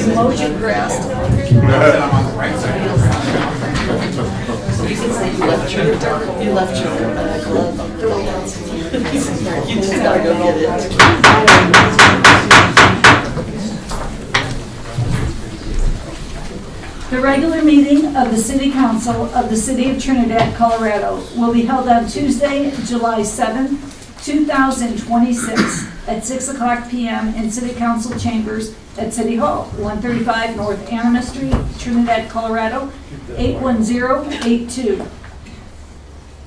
Emotion grass. You can say you left your glove. You just gotta go get it. The regular meeting of the City Council of the City of Trinidad, Colorado will be held on Tuesday, July 7, 2026 at 6:00 p.m. in City Council Chambers at City Hall, 135 North Anima Street, Trinidad, Colorado, 81082.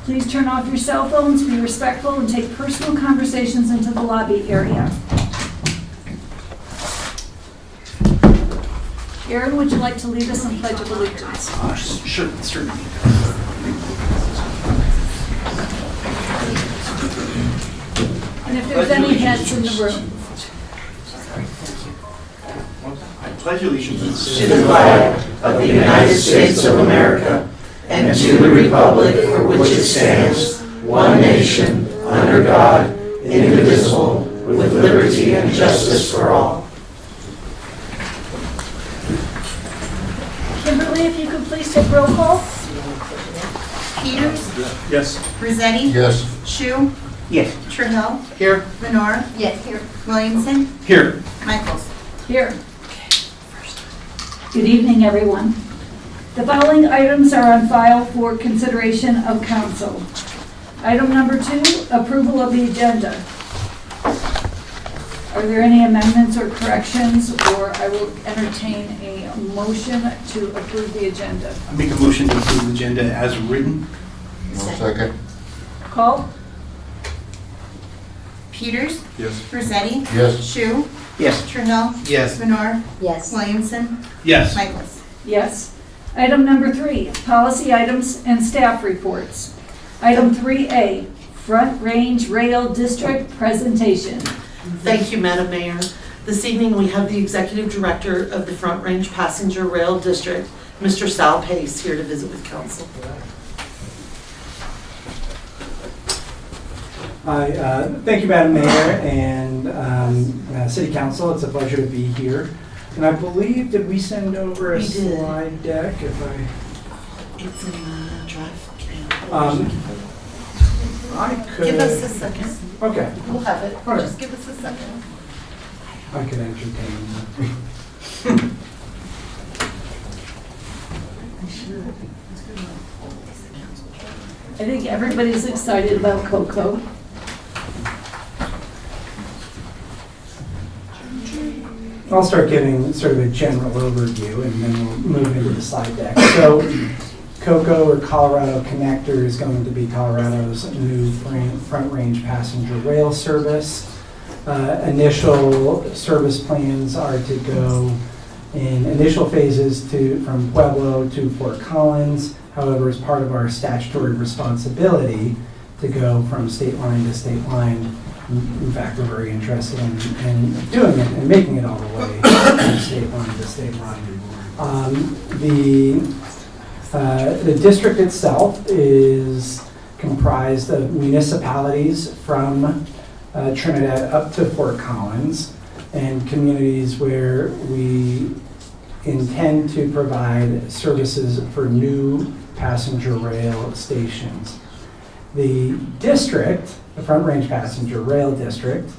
Please turn off your cell phones, be respectful, and take personal conversations into the lobby area. Aaron, would you like to lead us in Pledge of Allegiance? Sure. And if there's any heads in the room. I pledge allegiance to the flag of the United States of America and to the republic for which it stands, one nation, under God, indivisible, with liberty and justice for all. Kimberly, if you could please take roll call. Peters, Yes. Rossetti, Yes. Shu, Yes. Trahell, Here. Lenore, Yes, here. Williamson, Here. Michaels. Here. Good evening, everyone. The following items are on file for consideration of council. Item number 2, approval of the agenda. Are there any amendments or corrections, or I will entertain a motion to approve the agenda? I make a motion to approve the agenda as written. Second. Call? Peters, Yes. Rossetti, Yes. Shu, Yes. Trahell, Yes. Lenore, Yes. Williamson, Yes. Michaels. Yes. Item number 3, policy items and staff reports. Item 3A, Front Range Rail District presentation. Thank you, Madam Mayor. This evening, we have the Executive Director of the Front Range Passenger Rail District, Mr. Sal Pace, here to visit with Council. Thank you, Madam Mayor and City Council. It's a pleasure to be here. And I believe, did we send over a We did. slide deck? It's in the drive. I could. Give us a second. Okay, We'll have it. All right. Just give us a second. I could entertain. I think everybody's excited about Coco. I'll start giving sort of a general overview and then we'll move into the slide deck. So COCO, or Colorado Connector, is going to be Colorado's new front range passenger rail service. Initial service plans are to go in initial phases from Pueblo to Fort Collins. However, as part of our statutory responsibility to go from state line to state line, in fact, we're very interested in doing it and making it all the way from state line to state line. The district itself is comprised of municipalities from Trinidad up to Fort Collins and communities where we intend to provide services for new passenger rail stations. The district, the Front Range Passenger Rail District,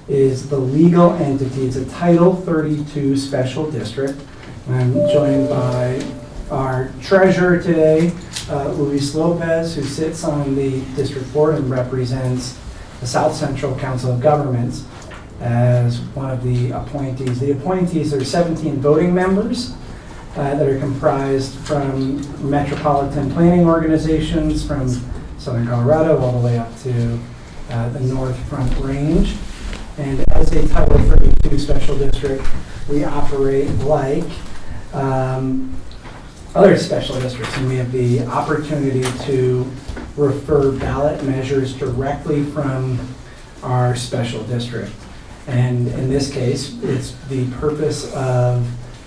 is the legal entity. It's a Title 32 special district. And I'm joined by our treasurer today, Luis Lopez, who sits on the district board and represents the South Central Council of Governments as one of the appointees. The appointees are 17 voting members that are comprised from metropolitan planning organizations from Southern Colorado all the way up to the North Front Range. And as a Title 32 special district, we operate like other special districts, and we have the opportunity to refer ballot measures directly from our special district. And in this case, it's the purpose of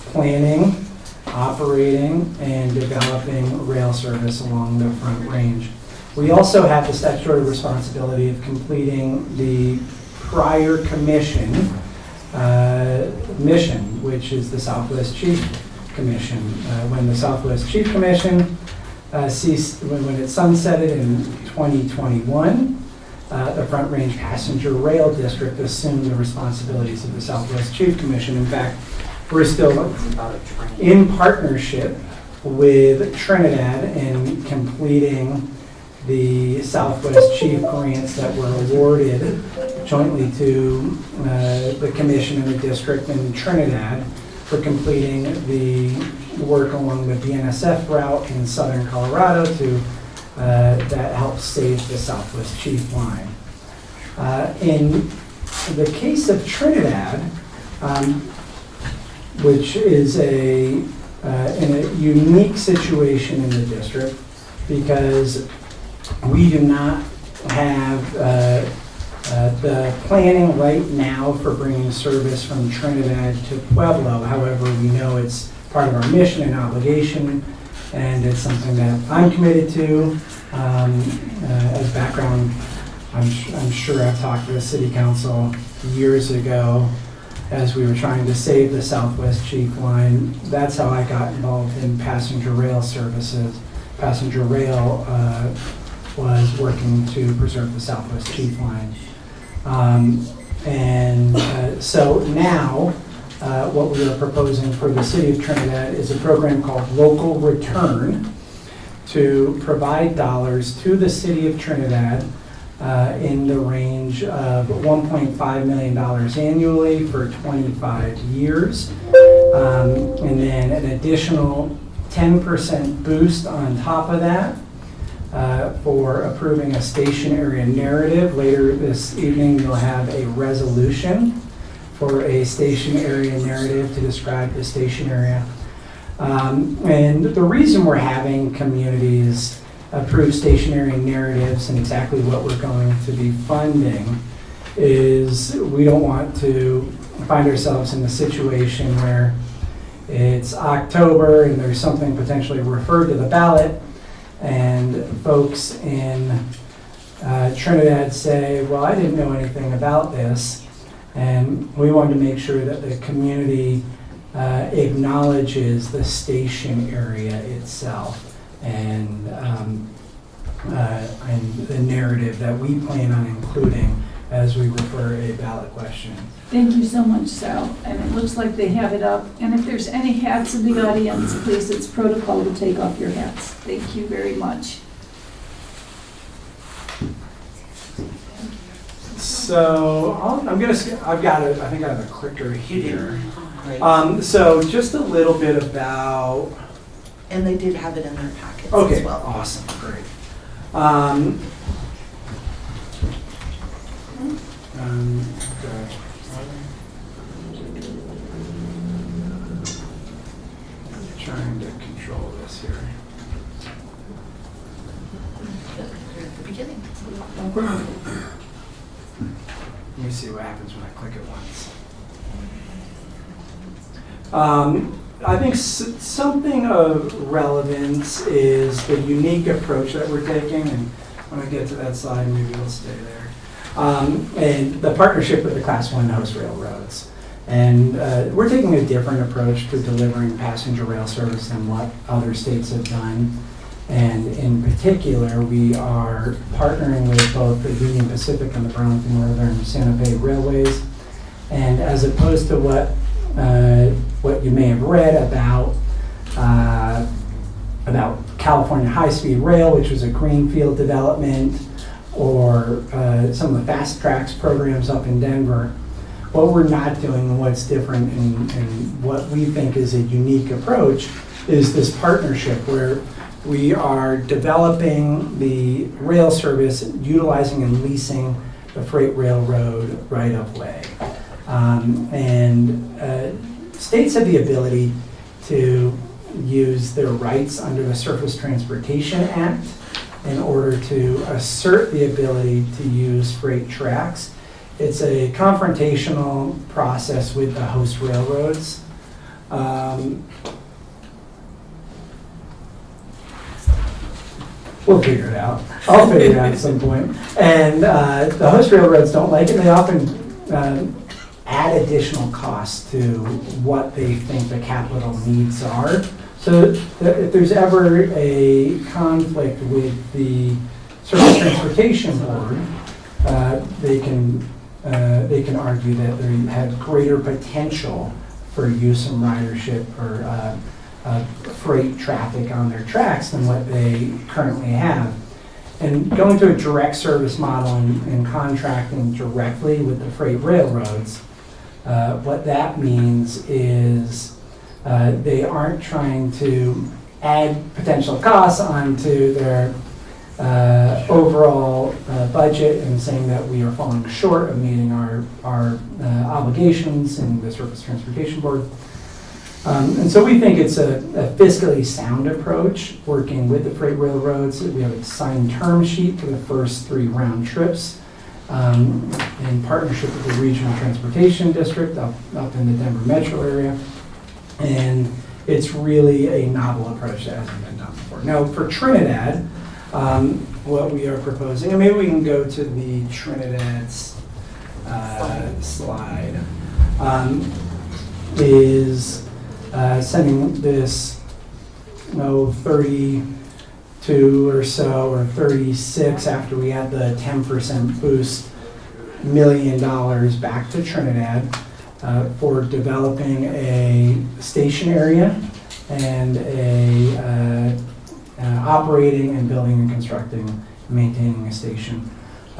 planning, operating, and developing rail service along the Front Range. We also have the statutory responsibility of completing the prior commission mission, which is the Southwest Chief Commission. When the Southwest Chief Commission ceased, when it sunsetted in 2021, the Front Range Passenger Rail District assumed the responsibilities of the Southwest Chief Commission. In fact, we're still in partnership with Trinidad in completing the Southwest Chief grants that were awarded jointly to the commission and the district in Trinidad for completing the work along the BNSF route in southern Colorado to that helps save the Southwest Chief line. In the case of Trinidad, which is in a unique situation in the district because we do not have the planning right now for bringing service from Trinidad to Pueblo. However, we know it's part of our mission and obligation, and it's something that I'm committed to. As background, I'm sure I've talked to the City Council years ago as we were trying to save the Southwest Chief line. That's how I got involved in passenger rail services. Passenger rail was working to preserve the Southwest Chief line. So now, what we are proposing for the City of Trinidad is a program called Local Return to provide dollars to the City of Trinidad in the range of $1.5 million annually for 25 years. And then an additional 10% boost on top of that for approving a station area narrative. Later this evening, you'll have a resolution for a station area narrative to describe the station area. And the reason we're having communities approve station area narratives and exactly what we're going to be funding is we don't want to find ourselves in a situation where it's October and there's something potentially referred to the ballot and folks in Trinidad say, well, I didn't know anything about this. And we wanted to make sure that the community acknowledges the station area itself and the narrative that we plan on including as we refer a ballot question. Thank you so much, Sal. And it looks like they have it up. And if there's any hats in the audience, please, it's protocol to take off your hats. Thank you very much. So I think I have a clicker here. Great. So just a little bit about. And they did have it in their packets Okay, as well. awesome, great. Trying to control this here. At the beginning. Let me see what happens when I click it once. I think something of relevance is the unique approach that we're taking, and when I get to that slide, maybe it'll stay there. And the partnership with the Class 1 host railroads. And we're taking a different approach to delivering passenger rail service than what other states have done. And in particular, we are partnering with both the Union Pacific and the Burlington Northern Santa Fe Railways. And as opposed to what you may have read about California High-Speed Rail, which was a greenfield development, or some of the Fast Tracks programs up in Denver, what we're not doing and what's different and what we think is a unique approach is this partnership where we are developing the rail service, utilizing and leasing the freight railroad right-of-way. States have the ability to use their rights under the Surface Transportation Act in order to assert the ability to use freight tracks. It's a confrontational process with the host railroads. We'll figure it out. I'll figure it out at some point. And the host railroads don't like it. They often add additional costs to what they think the capital needs are. So if there's ever a conflict with the Surface Transportation Board, they can argue that they have greater potential for use and ridership or freight traffic on their tracks than what they currently have. And going to a direct service model and contracting directly with the freight railroads, what that means is they aren't trying to add potential costs onto their overall budget and saying that we are falling short of meeting our obligations in the Surface Transportation Board. And so we think it's a fiscally sound approach, working with the freight railroads. We have a signed term sheet for the first 3 round trips in partnership with the Regional Transportation District up in the Denver metro area. And it's really a novel approach that hasn't been done before. Now, for Trinidad, what we are proposing, and maybe we can go to the Trinidad's slide, is sending this 32 or so, or 36 after we had the 10% boost, $1 million back to Trinidad for developing a station area and a operating and building and constructing and maintaining a station.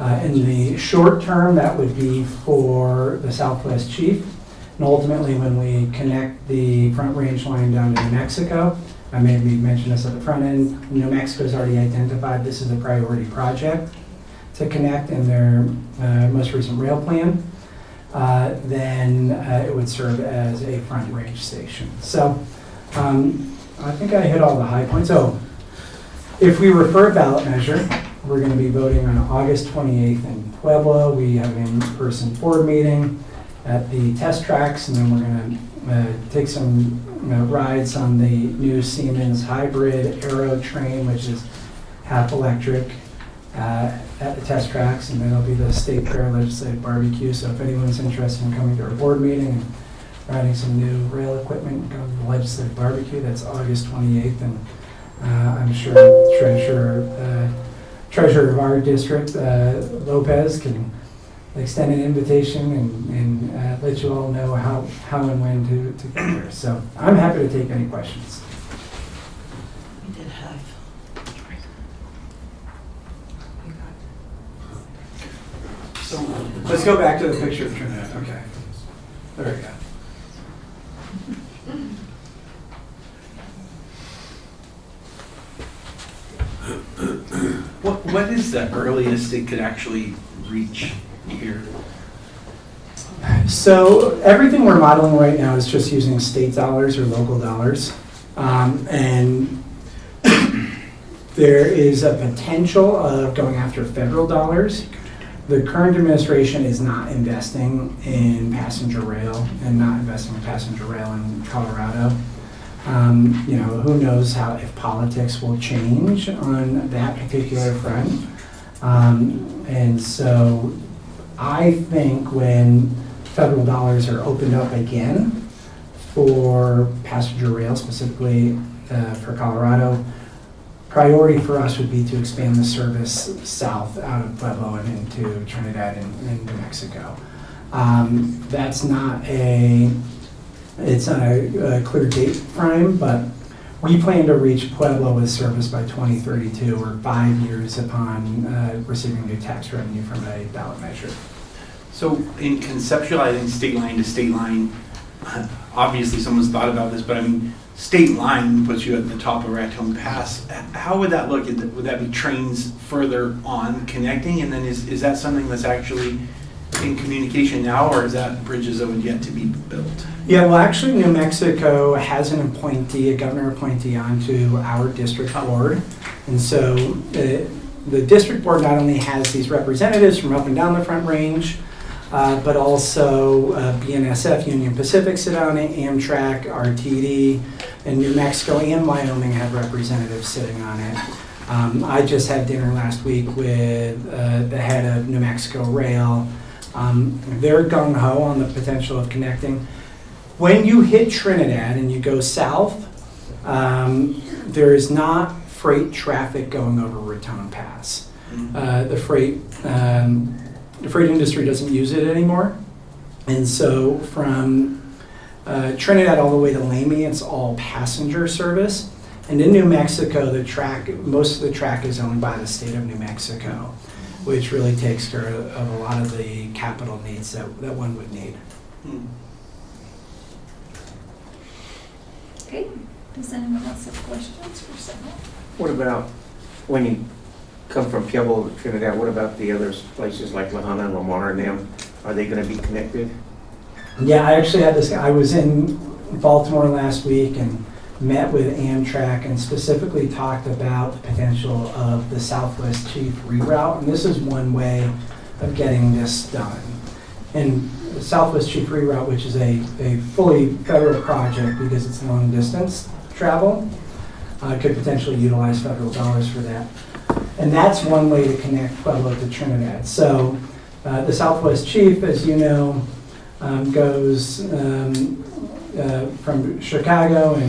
In the short term, that would be for the Southwest Chief. And ultimately, when we connect the Front Range line down to New Mexico, I maybe mentioned this at the front end, New Mexico's already identified this as a priority project to connect in their most recent rail plan. Then it would serve as a Front Range station. So I think I hit all the high points. So if we refer ballot measure, we're going to be voting on August 28th in Pueblo. We have an in-person board meeting at the test tracks, and then we're going to take some rides on the new Siemens hybrid Aero train, which is half electric, at the test tracks, and then there'll be the State Fair Legislative Barbecue. So if anyone's interested in coming to our board meeting and riding some new rail equipment, go to the Legislative Barbecue. That's August 28th, and I'm sure treasurer of our district, Lopez, can extend an invitation and let you all know how and when to get there. So I'm happy to take any questions. We did have. So let's go back to the picture of Trinidad. Okay. There we go. What is the earliest it could actually reach here? So everything we're modeling right now is just using state dollars or local dollars. And there is a potential of going after federal dollars. The current administration is not investing in passenger rail and not investing in passenger rail in Colorado. Who knows if politics will change on that particular front. And so I think when federal dollars are opened up again for passenger rail, specifically for Colorado, priority for us would be to expand the service south out of Pueblo and into Trinidad and New Mexico. That's not a clear date frame, but we plan to reach Pueblo with service by 2032, or 5 years upon receiving new tax revenue from a ballot measure. So in conceptualizing state line to state line, obviously someone's thought about this, but I mean, state line puts you at the top of Raton Pass. How would that look? Would that be trains further on connecting? And then is that something that's actually in communication now, or is that bridges that would yet to be built? Yeah, well, actually, New Mexico has an appointee, a governor appointee onto our district board. And so the district board not only has these representatives from up and down the Front Range, but also BNSF, Union Pacific sit on it, Amtrak, RTD, and New Mexico and Wyoming have representatives sitting on it. I just had dinner last week with the head of New Mexico Rail. They're gung-ho on the potential of connecting. When you hit Trinidad and you go south, there is not freight traffic going over Raton Pass. The freight industry doesn't use it anymore. And so from Trinidad all the way to Lamy, it's all passenger service. And in New Mexico, most of the track is owned by the state of New Mexico, which really takes care of a lot of the capital needs that one would need. Okay, does anyone else have questions for Sarah? What about when you come from Pueblo to Trinidad, what about the other places like La Habana and Lamar and them? Are they going to be connected? Yeah, I actually had this, I was in Baltimore last week and met with Amtrak and specifically talked about the potential of the Southwest Chief reroute. And this is one way of getting this done. And the Southwest Chief reroute, which is a fully federal project because it's long distance travel, could potentially utilize federal dollars for that. And that's one way to connect Pueblo to Trinidad. So the Southwest Chief, as you know, goes from Chicago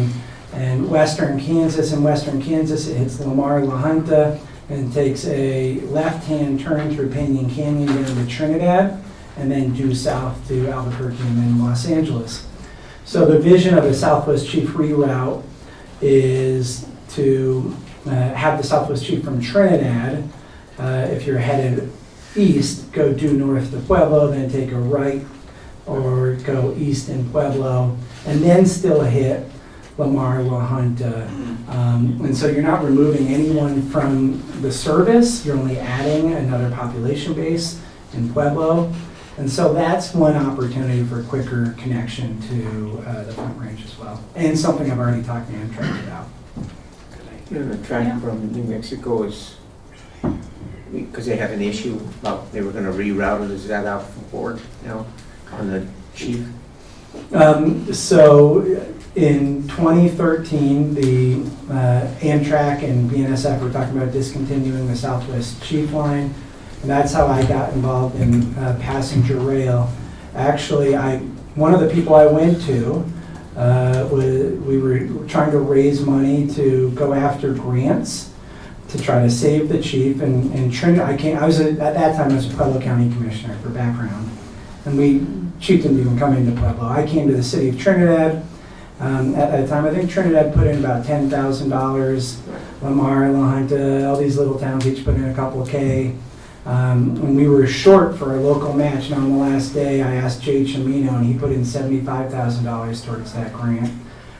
and western Kansas. In western Kansas, it hits Lamar, La Junta, and takes a left-hand turn through Pinyon Canyon down to Trinidad, and then due south to Albuquerque and then Los Angeles. So the vision of a Southwest Chief reroute is to have the Southwest Chief from Trinidad, if you're headed east, go due north to Pueblo, then take a right or go east in Pueblo, and then still hit Lamar, La Junta. And so you're not removing anyone from the service, you're only adding another population base in Pueblo. And so that's one opportunity for quicker connection to the Front Range as well. And something I've already talked to Amtrak about. You know, the track from New Mexico is, because they had an issue about they were going to reroute it. Is that out for board now on the chief? So in 2013, the Amtrak and BNSF were talking about discontinuing the Southwest Chief line. And that's how I got involved in passenger rail. Actually, one of the people I went to, we were trying to raise money to go after grants to try to save the chief. And Trinidad, at that time I was a Pueblo County Commissioner for background. And chief didn't even come into Pueblo. I came to the city of Trinidad. At that time, I think Trinidad put in about $10,000. Lamar, La Junta, all these little towns each put in a couple of K. And we were short for a local match. And on the last day, I asked Jay Chimino, and he put in $75,000 towards that grant.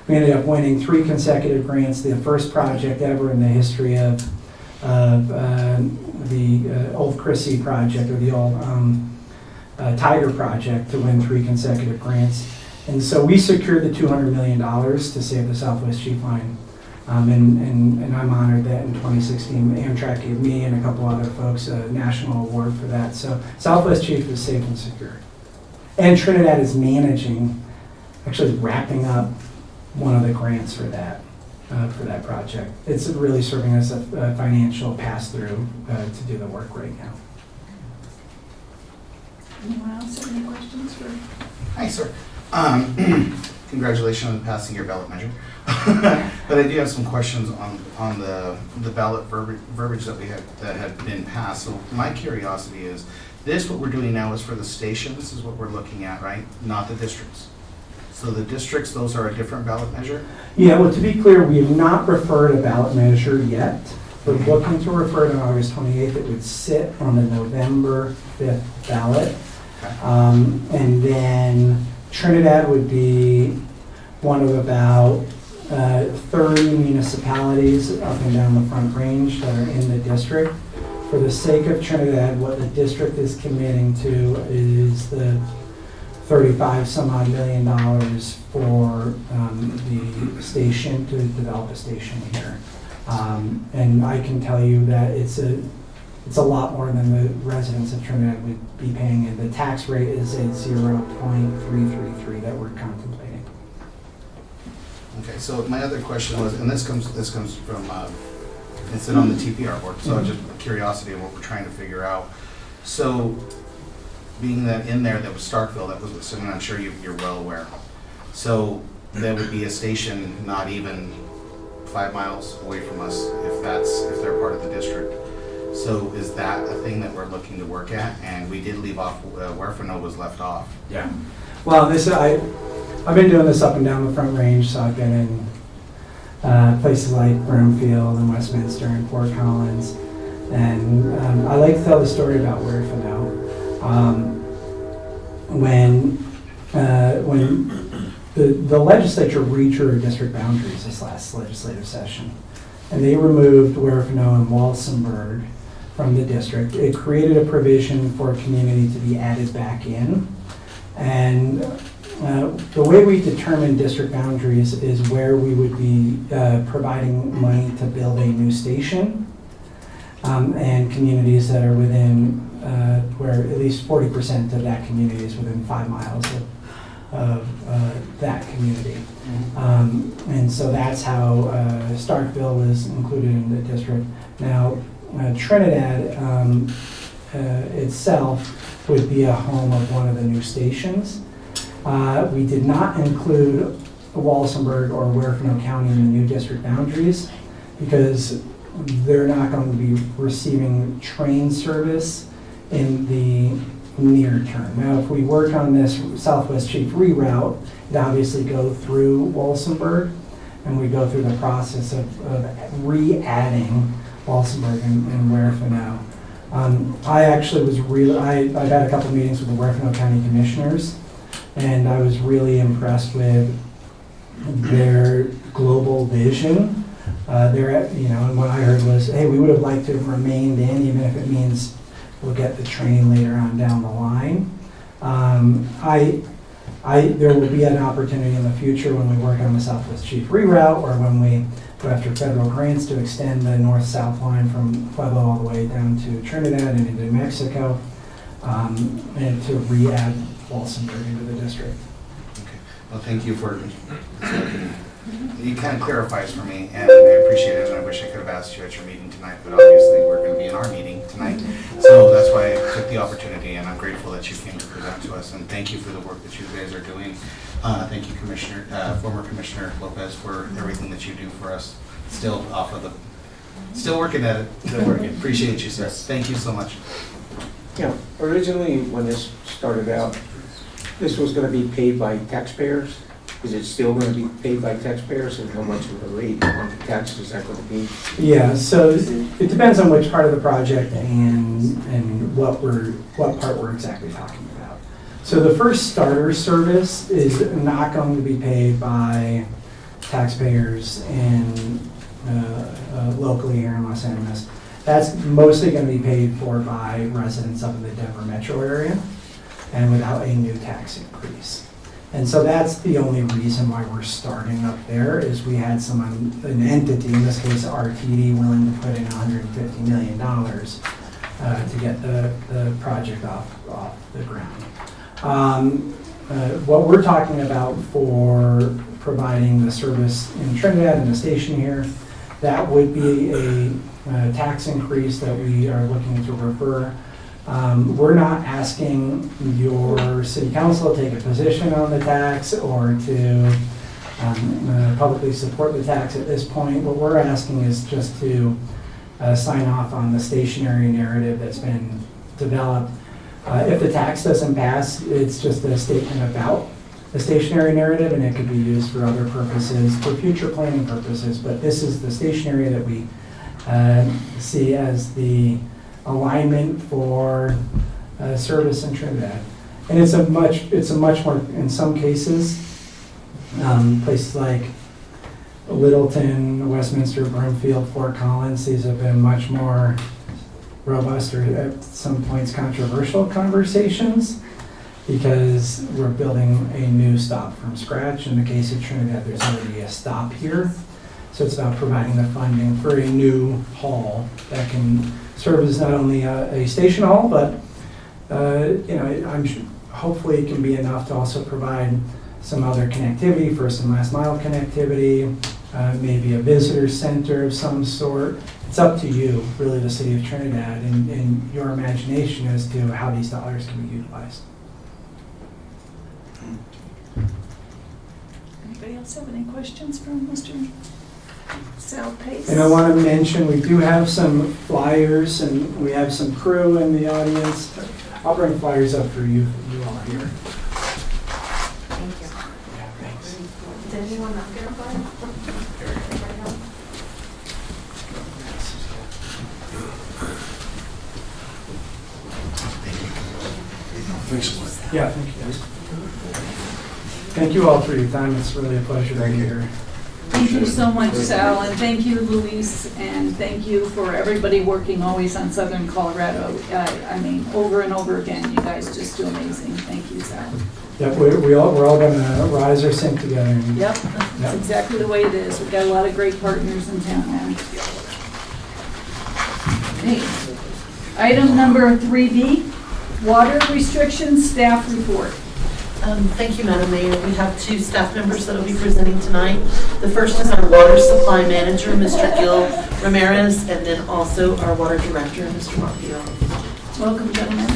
We ended up winning 3 consecutive grants, the first project ever in the history of the old Chrissy project, or the old Tiger project, to win 3 consecutive grants. And so we secured the $200 million to save the Southwest Chief line. And I'm honored that in 2016, Amtrak gave me and a couple other folks a national award for that. So Southwest Chief is safe and secure. And Trinidad is managing, actually wrapping up one of the grants for that project. It's really serving as a financial pass-through to do the work right now. Anyone else have any questions for? Hi, sir. Congratulations on passing your ballot measure. But I do have some questions on the ballot verbiage that had been passed. So my curiosity is, what we're doing now is for the station. This is what we're looking at, right? Not the districts. So the districts, those are a different ballot measure? Yeah, well, to be clear, we have not referred a ballot measure yet. We're looking to refer it on August 28th. It would sit on the November 5th ballot. Okay. And then Trinidad would be one of about 30 municipalities up and down the Front Range that are in the district. For the sake of Trinidad, what the district is committing to is the $35-some-odd million for the station, to develop a station here. And I can tell you that it's a lot more than the residents of Trinidad would be paying, and the tax rate is at 0.333 that we're contemplating. Okay, so my other question was, and this comes from and sit on the TPR board. So just curiosity of what we're trying to figure out. So being that in there, that was Starkville, that was something I'm sure you're well aware. So there would be a station not even 5 miles away from us if they're part of the district. So is that a thing that we're looking to work at? And we did leave off where Fano was left off. Yeah. Well, I've been doing this up and down the Front Range, so I've been in places like Broomfield and Westminster and Fort Collins. And I like to tell the story about where Fano. When the legislature redrew district boundaries this last legislative session, and they removed Werfeno and Walsenburg from the district. It created a provision for community to be added back in. And the way we determine district boundaries is where we would be providing money to build a new station, and communities that are within, where at least 40% of that community is within 5 miles of that community. And so that's how Starkville was included in the district. Now, Trinidad itself would be a home of one of the new stations. We did not include Walsenburg or Werfeno County in the new district boundaries because they're not going to be receiving train service in the near term. Now, if we work on this Southwest Chief reroute, it obviously go through Walsenburg, and we go through the process of re-adding Walsenburg and Werfeno. I actually was I've had a couple meetings with the Werfeno County Commissioners, and I was really impressed with their global vision. And what I heard was, hey, we would have liked to have remained in, even if it means we'll get the train later on down the line. There will be an opportunity in the future when we work on the Southwest Chief reroute, or when we go after federal grants to extend the north-south line from Pueblo all the way down to Trinidad and into Mexico, and to re-add Walsenburg into the district. Okay. Well, thank you for, you kind of clarifies for me, and I appreciate it, and I wish I could have asked you at your meeting tonight, but obviously we're going to be in our meeting tonight. So that's why I took the opportunity, and I'm grateful that you came to present to us, and thank you for the work that you guys are doing. Thank you, former Commissioner Lopez, for everything that you do for us. Still working at it. Still working. Appreciate you, sir. Thank you so much. Yeah, originally when this started out, this was going to be paid by taxpayers. Is it still going to be paid by taxpayers, and how much of a rate on taxes is that going to be? Yeah, so it depends on which part of the project and what part we're exactly talking about. So the first starter service is not going to be paid by taxpayers in locally here in Los Angeles. That's mostly going to be paid for by residents up in the Denver metro area, and without a new tax increase. And so that's the only reason why we're starting up there, is we had an entity, in this case RTD, willing to put in $150 million to get the project off the ground. What we're talking about for providing the service in Trinidad and the station here, that would be a tax increase that we are looking to refer. We're not asking your city council to take a position on the tax or to publicly support the tax at this point. What we're asking is just to sign off on the stationary narrative that's been developed. If the tax doesn't pass, it's just a statement about the stationary narrative, and it could be used for other purposes, for future planning purposes. But this is the stationary that we see as the alignment for service in Trinidad. And it's a much more, in some cases, places like Littleton, Westminster, Broomfield, Fort Collins, these have been much more robust, or at some points controversial conversations, because we're building a new stop from scratch. In the case of Trinidad, there's already a stop here. So it's about providing the funding for a new hall that can serve as not only a station hall, but I'm sure hopefully it can be enough to also provide some other connectivity, first and last mile connectivity, maybe a visitor center of some sort, it's up to you, really, the city of Trinidad, and your imagination as to how these dollars can be utilized. Anybody else have any questions from Mr. Sal Pace? And I want to mention, we do have some flyers, and we have some crew in the audience. I'll bring flyers up for you all here. Thank you. Yeah, thanks. Did anyone not get a flyer? Yeah, thank you, guys. Thank you all for your time. It's really a pleasure to be here. Thank you so much, Sal, and thank you, Luis, and thank you for everybody working always on Southern Colorado. I mean, over and over again, you guys just do amazing. Thank you, Sal. Yep, we're all going to rise or sink together. And Yep, that's exactly the way it is. We've got a lot of great partners in town now. Okay. Item number 3B, water restrictions staff report. Thank you, Madam Mayor. We have two staff members that will be presenting tonight. The first is our water supply manager, Mr. Gil Ramirez, and then also our water director, Mr. Montiel. Welcome, gentlemen.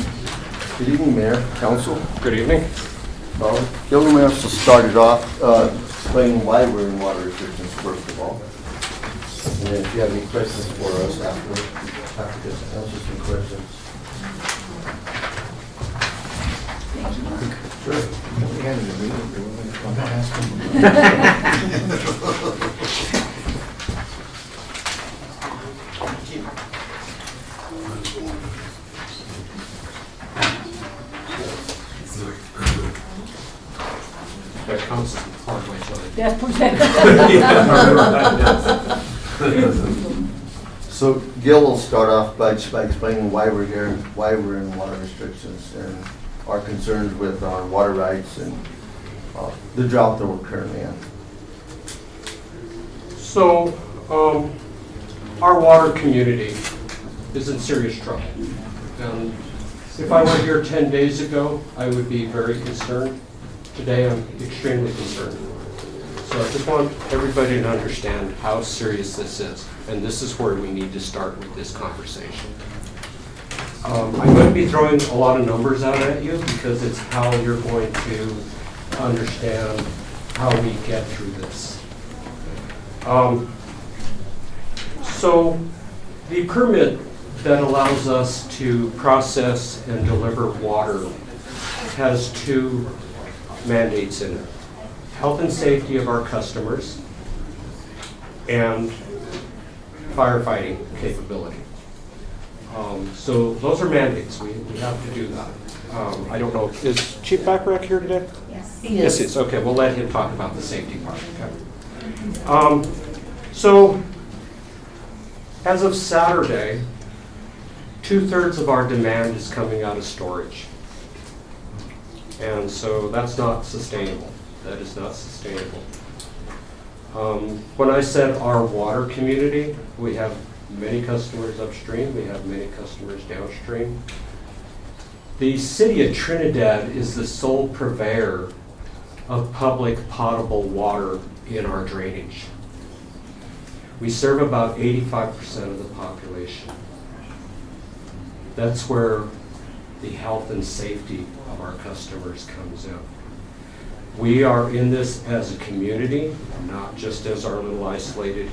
Good evening, Mayor, Council. Good evening. Gil Ramirez will start it off explaining why we're in water restrictions, first of all. And then if you have any questions for us after to answer some questions. Thank you. Sure. We had a meeting, I'm not asking. That counts as part of my So Gil will start off by explaining why we're here, why we're in water restrictions, and our concerns with our water rights and the drought that we're currently in. So, our water community is in serious trouble. And if I were here 10 days ago, I would be very concerned. Today, I'm extremely concerned. So I just want everybody to understand how serious this is. And this is where we need to start with this conversation. I'm going to be throwing a lot of numbers out at you because it's how you're going to understand how we get through this. So the permit that allows us to process and deliver water has two mandates in it: health and safety of our customers and firefighting capability. So those are mandates. We have to do that. I don't know, is Chief Backrack here today? Yes. Yes, he is. Okay, we'll let him talk about the safety part. Okay. So as of Saturday, 2/3 of our demand is coming out of storage. And so that's not sustainable. That is not sustainable. When I said our water community, we have many customers upstream, we have many customers downstream. The city of Trinidad is the sole purveyor of public potable water in our drainage. We serve about 85% of the population. That's where the health and safety of our customers comes in. We are in this as a community, not just as our little isolated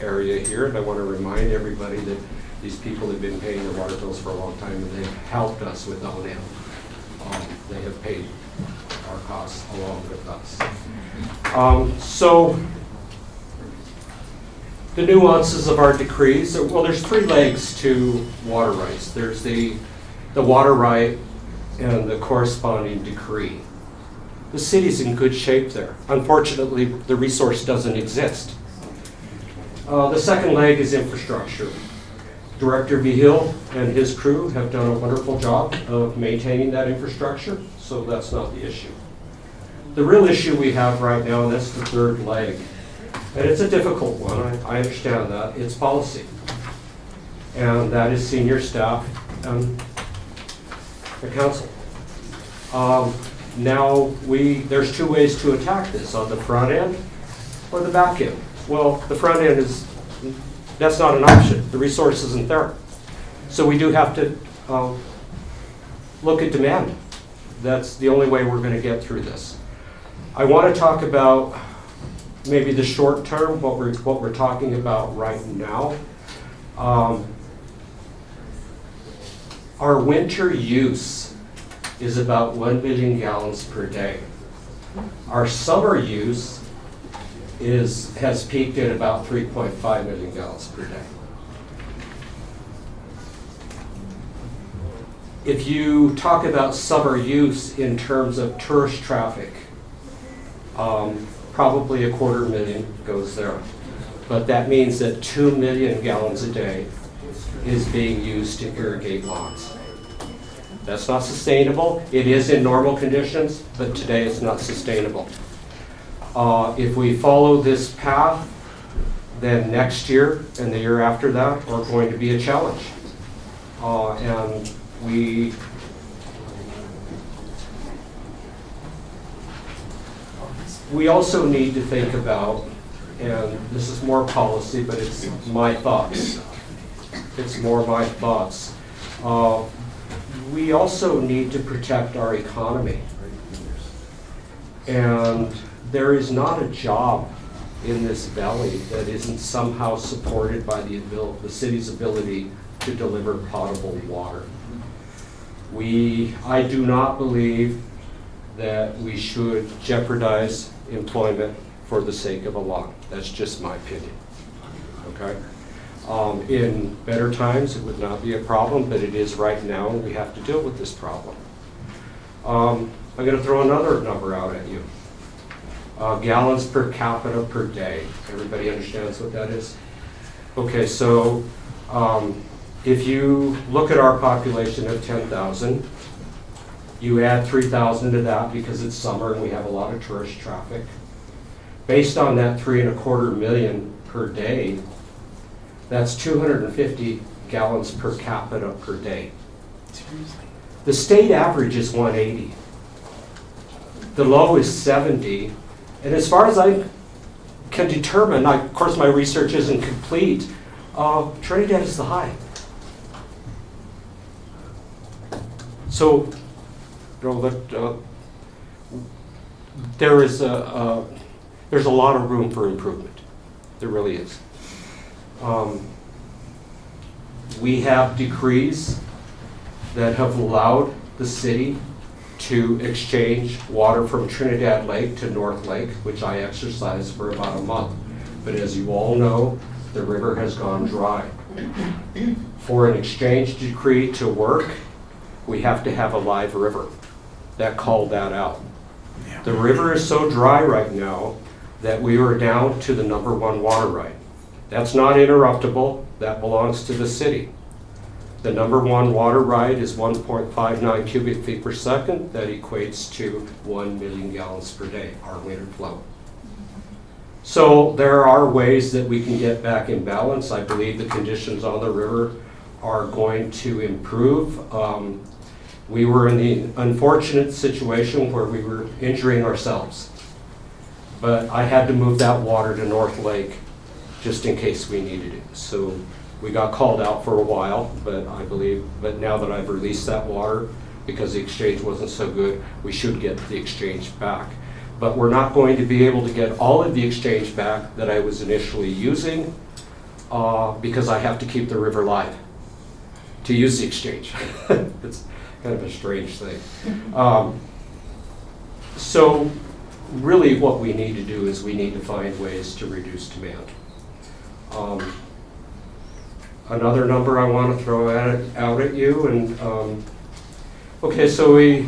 area here. And I want to remind everybody that these people have been paying their water bills for a long time, and they've helped us with O&M. They have paid our costs along with us. So the nuances of our decrees, well, there's three legs to water rights. There's the water right and the corresponding decree. The city's in good shape there. Unfortunately, the resource doesn't exist. The second leg is infrastructure. Director Vigil and his crew have done a wonderful job of maintaining that infrastructure, so that's not the issue. The real issue we have right now, and that's the third leg, and it's a difficult one, I understand that, it's policy. And that is senior staff and the council. Now, there's two ways to attack this, on the front end or the back end. Well, the front end is That's not an option. The resource isn't there. So we do have to look at demand. That's the only way we're going to get through this. I want to talk about maybe the short term, what we're talking about right now. Our winter use is about 1 million gallons per day. Our summer use has peaked at about 3.5 million gallons per day. If you talk about summer use in terms of tourist traffic, probably 250,000 goes there. But that means that 2 million gallons a day is being used to irrigate lawns. That's not sustainable. It is in normal conditions, but today it's not sustainable. If we follow this path, then next year and the year after that are going to be a challenge. And we also need to think about, and this is more policy, but it's my thoughts. It's more my thoughts. We also need to protect our economy. And there is not a job in this valley that isn't somehow supported by the city's ability to deliver potable water. I do not believe that we should jeopardize employment for the sake of a law. That's just my opinion. Okay? In better times, it would not be a problem, but it is right now, and we have to deal with this problem. I'm going to throw another number out at you. Gallons per capita per day. Everybody understands what that is? Okay, so if you look at our population of 10,000, you add 3,000 to that because it's summer and we have a lot of tourist traffic. Based on that 3.25 million per day, that's 250 gallons per capita per day. The state average is 180. The low is 70. And as far as I can determine, of course my research isn't complete, Trinidad is the high. So, there's a lot of room for improvement. There really is. We have decrees that have allowed the city to exchange water from Trinidad Lake to North Lake, which I exercised for about a month. But as you all know, the river has gone dry. For an exchange decree to work, we have to have a live river. That called that out. The river is so dry right now that we are down to the #1 water right. That's not interruptible. That belongs to the city. The #1 water right is 1.59 cubic feet per second. That equates to 1 million gallons per day, our winter flow. So there are ways that we can get back in balance. I believe the conditions on the river are going to improve. We were in the unfortunate situation where we were injuring ourselves. But I had to move that water to North Lake just in case we needed it. So we got called out for a while, but now that I've released that water, because the exchange wasn't so good, we should get the exchange back. But we're not going to be able to get all of the exchange back that I was initially using because I have to keep the river live to use the exchange. It's kind of a strange thing. So really what we need to do is we need to find ways to reduce demand. Another number I want to throw out at you, and okay, so a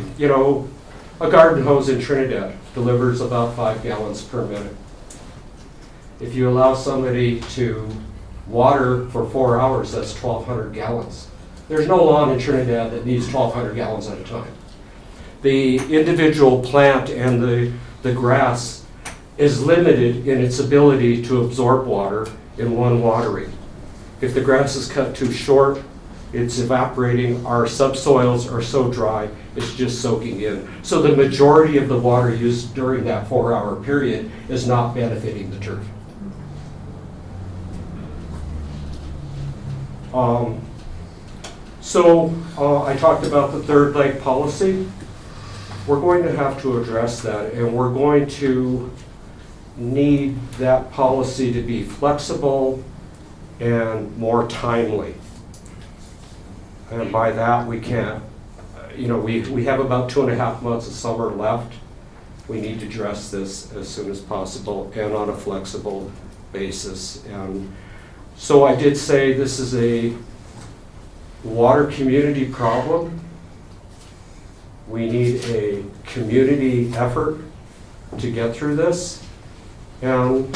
garden hose in Trinidad delivers about 5 gallons per minute. If you allow somebody to water for 4 hours, that's 1,200 gallons. There's no lawn in Trinidad that needs 1,200 gallons at a time. The individual plant and the grass is limited in its ability to absorb water in one watering. If the grass is cut too short, it's evaporating. Our subsoils are so dry, it's just soaking in. So the majority of the water used during that 4-hour period is not benefiting the turf. I talked about the third leg policy. We're going to have to address that, and we're going to need that policy to be flexible and more timely. And by that, we can't, we have about 2.5 months of summer left. We need to address this as soon as possible and on a flexible basis. And so I did say this is a water community problem. We need a community effort to get through this. And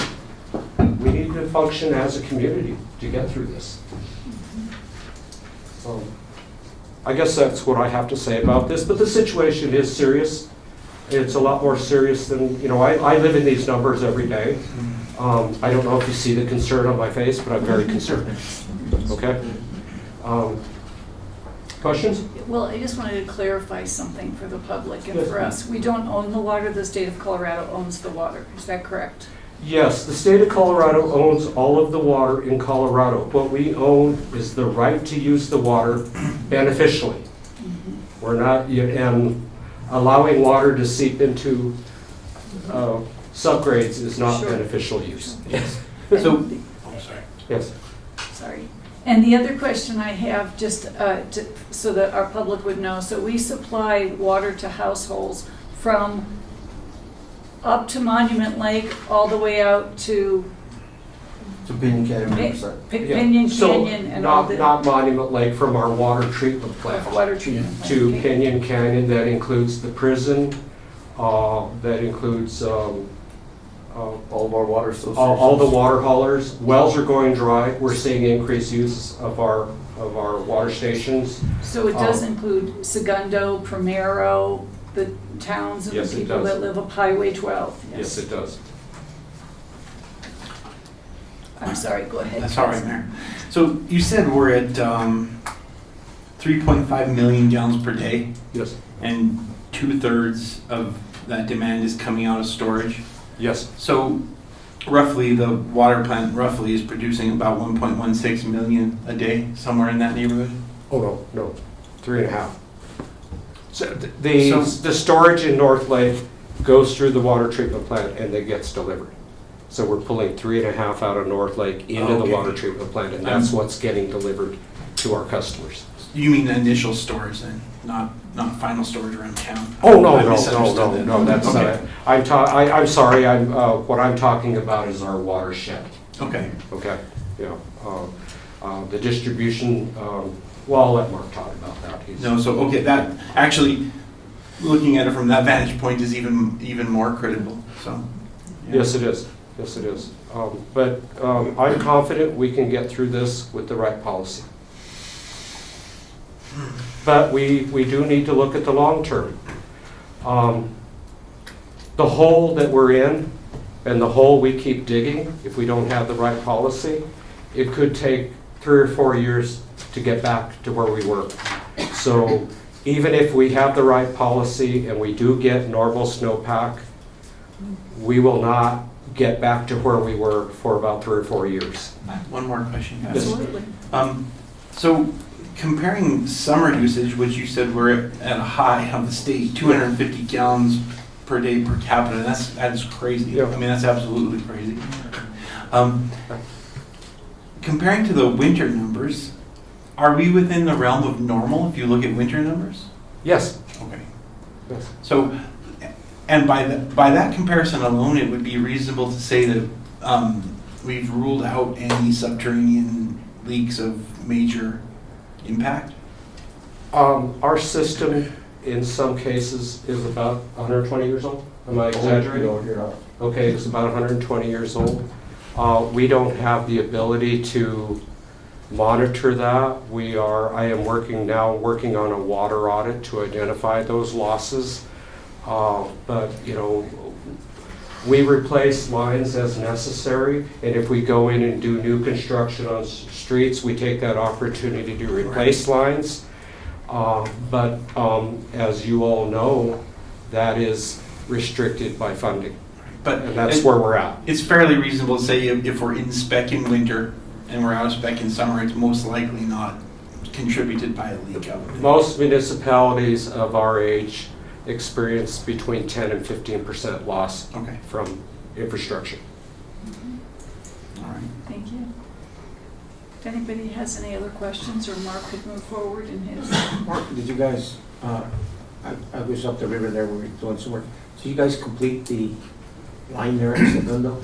we need to function as a community to get through this. I guess that's what I have to say about this, but the situation is serious. It's a lot more serious than, I live in these numbers every day. I don't know if you see the concern on my face, but I'm very concerned. Okay? Questions? Well, I just wanted to clarify something for the public and Yes, for ma'am. us. We don't own the water, the state of Colorado owns the water. Is that correct? Yes, the state of Colorado owns all of the water in Colorado. What we own is the right to use the water beneficially. We're not, and allowing water to seep into subgrades is not Sure. beneficial use. Yes. And- So, sorry. Yes. Sorry. And the other question I have, just so that our public would know, so we supply water to households from up to Monument Lake, all the way out to To Pinion Canyon Pi- Riverside. Pinion Canyon and all the Not Monument Lake, from our water treatment plant water treatment plant. to Okay. Pinion Canyon. That includes the prison, that includes All of our water associations. all the water haulers. Wells are going dry. We're seeing increased use of our water stations. So it does include Segundo, Primero, the towns and Yes, the it people does. that live up Highway 12? Yes, it does. I'm sorry, go ahead. That's all right, Mayor. So you said we're at 3.5 million gallons per day, Yes. and 2/3 of that demand is coming out of storage. Yes. So roughly, the water plant roughly is producing about 1.16 million a day, somewhere in that neighborhood? Oh, no, 3.5. So So- the storage in North Lake goes through the water treatment plant and it gets delivered. So we're pulling 3.5 out of North Lake into the Okay. water treatment plant, and that's what's getting delivered to our customers. You mean the initial storage then, not final storage around town? Oh, no, I no, misunderstood that. no, that's, Okay. I'm sorry, what I'm talking about is our watershed, Okay. okay? Yeah, the distribution, well, I'll let Mark talk about that. No, so, okay, that, actually, looking at it from that vantage point is even more critical, so. yeah. Yes, it is. Yes, it is. But I'm confident we can get through this with the right policy. But we do need to look at the long term. The hole that we're in and the hole we keep digging, if we don't have the right policy, it could take 3 or 4 years to get back to where we were. So even if we have the right policy and we do get normal snowpack, we will not get back to where we were for about 3 or 4 years. One more question, guys. Absolutely. So comparing summer usage, which you said we're at a high of the state, 250 gallons per day per capita, that is crazy. Yeah. I mean, that's absolutely crazy. Comparing to the winter numbers, are we within the realm of normal if you look at winter numbers? Yes. Okay. Yes. So, and by that comparison alone, it would be reasonable to say that we've ruled out any subterranean leaks of major impact? Our system, in some cases, is about 120 years old. Am I exaggerating? No, you're not. Okay, it's about 120 years old. We don't have the ability to monitor that. I am working on a water audit to identify those losses. But, we replace lines as necessary, and if we go in and do new construction on streets, we take that opportunity to replace lines. But as you all know, that is restricted by funding, But and that's where we're at. it's fairly reasonable to say if we're in spec in winter and we're out of spec in summer, it's most likely not contributed by a leak out. Most municipalities of our age experience between 10 and 15% loss Okay, from infrastructure. all right. Thank you. If anybody has any other questions, or Mark could move forward in his. Mark, did you guys, I was up the river there, we were doing some work. Did you guys complete the line there at Segundo?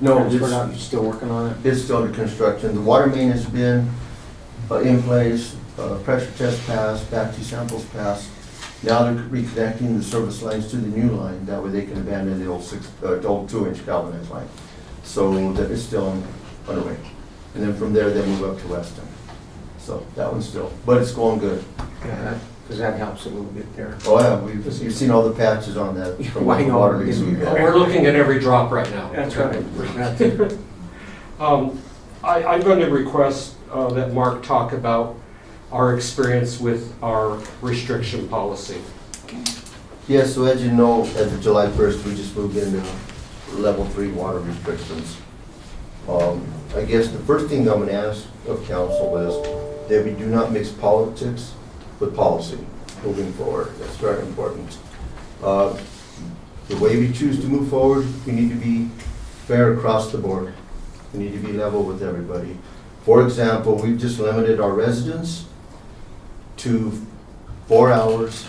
No, Transferred out, you still working on it? it's still under construction. The water main has been in place, pressure test passed, battery samples passed. Now they're reconnecting the service lines to the new line, that way they can abandon the old 2-inch galvanized line. So that is still underway. And then from there, they move up to Weston. So that one's still, but it's going good. Yeah, because that helps a little bit there. Oh yeah, you've seen all the patches on that from I the know. water leaks we've had. We're looking at every drop right now. That's right. I'm going to request that Mark talk about our experience with our restriction policy. Yeah, so as you know, as of July 1st, we just moved into level 3 water restrictions. I guess the first thing I'm going to ask of council is that we do not mix politics with policy moving forward. That's very important. The way we choose to move forward, we need to be fair across the board. We need to be level with everybody. For example, we've just limited our residents to 4 hours,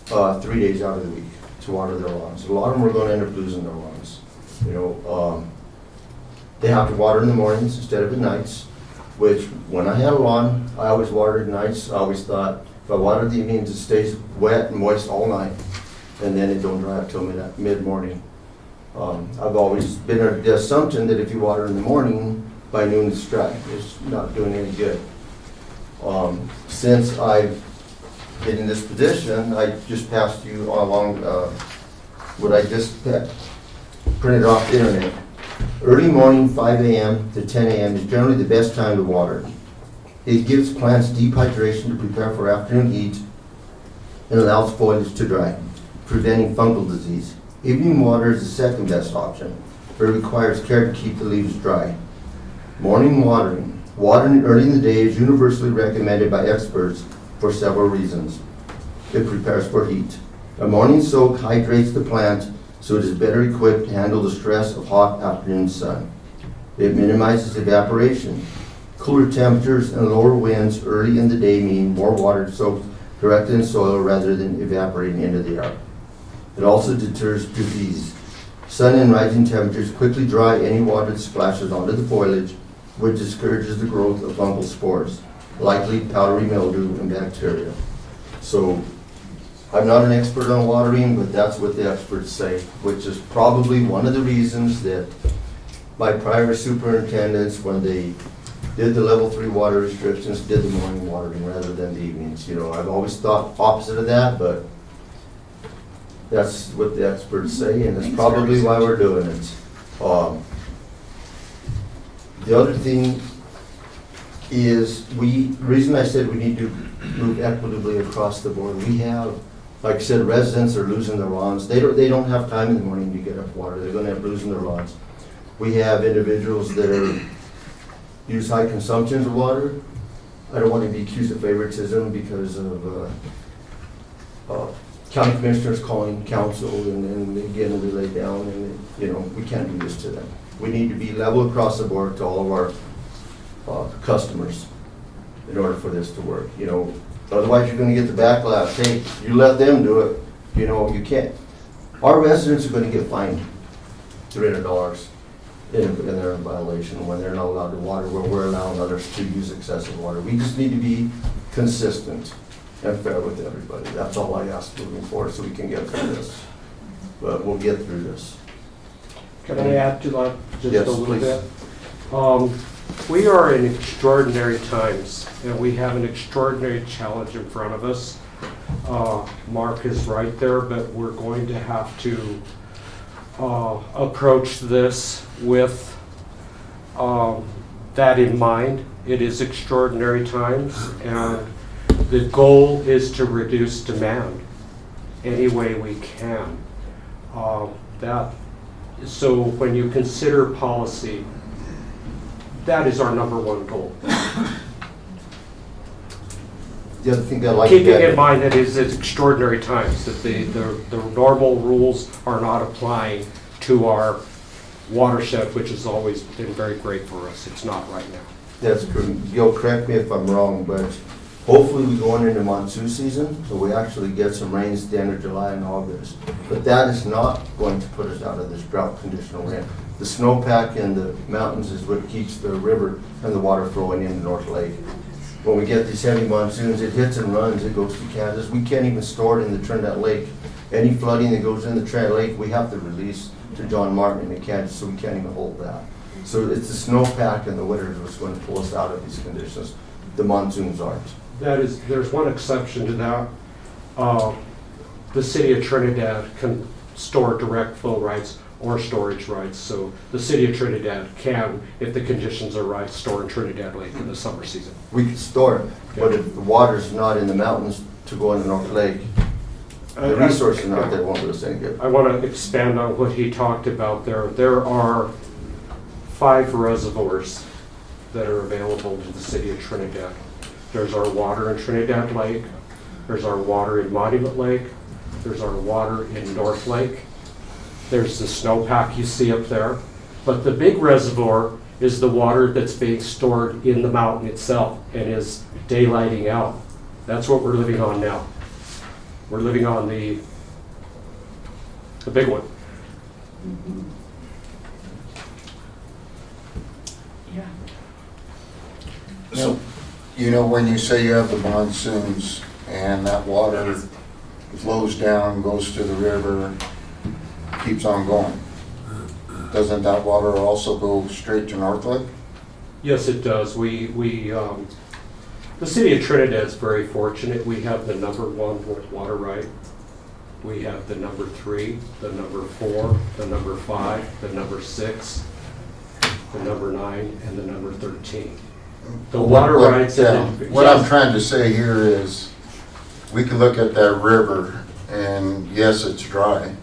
3 days out of the week to water their lawns. A lot of them are going to end up losing their lawns. You know, they have to water in the mornings instead of at nights, which when I had a lawn, I always watered at nights. I always thought if I watered it means it stays wet and moist all night, and then it don't dry up till mid-morning. I've always been under the assumption that if you water in the morning, by noon it's dry. It's not doing any good. Since I've been in this position, I just passed you along what I just printed off the internet. Early morning, 5 a.m. to 10 a.m. is generally the best time to water. It gives plants deep hydration to prepare for afternoon heat and allows foliage to dry, preventing fungal disease. Evening water is the second best option, but it requires care to keep the leaves dry. Morning watering. Watering early in the day is universally recommended by experts for several reasons. It prepares for heat. A morning soak hydrates the plant so it is better equipped to handle the stress of hot afternoon sun. It minimizes evaporation. Cooler temperatures and lower winds early in the day mean more water soaked directly in soil rather than evaporating into the air. It also deters disease. Sun and rising temperatures quickly dry any water that splashes onto the foliage, which discourages the growth of fungal spores, likely powdery mildew and bacteria. So I'm not an expert on watering, but that's what the experts say, which is probably one of the reasons that my prior superintendents, when they did the level 3 water restrictions, did the morning watering rather than the evenings. You know, I've always thought opposite of that, but that's what the experts say, and it's probably why we're doing it. The other thing is the reason I said we need to move equitably across the board. We have, like I said, residents are losing their lawns. They don't have time in the morning to get enough water. They're going to have losing their lawns. We have individuals that use high consumptions of water. I don't want to be accused of favoritism because of county commissioners calling council and again we lay down, and you know, we can't do this to them. We need to be level across the board to all of our customers in order for this to work. You know, otherwise you're going to get the backlash. Hey, you let them do it. You know, you can't. Our residents are going to get fined $300 and they're in violation when they're not allowed to water where we're allowing others to use excessive water. We just need to be consistent and fair with everybody. That's all I ask moving forward so we can get through this. But we'll get through this. Can I add to that just Yes, a little please. bit? We are in extraordinary times, and we have an extraordinary challenge in front of us. Mark is right there, but we're going to have to approach this with that in mind. It is extraordinary times, and the goal is to reduce demand any way we can. So when you consider policy, That is our number one goal. The other thing I like to Keeping in get, mind that it's extraordinary times, that the normal rules are not applying to our watershed, which has always been very great for us. It's not right now. that's true. You'll correct me if I'm wrong, but hopefully we go into monsoon season, so we actually get some rains at the end of July and August. But that is not going to put us out of this drought conditional rain. The snowpack in the mountains is what keeps the river and the water flowing into North Lake. When we get these heavy monsoons, it hits and runs, it goes to Kansas. We can't even store it in the Trinidad Lake. Any flooding that goes in the Trinidad Lake, we have to release to John Martin in Kansas, so we can't even hold that. So it's the snowpack and the winter that's going to pull us out of these conditions. The monsoons aren't. There's one exception to that. The city of Trinidad can store direct flow rights or storage rights. So the city of Trinidad can, if the conditions are right, store in Trinidad Lake in the summer season. We can store it, but if the water's not in the mountains to go into North Lake, the resources are not there, won't do us any good. I want to expand on what he talked about there. There are 5 reservoirs that are available to the city of Trinidad. There's our water in Trinidad Lake, there's our water in Monument Lake, there's our water in North Lake, there's the snowpack you see up there, but the big reservoir is the water that's being stored in the mountain itself and is daylighting out. That's what we're living on now. We're living on the big one. Yeah. So, you know, when you say you have the monsoons and that water flows down, goes to the river, keeps on going, doesn't that water also go straight to North Lake? Yes, it does. The city of Trinidad is very fortunate. We have the number 1 water right. We have the number 3, the number 4, the number 5, the number 6, the number 9, and the number 13. The water rights. What I'm trying to say here is, we can look at that river and yes, it's dry,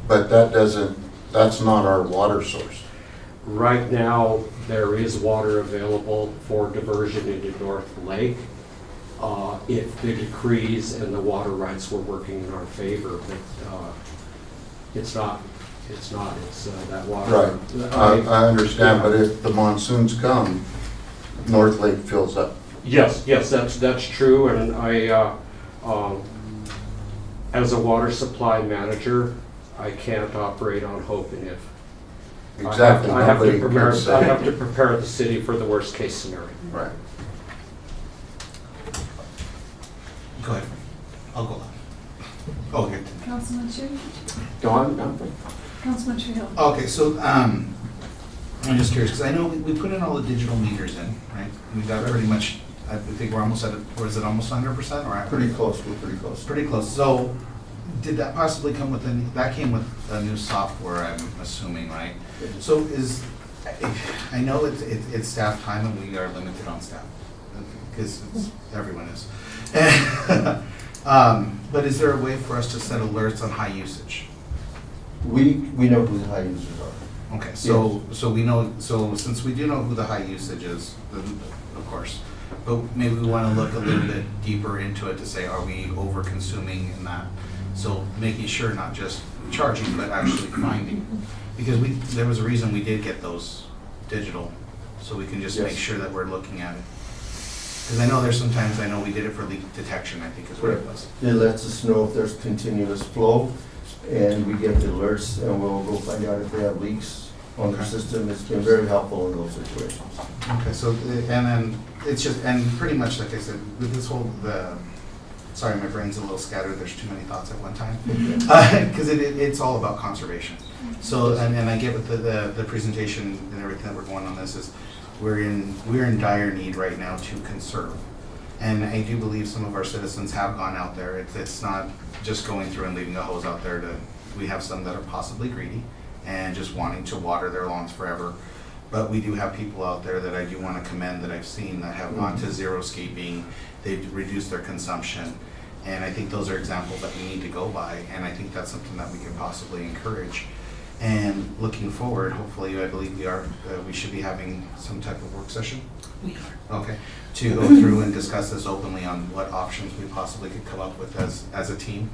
but that's not our water source. Right now, there is water available for diversion into North Lake. If the decrees and the water rights were working in our favor, but it's not, it's that water. Right, I understand, but if the monsoons come, North Lake fills up. Yes, that's true, and I, as a water supply manager, I can't operate on hope and if. Exactly. I have to Nobody prepare. can say. I have to prepare the city for the worst case scenario. Right. Go ahead. I'll go. Oh, good. Councilman Chu? No, I'm done. Councilman Trejo? Okay, so, I'm just curious, because I know we put in all the digital meters in, right? We got pretty much, I think we're almost at, or is it almost 100% or? Pretty close, we're pretty close. Pretty close. So, did that possibly come with that came with a new software, I'm assuming, right? So I know it's staff time and we are limited on staff, because everyone is. But is there a way for us to set alerts on high usage? We know who the high users are. Okay, so we know, so since we do know who the high usage is, then of course, but maybe we want to look a little bit deeper into it to say, are we over consuming in that? So making sure not just charging, but actually finding, because there was a reason we did get those digital, so we can just make sure that we're looking at it. Because I know there's sometimes, I know we did it for leak detection, I think is what it was. It lets us know if there's continuous flow, and we get the alerts, and we'll go find out if they have leaks on their system. It's been very helpful in those situations. Okay, so, and then it's just, and pretty much like I said, with this whole, sorry, my brain's a little scattered, there's too many thoughts at one time. Because it's all about conservation. So, and I get with the presentation and everything that we're going on this is, we're in dire need right now to conserve. And I do believe some of our citizens have gone out there. It's not just going through and leaving a hose out there we have some that are possibly greedy and just wanting to water their lawns forever. But we do have people out there that I do want to commend that I've seen that have gone to zero scaping, they've reduced their consumption. And I think those are examples that we need to go by, and I think that's something that we can possibly encourage. And looking forward, hopefully, I believe we should be having some type of work session. We are. Okay, to go through and discuss this openly on what options we possibly could come up with as a team,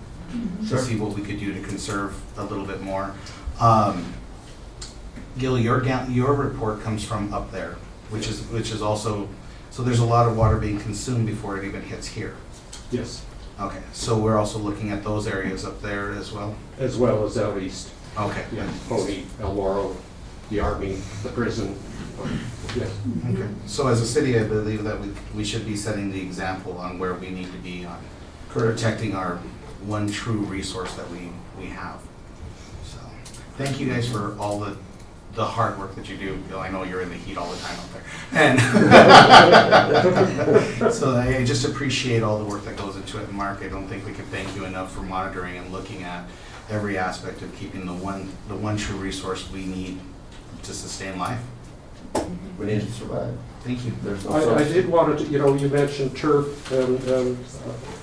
to see what we could do to conserve a little bit more. Gil, your report comes from up there, which is also, so there's a lot of water being consumed before it even hits here. Yes, Okay, so we're also looking at those areas up there as well? as well as out east. Okay. Yeah, Pony, El Moro, the Army, the prison. Yes. Okay. So as a city, I believe that we should be setting the example on where we need to be on protecting our one true resource that we have. So, thank you guys for all the hard work that you do. Bill, I know you're in the heat all the time up there. And so I just appreciate all the work that goes into it. And Mark, I don't think we can thank you enough for monitoring and looking at every aspect of keeping the one true resource we need to sustain life. We need to survive. Thank you. There's no I substitute. did want to, you mentioned turf, and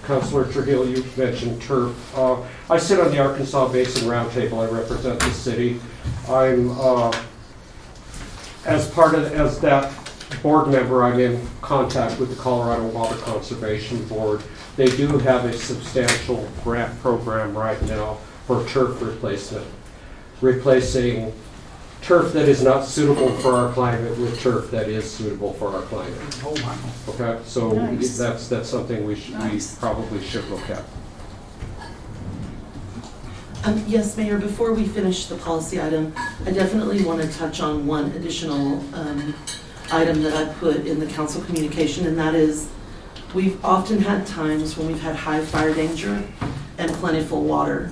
Councilor Trujillo, you mentioned turf. I sit on the Arkansas Basin Roundtable. I represent the city. I'm, as that board member, I'm in contact with the Colorado Water Conservation Board. They do have a substantial grant program right now for turf replacement, replacing turf that is not suitable for our climate with turf that is suitable for our climate. Oh, wow. Okay, so Nice. that's something we Nice. probably should look at. Yes, Mayor, before we finish the policy item, I definitely want to touch on one additional item that I put in the council communication, and that is, we've often had times when we've had high fire danger and plentiful water.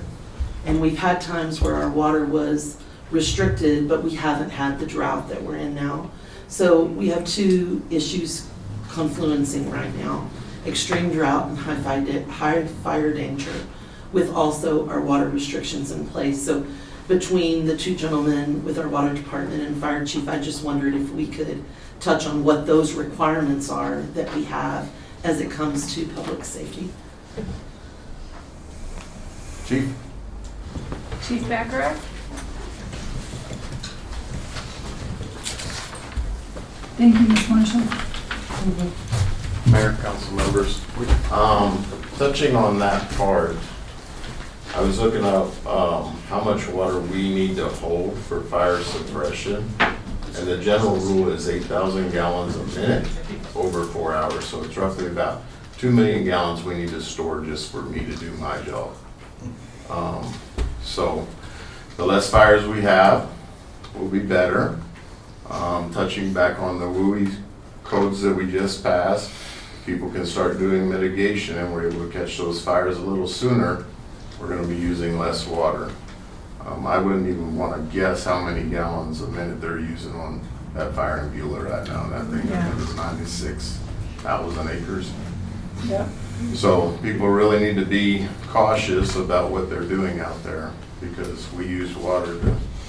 And we've had times where our water was restricted, but we haven't had the drought that we're in now. So we have two issues confluencing right now: extreme drought and high fire danger, with also our water restrictions in place. So between the two gentlemen with our water department and fire chief, I just wondered if we could touch on what those requirements are that we have as it comes to public safety. Chief? Chief Bacharach? Thank you, Ms. Marshall. Mayor, council members, touching on that part, I was looking up how much water we need to hold for fire suppression, and the general rule is 8,000 gallons a minute over 4 hours, so it's roughly about 2 million gallons we need to store just for me to do my job. So the less fires we have will be better. Touching back on the WUI codes that we just passed, people can start doing mitigation and we're able to catch those fires a little sooner. We're going to be using less water. I wouldn't even want to guess how many gallons a minute they're using on that fire in Beulah right now. That thing, I think, is 96,000 acres. Yeah. So people really need to be cautious about what they're doing out there because we use water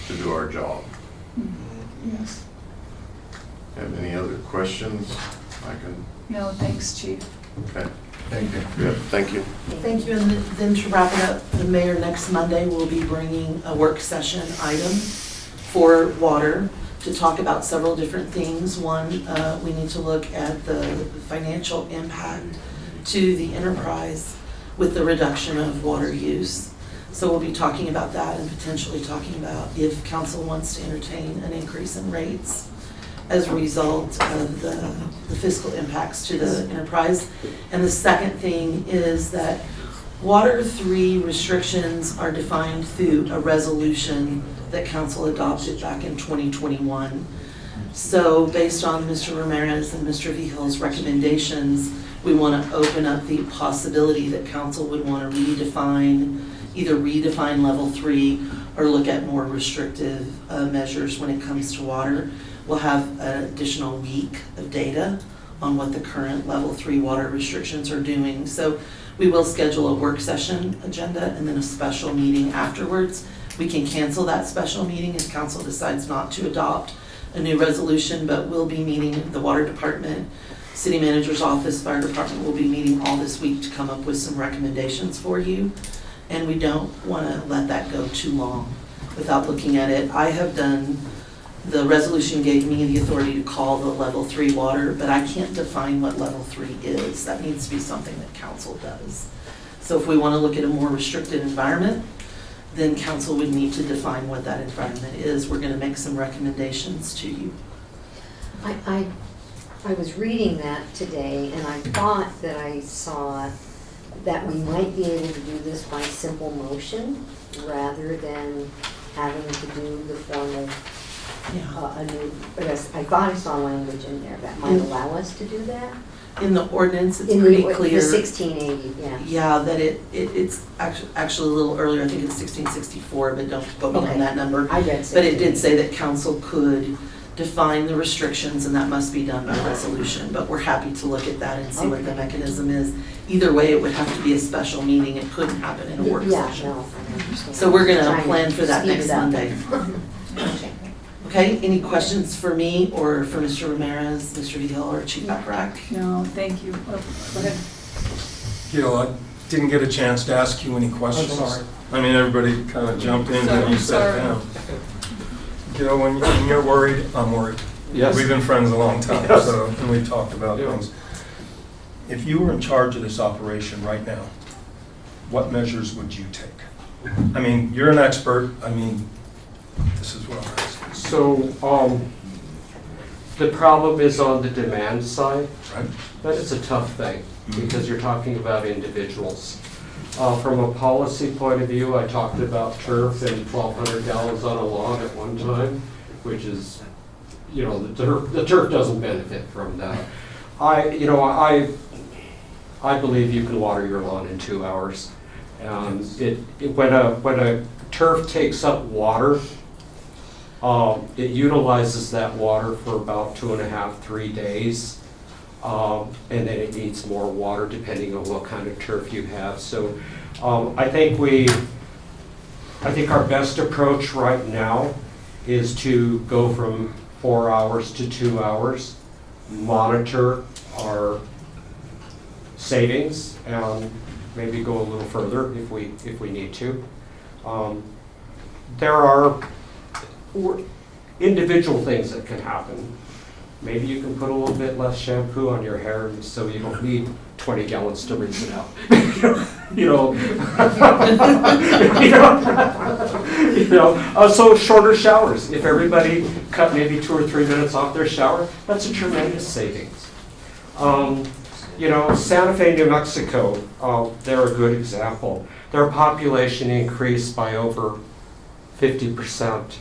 to do our job. Yes. Have any other questions? I can, No, thanks, Chief. okay. Thank you. Yeah, thank you. Thank you, and then to wrap it up, the mayor next Monday will be bringing a work session item for water to talk about several different things. One, we need to look at the financial impact to the enterprise with the reduction of water use. So we'll be talking about that and potentially talking about if council wants to entertain an increase in rates as a result of the fiscal impacts to the enterprise. And the second thing is that Water 3 restrictions are defined through a resolution that council adopted back in 2021. So based on Mr. Ramirez and Mr. Vihil's recommendations, we want to open up the possibility that council would want to either redefine level 3 or look at more restrictive measures when it comes to water. We'll have an additional week of data on what the current level 3 water restrictions are doing. So we will schedule a work session agenda and then a special meeting afterwards. We can cancel that special meeting if council decides not to adopt a new resolution, but we'll be meeting the water department, city manager's office, fire department will be meeting all this week to come up with some recommendations for you. And we don't want to let that go too long. without looking at it. I have done, the resolution gave me the authority to call the level 3 water, but I can't define what level 3 is. That needs to be something that council does. So if we want to look at a more restricted environment, then council would need to define what that environment is. We're going to make some recommendations to you. I was reading that today, and I thought that I saw that we might be able to do this by simple motion rather than having to do the formal, a new, I thought I saw language in there that might allow us to do that. In the ordinance, it's In pretty the clear. 1680, yeah. Yeah, that it's actually a little earlier, I think it's 1664, but don't quote me on that number. I read But it did say that council could define the restrictions, and that must be done by resolution. But we're happy to look at that and see what the mechanism is. Either way, it would have to be a special meeting. It couldn't happen in a work session. No, I understand. So we're gonna Trying to plan for that speed next it up. Monday. Okay. Okay, any questions for me or for Mr. Ramirez, Mr. Hill, or Chief Backrack? No, thank you. Oh, go ahead. Gil, I didn't get a chance to ask you any questions. I'm sorry. I mean, everybody kind of jumped in and you sat Sorry. down. Gil, when you're worried, I'm worried. Yes. We've been friends a long time, Yes. so, and we've talked about Yeah. things. If you were in charge of this operation right now, what measures would you take? I mean, you're an expert. I mean, this is what I'm asking. So, the problem is on the demand side. Right. That is a tough thing, because you're talking about individuals. From a policy point of view, I talked about turf and 1,200 gallons on a lawn at one time, which is, the turf doesn't benefit from that. I believe you can water your lawn in 2 hours. When a turf takes up water, it utilizes that water for about 2.5, 3 days. And then it needs more water depending on what kind of turf you have. So I think our best approach right now is to go from 4 hours to 2 hours, monitor our savings, and maybe go a little further if we need to. There are individual things that can happen. Maybe you can put a little bit less shampoo on your hair so you don't need 20 gallons to rinse it out. So shorter showers. If everybody cut maybe 2 or 3 minutes off their shower, that's a tremendous savings. Santa Fe, New Mexico, they're a good example. Their population increased by over 50%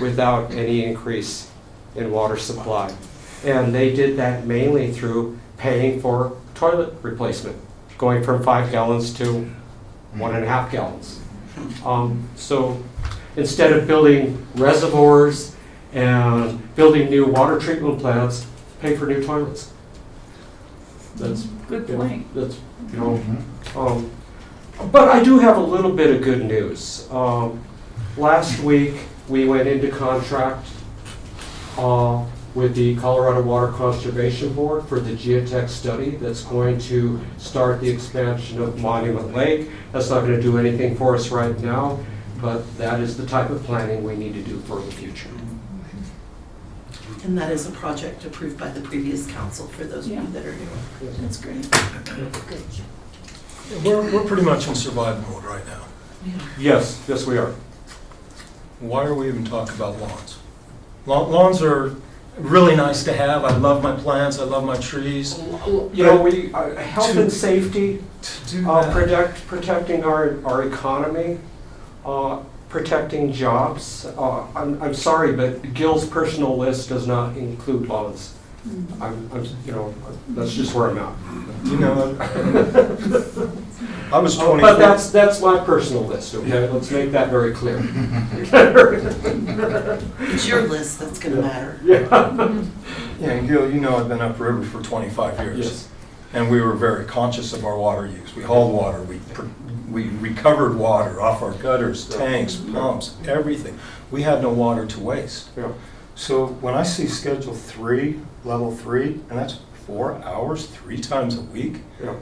without any increase in water supply. And they did that mainly through paying for toilet replacement, going from 5 gallons to 1.5 gallons. So instead of building reservoirs and building new water treatment plants, pay for new toilets. That's Good point. But I do have a little bit of good news. Last week, we went into contract with the Colorado Water Conservation Board for the geotech study that's going to start the expansion of Monument Lake. That's not going to do anything for us right now, but that is the type of planning we need to do for the future. And that is a project approved by the previous council for those of you that are new. That's great. We're pretty much in survival mode right now. Yes, we are. Why are we even talking about lawns? Lawns are really nice to have. I love my plants, I love my trees. Health and safety, protecting our economy, protecting jobs. I'm sorry, but Gil's personal list does not include lawns. That's just where I'm at. I was 24. But that's my personal list, okay? Let's make that very clear. It's your list that's going to matter. Yeah, and Gil, I've been upriver for 25 years. Yes. And we were very conscious of our water use. We hauled water, we recovered water off our gutters, tanks, pumps, everything. We had no water to waste. Yeah. So when I see Schedule 3, Level 3, and that's 4 hours, 3 times a week, Yeah.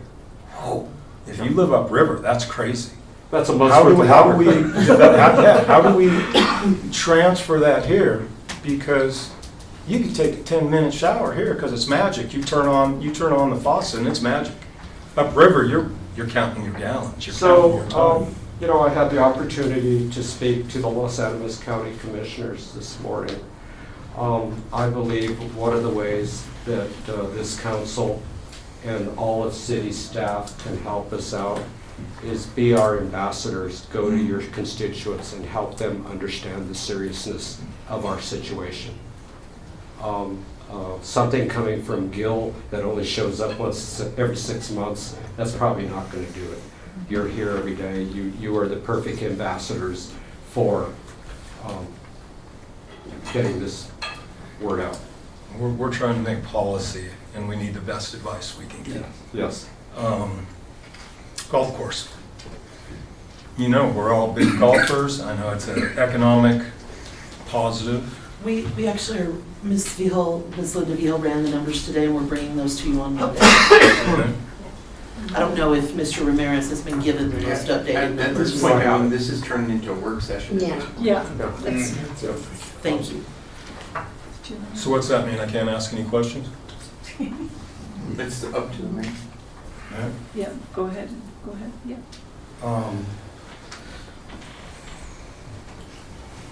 whoa. If you live upriver, that's crazy. That's a month's How worth do, of how water. do we, how do we transfer that here? Because you could take a 10-minute shower here because it's magic. You turn on the faucet and it's magic. Upriver, you're counting your gallons, you're counting your time. You know, I had the opportunity to speak to the Los Angeles County Commissioners this morning. I believe one of the ways that this council and all of city staff can help us out is be our ambassadors, go to your constituents and help them understand the seriousness of our situation. Something coming from Gil that only shows up once every 6 months, that's probably not going to do it. You're here every day. You are the perfect ambassadors for getting this word out. We're trying to make policy, and we need the best advice we can get. Yes. Golf course. You know, we're all big golfers. I know it's an economic positive. We actually are, Ms. Linda Vihil ran the numbers today, and we're bringing those to you on Monday. I don't know if Mr. Ramirez has been given the most updated At numbers. this point, I mean, this is turning into a work session. Yeah. Yeah. Thank you. So what's that mean? I can't ask any questions? It's up to me. Yeah, go ahead, yeah.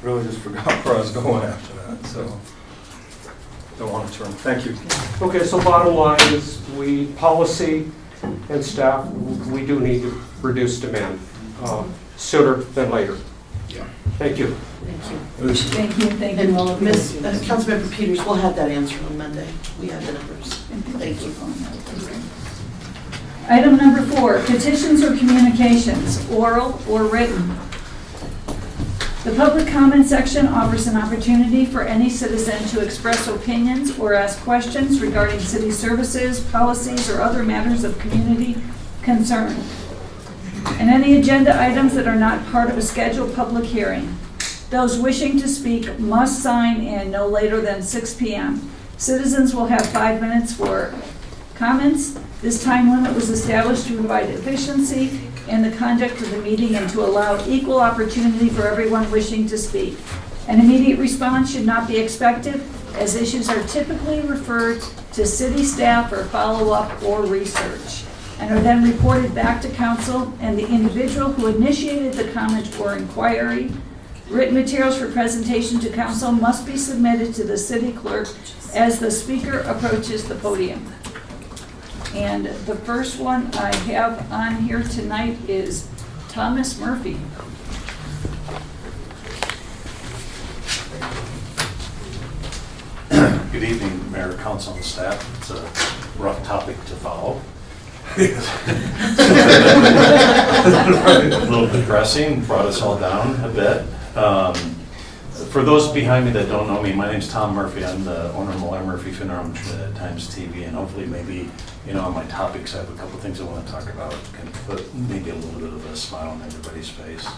Really just forgot where I was going after that, so don't want to turn. Thank you. Okay, so bottom line is policy and staff, we do need to reduce demand sooner than later. Yeah. Thank you. Thank you all of you. Councilmember Peters, we'll have that answer on Monday. We have the numbers. Thank you. Item number 4, petitions or communications, oral or written. The public comment section offers an opportunity for any citizen to express opinions or ask questions regarding city services, policies, or other matters of community concern, and any agenda items that are not part of a scheduled public hearing. Those wishing to speak must sign in no later than 6 p.m. Citizens will have 5 minutes for comments. This time limit was established to provide efficiency in the conduct of the meeting and to allow equal opportunity for everyone wishing to speak. An immediate response should not be expected, as issues are typically referred to city staff for follow-up or research, and are then reported back to council and the individual who initiated the comment or inquiry. Written materials for presentation to council must be submitted to the city clerk as the speaker approaches the podium. And the first one I have on here tonight is Thomas Murphy. Good evening, Mayor, Council, and staff. It's a rough topic to follow. A little depressing, brought us all down a bit. For those behind me that don't know me, my name's Tom Murphy. I'm the owner of Malloy Murphy Funeral Trinidad Times TV, and hopefully maybe, on my topics, I have a couple things I want to talk about, can put maybe a little bit of a smile on everybody's face.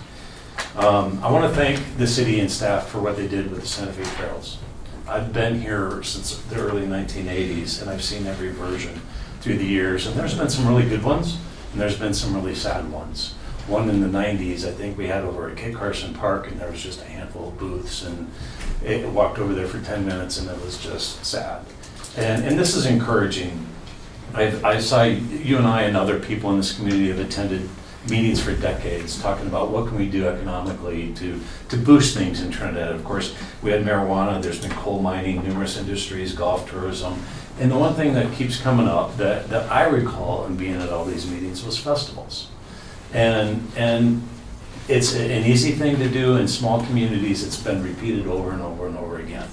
I want to thank the city and staff for what they did with the Santa Fe Trails. I've been here since the early 1980s, and I've seen every version through the years, and there's been some really good ones, and there's been some really sad ones. One in the 90s, I think we had over at Kit Carson Park, and there was just a handful of booths, and it walked over there for 10 minutes, and it was just sad. And this is encouraging. I saw you and I and other people in this community have attended meetings for decades talking about what can we do economically to boost things in Trinidad. Of course, we had marijuana, there's been coal mining, numerous industries, golf tourism. And the one thing that keeps coming up that I recall in being at all these meetings was festivals. And it's an easy thing to do in small communities. It's been repeated over and over and over again.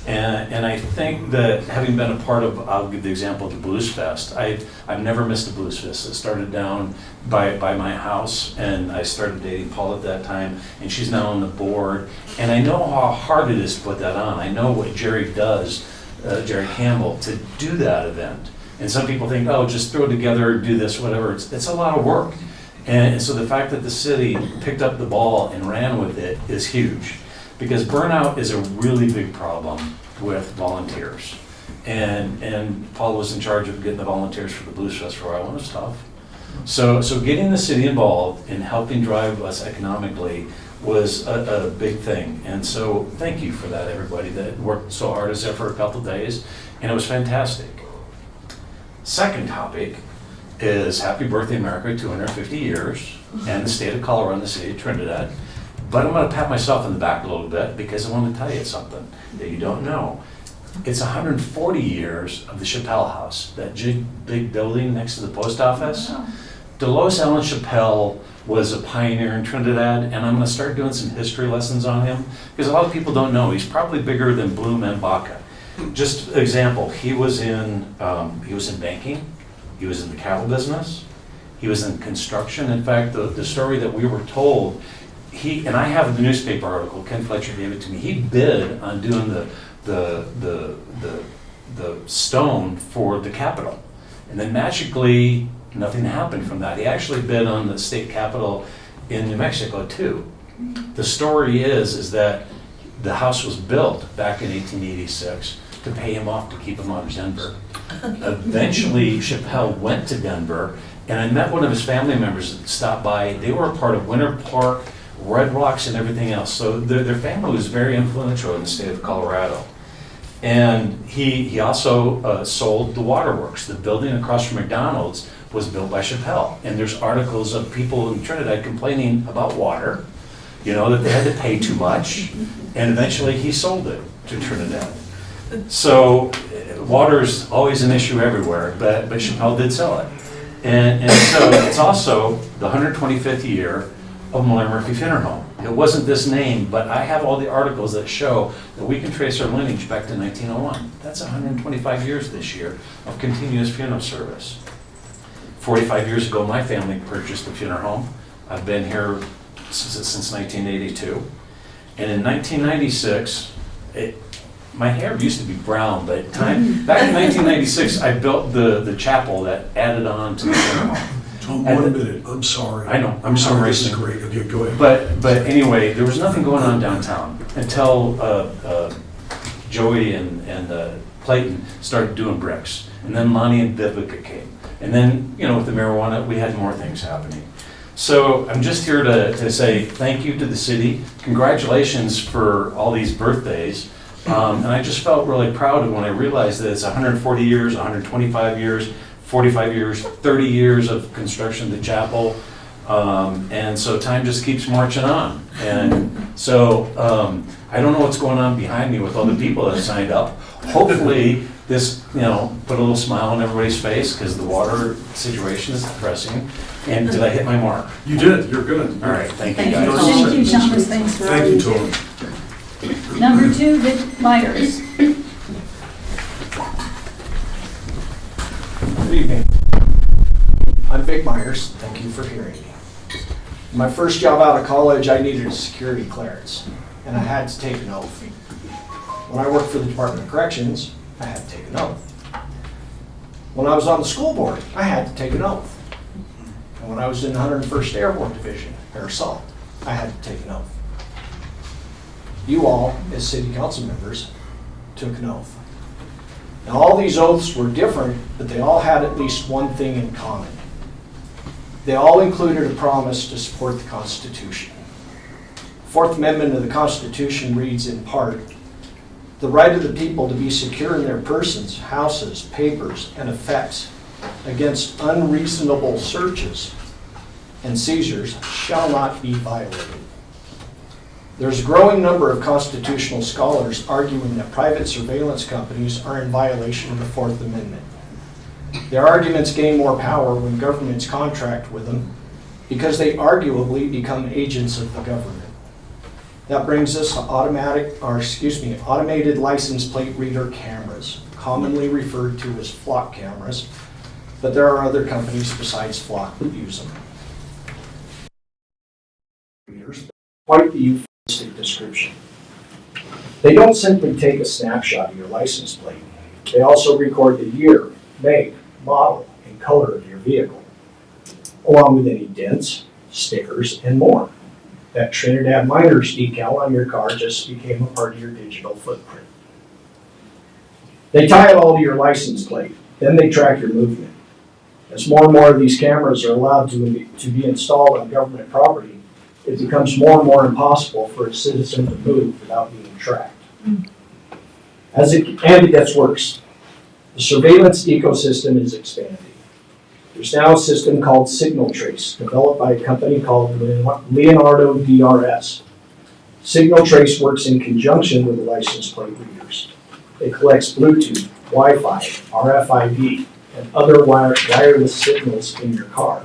And I think that having been a part of, I'll give the example of the Blues Fest. I've never missed a Blues Fest. It started down by my house, and I started dating Paul at that time, and she's now on the board. And I know how hard it is to put that on. I know what Jerry does, Jerry Campbell, to do that event. And some people think, oh, just throw it together, do this, whatever. It's a lot of work. And so the fact that the city picked up the ball and ran with it is huge, because burnout is a really big problem with volunteers. And Paul was in charge of getting the volunteers for the Blues Fest for a while, and it was tough. So getting the city involved in helping drive us economically was a big thing. And so thank you for that, everybody that worked so hard as there for a couple days, and it was fantastic. Second topic is Happy Birthday America, 250 years, and the state of Colorado and the city of Trinidad. But I'm gonna pat myself in the back a little bit because I want to tell you something that you don't know. It's 140 years of the Chappelle House, that big building next to the post office. Delos Allen Chappelle was a pioneer in Trinidad, and I'm gonna start doing some history lessons on him because a lot of people don't know. He's probably bigger than Bloom and Baca. Just example, he was in banking, he was in the cattle business, he was in construction. In fact, the story that we were told, and I have the newspaper article, Ken Fletcher gave it to me, he bid on doing the stone for the Capitol. And then magically, nothing happened from that. He actually bid on the state capitol in New Mexico too. The story is that the house was built back in 1886 to pay him off to keep him out of Denver. Eventually, Chappelle went to Denver, and I met one of his family members that stopped by. They were a part of Winter Park, Red Rocks, and everything else. So their family was very influential in the state of Colorado. And he also sold the waterworks. The building across from McDonald's was built by Chappelle. And there's articles of people in Trinidad complaining about water, that they had to pay too much. And eventually he sold it to Trinidad. So water's always an issue everywhere, but Chappelle did sell it. And so it's also the 125th year of Malloy Murphy Funeral Home. It wasn't this name, but I have all the articles that show that we can trace our lineage back to 1901. That's 125 years this year of continuous funeral service. 45 years ago, my family purchased the funeral home. I've been here since 1982. And in 1996, my hair used to be brown, but back in 1996, I built the chapel that added on to the funeral home. Tom, 1 minute, I'm sorry. I know, I'm sorry, this is racing. great, okay, go ahead. But anyway, there was nothing going on downtown until Joey and Clayton started doing bricks. And then Lonnie and Vivica came. And then, with the marijuana, we had more things happening. So I'm just here to say thank you to the city. Congratulations for all these birthdays. And I just felt really proud when I realized that it's 140 years, 125 years, 45 years, 30 years of construction of the chapel. And so time just keeps marching on. And so I don't know what's going on behind me with all the people that signed up. Hopefully this, put a little smile on everybody's face because the water situation is depressing. And did I hit my mark? You did, you're good. All right, thank you Thank guys. you. Thank you, Thomas, thanks for all Thank you, you do. Tom. Number 2, Vic Myers. Good evening. I'm Vic Myers. Thank you for hearing me. My first job out of college, I needed a security clearance, and I had to take an oath. When I worked for the Department of Corrections, I had to take an oath. When I was on the school board, I had to take an oath. And when I was in the 101st Airborne Division, Air Assault, I had to take an oath. You all, as city council members, took an oath. Now, all these oaths were different, but they all had at least one thing in common. They all included a promise to support the Constitution. The Fourth Amendment of the Constitution reads in part, "The right of the people to be secure in their persons, houses, papers, and effects against unreasonable searches and seizures shall not be violated." There's a growing number of constitutional scholars arguing that private surveillance companies are in violation of the Fourth Amendment. Their arguments gain more power when governments contract with them because they arguably become agents of the government. That brings us to automated license plate reader cameras, commonly referred to as flock cameras, but there are other companies besides Flock that use them. Quite the euphemistic description. They don't simply take a snapshot of your license plate. They also record the year, make, model, and color of your vehicle, along with any dents, stickers, and more. That Trinidad Miners decal on your car just became a part of your digital footprint. They tie it all to your license plate. Then they track your movement. As more and more of these cameras are allowed to be installed on government property, it becomes more and more impossible for a citizen to move without being tracked. And it gets worse. The surveillance ecosystem is expanding. There's now a system called Signal Trace, developed by a company called Leonardo DRS. Signal Trace works in conjunction with the license plate readers. It collects Bluetooth, Wi-Fi, RFID, and other wireless signals in your car.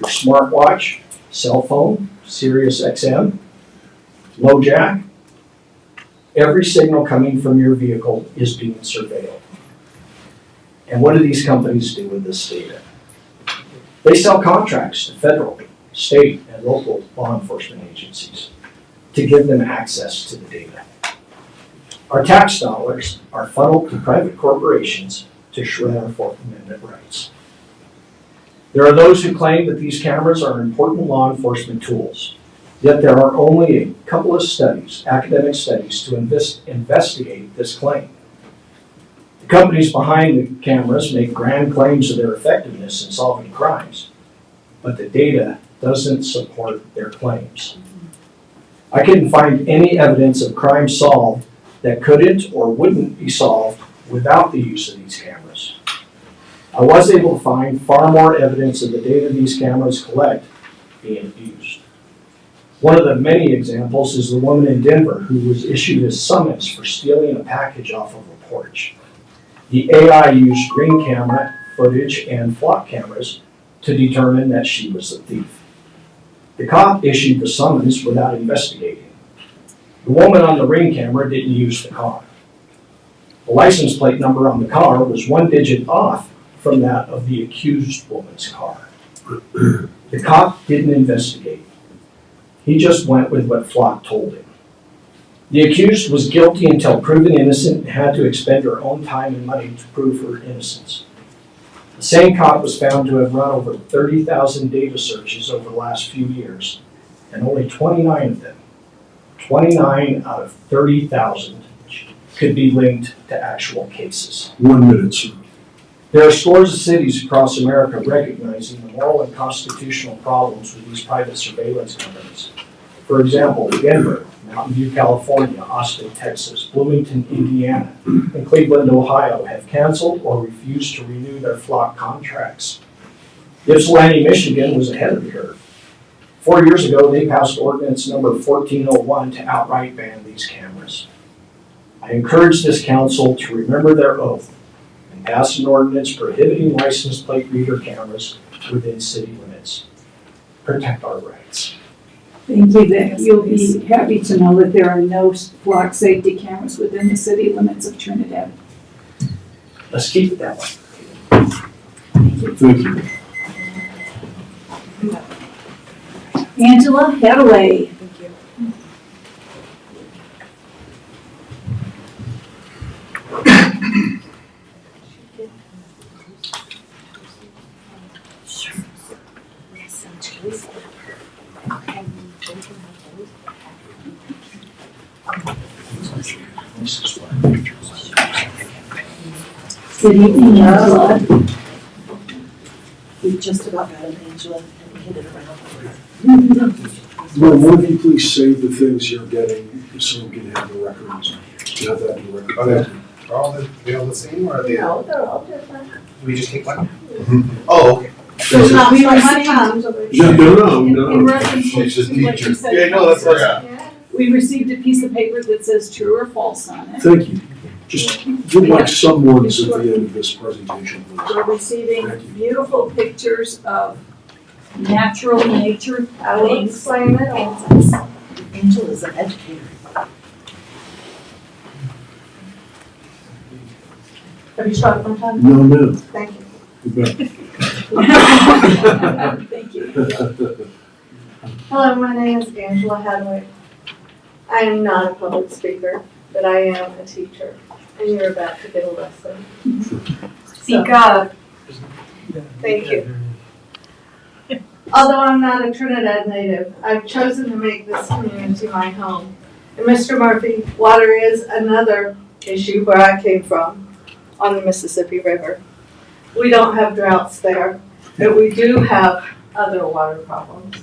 Your smartwatch, cell phone, Sirius XM, low jack, every signal coming from your vehicle is being surveilled. And what do these companies do with this data? They sell contracts to federal, state, and local law enforcement agencies to give them access to the data. Our tax dollars are funneled to private corporations to shred our Fourth Amendment rights. There are those who claim that these cameras are important law enforcement tools, yet there are only a couple of studies, academic studies, to investigate this claim. The companies behind the cameras make grand claims of their effectiveness in solving crimes, but the data doesn't support their claims. I couldn't find any evidence of crime solved that couldn't or wouldn't be solved without the use of these cameras. I was able to find far more evidence of the data these cameras collect being abused. One of the many examples is the woman in Denver who was issued a summons for stealing a package off of a porch. The AI used Ring camera footage and flock cameras to determine that she was the thief. The cop issued the summons without investigating. The woman on the Ring camera didn't use the car. The license plate number on the car was one digit off from that of the accused woman's car. The cop didn't investigate. He just went with what Flock told him. The accused was guilty until proven innocent and had to expend her own time and money to prove her innocence. The same cop was found to have run over 30,000 data searches over the last few years, and only 29 of them, 29 out of 30,000, could be linked to actual cases. 1 minute, sir. There are scores of cities across America recognizing the moral and constitutional problems with these private surveillance companies. For example, Denver, Mountain View, California, Austin, Texas, Bloomington, Indiana, and Cleveland, Ohio have canceled or refused to renew their flock contracts. Ypsilanti, Michigan was ahead of the curve. 4 years ago, they passed ordinance number 1401 to outright ban these cameras. I encourage this council to remember their oath and pass an ordinance prohibiting license plate reader cameras within city limits. Protect our rights. Thank you, Vic. You'll be happy to know that there are no flock safety cameras within the city limits of Trinidad. Let's keep it that way. Thank you. Angela Hadaway. Thank you. Good evening, Angela. We just about got an Angela and hit it around. Well, why don't you please save the things you're getting so we can have the records. You have that in the record. Are all the same, or are they? No, they're all different. Do we just take one? Oh, okay. So we received, No. in reference to She's a what you teacher. said, Yeah, no, that's right. Yeah. we received a piece of paper that says true or false on it. Thank you. Just give like some words at the end of this presentation, please. We're receiving beautiful pictures of natural nature I will things. explain it all. Angela's an educator. Have you shot it one time? No. Thank you. You bet. Thank you. Hello, my name is Angela Hadwick. I am not a public speaker, but I am a teacher, and you're about to get a lesson. Speak up. Thank you. Although I'm not a Trinidad native, I've chosen to make this community my home. And Mr. Murphy, water is another issue where I came from on the Mississippi River. We don't have droughts there, but we do have other water problems.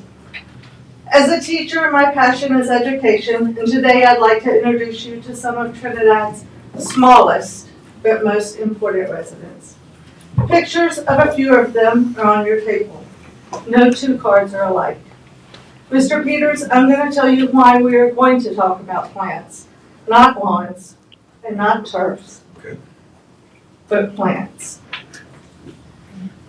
As a teacher, my passion is education, and today I'd like to introduce you to some of Trinidad's smallest but most important residents. Pictures of a few of them are on your table. No two cards are alike. Mr. Peters, I'm going to tell you why we are going to talk about plants, not lawns and not turfs, but plants.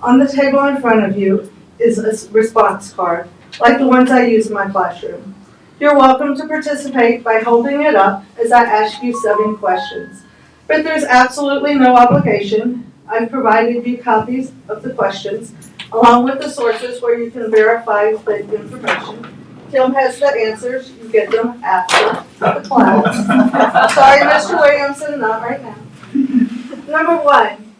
On the table in front of you is a response card, like the ones I use in my classroom. You're welcome to participate by holding it up as I ask you 7 questions. But there's absolutely no obligation. I've provided you copies of the questions, along with the sources where you can verify the information. Tim has the answers. You get them after the class. Sorry, Mr. Williamson, not right now. Number 1,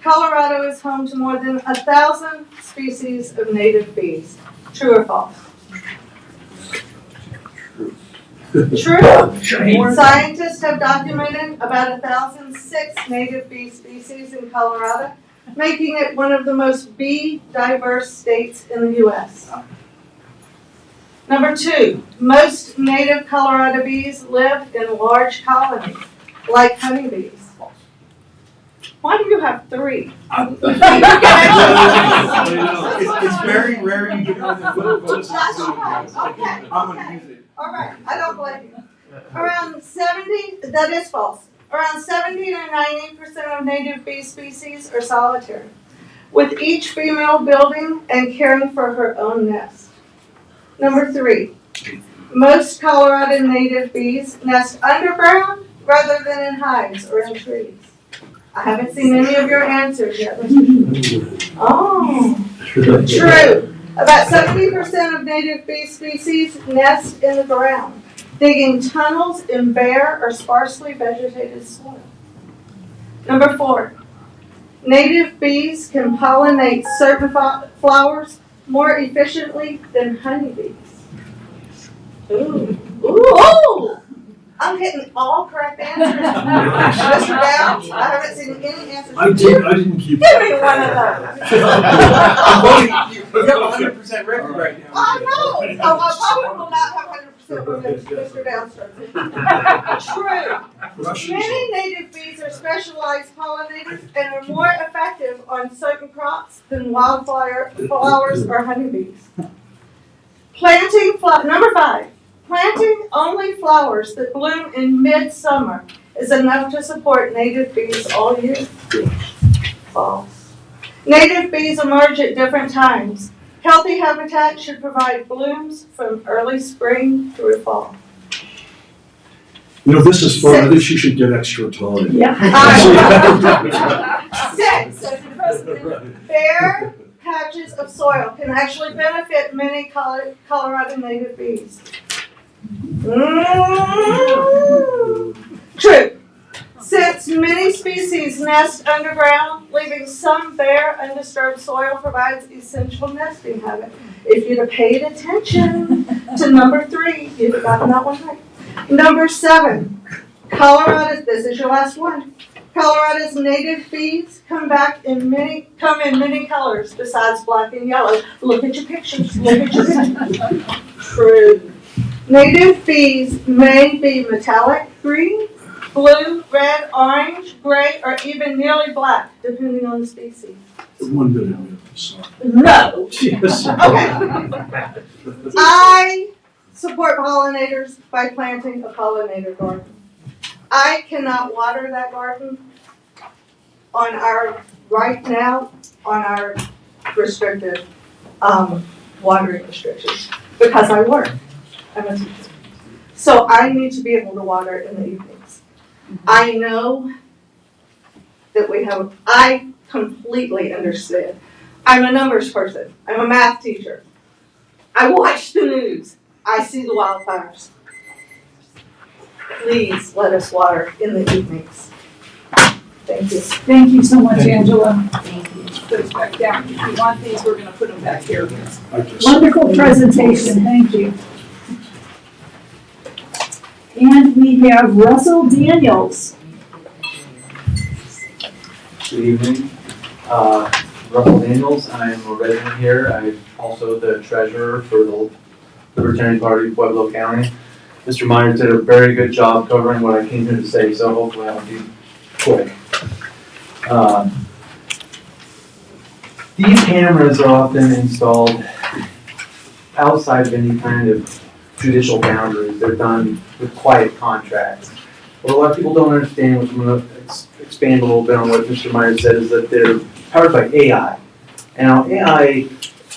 Colorado is home to more than 1,000 species of native bees. True or false? True. Scientists have documented about 1,006 native bee species in Colorado, making it one of the most bee diverse states in the U.S. Number 2, most native Colorado bees live in large colonies, like honeybees. Why do you have 3? It's very rare you get on the vote. Okay. I'm gonna use it. All right, I don't blame you. Around 70, that is false. Around 70 to 90% of native bee species are solitary, with each female building and caring for her own nest. Number 3, most Colorado native bees nest underground rather than in hives or in trees. I haven't seen any of your answers yet. Oh, true. About 70% of native bee species nest in the ground, digging tunnels in bare or sparsely vegetated soil. Number 4, native bees can pollinate certain flowers more efficiently than honeybees. Ooh. Ooh! I'm getting all correct answers. Mr. Downs, I haven't seen any answers. I didn't keep. Give me one of those. You have 100% record right now. I know. Oh, I probably will not have 100% when Mr. Downs starts. True. Many native bees are specialized pollinators and are more effective on certain crops than wildflower flowers or honeybees. Number 5. Planting only flowers that bloom in midsummer is enough to support native bees all year. False. Native bees emerge at different times. Healthy habitat should provide blooms from early spring through fall. You know, this is fun. I think she should get extra time. Yeah. 6. Bare patches of soil can actually benefit many Colorado native bees. True. Since many species nest underground, leaving some bare, undisturbed soil provides essential nesting habit. If you'd have paid attention to number 3, you'd have gotten that one right. Number 7, Colorado. This is your last one. Colorado's native bees come in many colors besides black and yellow. Look at your pictures. Look at your pictures. True. Native bees may be metallic green, blue, red, orange, gray, or even nearly black, depending on the species. One minute. Sorry. No. Yes. Okay. I support pollinators by planting a pollinator garden. I cannot water that garden right now on our restricted watering restrictions because I work. I'm a teacher. So I need to be able to water in the evenings. I know that I completely understand. I'm a numbers person. I'm a math teacher. I watch the news. I see the wildfires. Please let us water in the evenings. Thank you. Thank you so much, Angela. Put those back down. If you want these, we're going to put them back here. Wonderful presentation. Thank you. And we have Russell Daniels. Good evening. Russell Daniels, I'm a resident here. I'm also the treasurer for the Libertarian Party of Pueblo County. Mr. Myers did a very good job covering what I came here to say, so hopefully I'll be quick. These cameras are often installed outside of any kind of judicial boundaries. They're done with quiet contracts. What a lot of people don't understand, which I'm going to expand a little bit on what Mr. Myers said, is that they're powered by AI. And now AI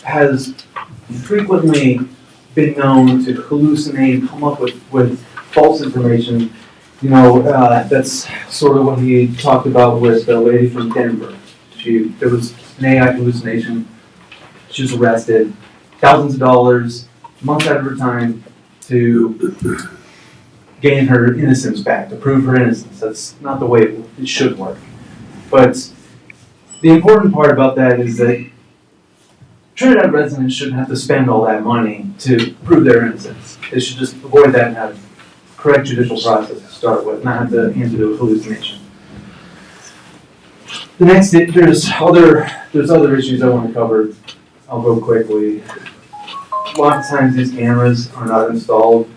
has frequently been known to hallucinate and come up with false information. You know, that's sort of what he talked about with the lady from Denver. There was an AI hallucination. She was arrested, thousands of dollars, months out of her time to gain her innocence back, to prove her innocence. That's not the way it should work. But the important part about that is that Trinidad residents shouldn't have to spend all that money to prove their innocence. They should just avoid that and have correct judicial process to start with, not have to answer to a hallucination. The next, there's other issues I want to cover. I'll go quickly. A lot of times these cameras are not installed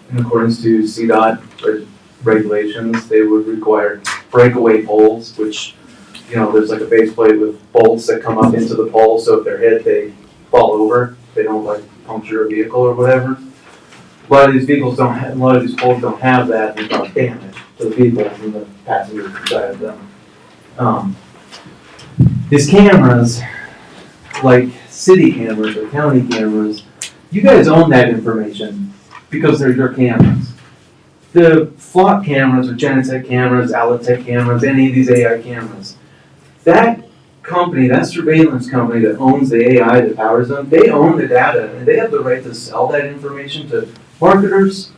in accordance to CDOT regulations. They would require breakaway poles, which, you know, there's like a base plate with bolts that come up into the pole, so if they're hit, they fall over. They don't like puncture a vehicle or whatever. A lot of these poles don't have that, and cause damage to the vehicles and the passengers inside of them. These cameras, like city cameras or county cameras, you guys own that information because they're your cameras. The flock cameras or Genetec cameras, Alitech cameras, any of these AI cameras, that company, that surveillance company that owns the AI that powers them, they own the data and they have the right to sell that information to marketers,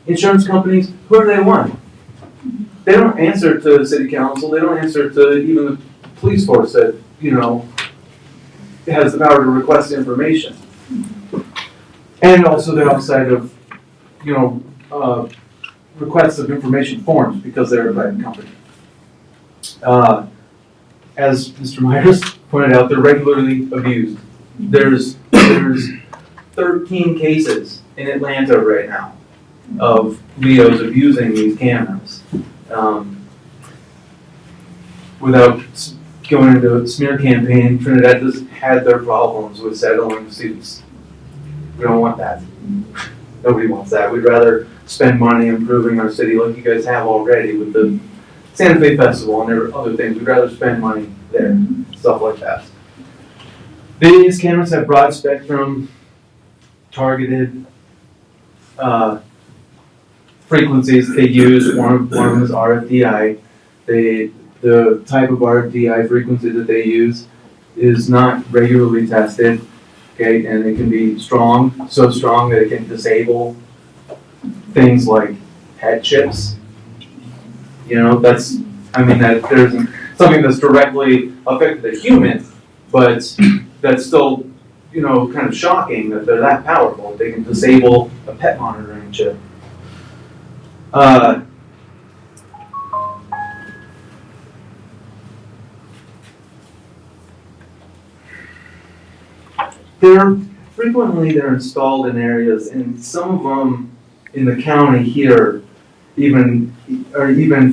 insurance companies, whoever they want. They don't answer to the city council, they don't answer to even the police force that, you know, has the power to request information. And also they're outside of, you know, requests of information forms because they're a private company. As Mr. Myers pointed out, they're regularly abused. There's 13 cases in Atlanta right now of Leos abusing these cameras. Without going into a smear campaign, Trinidad has had their problems with settling suits. We don't want that. Nobody wants that. We'd rather spend money improving our city like you guys have already with the Santa Fe Festival and there are other things. We'd rather spend money there, stuff like that. These cameras have broad spectrum, targeted frequencies they use. One of them is RFDI. The type of RFDI frequency that they use is not regularly tested, okay, and it can be strong, so strong that it can disable things like head chips. You know, there's something that's directly affected the human, but that's still, you know, kind of shocking that they're that powerful. They can disable a pet monitoring chip. They're installed in areas, and some of them in the county here even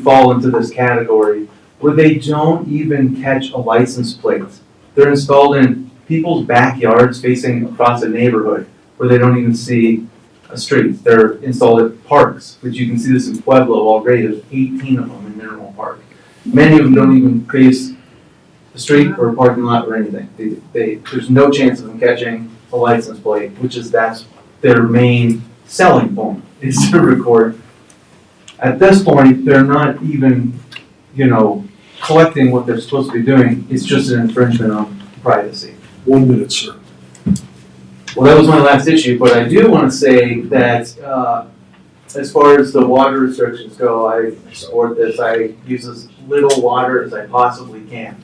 fall into this category where they don't even catch a license plate. They're installed in people's backyards facing across a neighborhood where they don't even see a street. They're installed at parks, which you can see this in Pueblo already. There's 18 of them in Mineral Park. Many of them don't even face a street or a parking lot or anything. There's no chance of them catching a license plate, that's their main selling point, is to record. At this point, they're not even, you know, collecting what they're supposed to be doing. It's just an infringement on privacy. 1 minute, sir. Well, that was my last issue, but I do want to say that as far as the water restrictions go, I support this. I use as little water as I possibly can.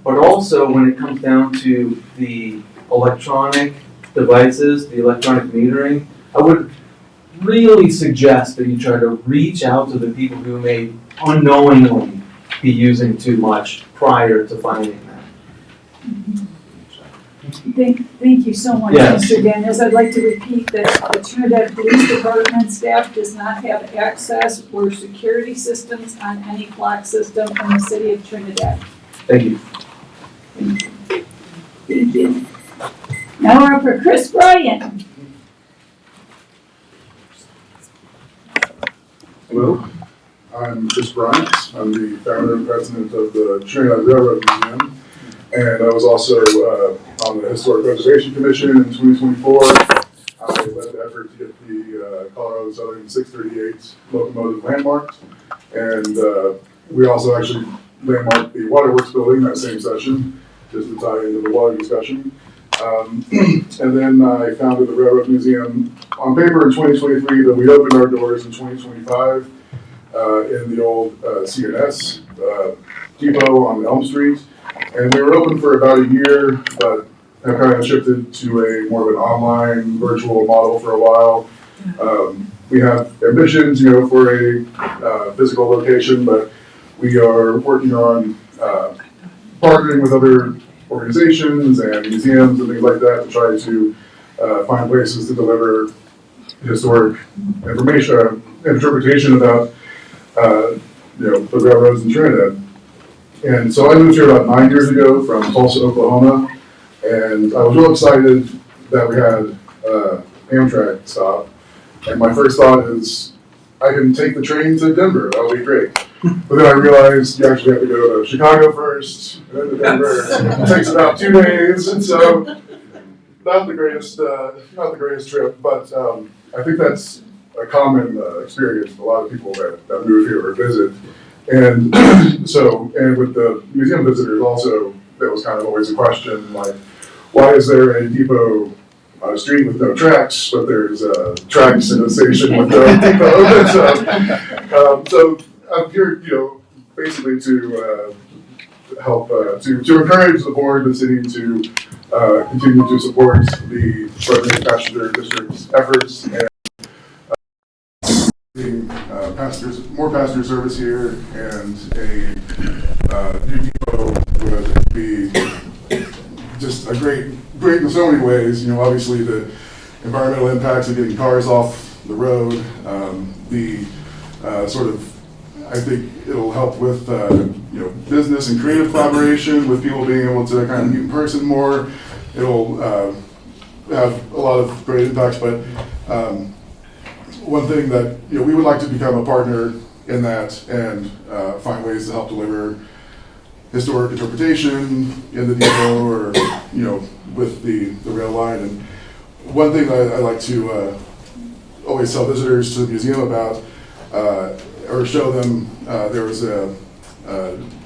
But also, when it comes down to the electronic devices, the electronic metering, I would really suggest that you try to reach out to the people who may unknowingly be using too much prior to finding that. Thank you so much, Yes. Mr. Daniels. I'd like to repeat that the Trinidad Police Department staff does not have access or security systems on any clock system in the city of Trinidad. Thank you. Thank you. Now we're up for Chris Bryan. Hello, I'm Chris Bryant. I'm the founder and president of the Trinidad Railroad Museum. And I was also on the Historic Preservation Commission in 2024. I led the effort to get the Colorado Southern 638 locomotive landmarked. And we also actually landmarked the Waterworks building that same session, just to tie into the water discussion. And then I founded the Railroad Museum on paper in 2023, but we opened our doors in 2025 in the old CNS depot on Elm Street. And we were open for about a year, but have kind of shifted to a more of an online virtual model for a while. We have ambitions, for a physical location, but we are working on partnering with other organizations and museums and things like that to try to find places to deliver historic information, interpretation about, the railroads in Trinidad. And so I moved here about 9 years ago from Tulsa, Oklahoma, and I was real excited that we had Amtrak stop. And my first thought is, I can take the train to Denver, that would be great. But then I realized you actually have to go to Chicago first, and then to Denver. It takes about 2 days, and so not the greatest trip, but I think that's a common experience for a lot of people that move here or visit. And and with the museum visitors also, there was kind of always a question like, why is there a depot on a street with no tracks, but there's tracks in a station with no depot? So I'm here, basically to help, to encourage the board, the city to continue to support the Frederick Passenger District's efforts and more passenger service here, and a new depot would be just a great in so many ways. Obviously the environmental impacts of getting cars off the road, I think it'll help with business and creative collaboration with people being able to kind of meet in person more. It'll have a lot of great impacts, but one thing that we would like to become a partner in that and find ways to help deliver historic interpretation in the depot or with the rail line. And one thing I like to always tell visitors to the museum about or show them, there was a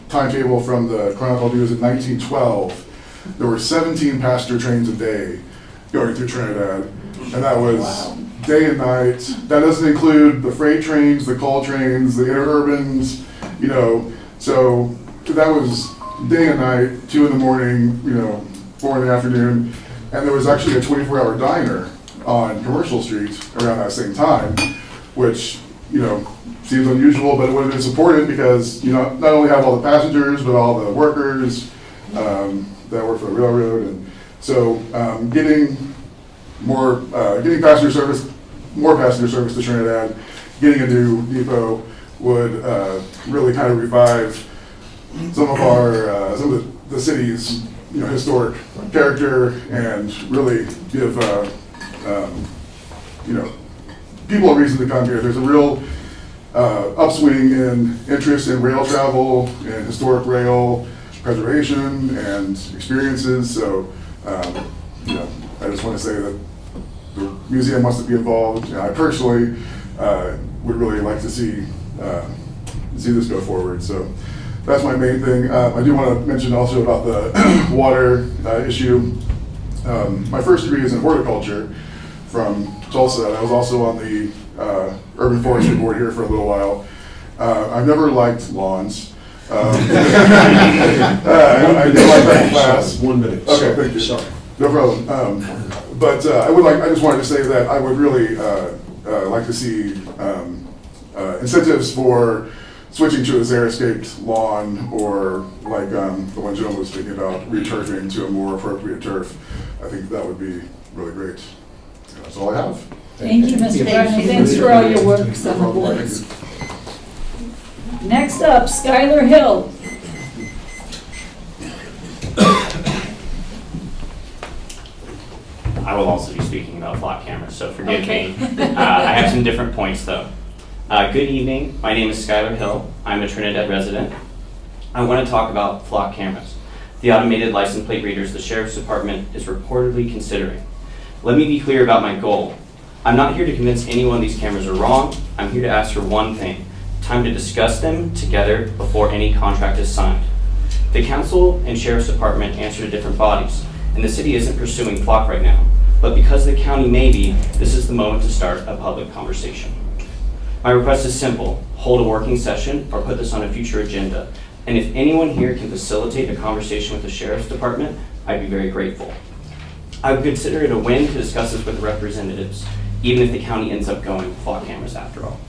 timetable from the Chronicle News in 1912. There were 17 passenger trains a day going through Trinidad, and that was day and night. That doesn't include the freight trains, the coal trains, the interurbans, so that was day and night, 2 in the morning, 4 in the afternoon, and there was actually a 24-hour diner on Commercial Street around that same time, which, seems unusual, but it would have been supported because, not only have all the passengers, but all the workers that work for the railroad, and so getting passenger service, more passenger service to Trinidad, getting a new depot would really kind of revive some of the city's historic character and really give people a reason to come here. There's a real upswing in interest in rail travel and historic rail preservation and experiences. So I just want to say that the museum wants to be involved. I personally would really like to see this go forward. So that's my main thing. I do want to mention also about the water issue. My first degree is in horticulture from Tulsa. I was also on the Urban Forestry Board here for a little while. I've never liked lawns. I did like that class. 1 minute. Okay, thank you. Sorry. No problem. But I just wanted to say that I would really like to see incentives for switching to a xeriscaped lawn or like the one Joan was thinking about, returfing to a more appropriate turf, I think that would be really great. That's all I have. Thank you, Mr. Barney. Thanks for all your work on the boards. Next up, Skylar Hill. I will also be speaking about flock cameras, so forgive Okay. me. I have some different points though. Good evening, my name is Skylar Hill. I'm a Trinidad resident. I want to talk about flock cameras, the automated license plate readers the Sheriff's Department is reportedly considering. Let me be clear about my goal. I'm not here to convince anyone these cameras are wrong. I'm here to ask for one thing, time to discuss them together before any contract is signed. The Council and Sheriff's Department answer to different bodies, and the city isn't pursuing flock right now. But because the county may be, this is the moment to start a public conversation. My request is simple, hold a working session or put this on a future agenda. And if anyone here can facilitate a conversation with the Sheriff's Department, I'd be very grateful. I would consider it a win to discuss this with representatives, even if the county ends up going with flock cameras after all.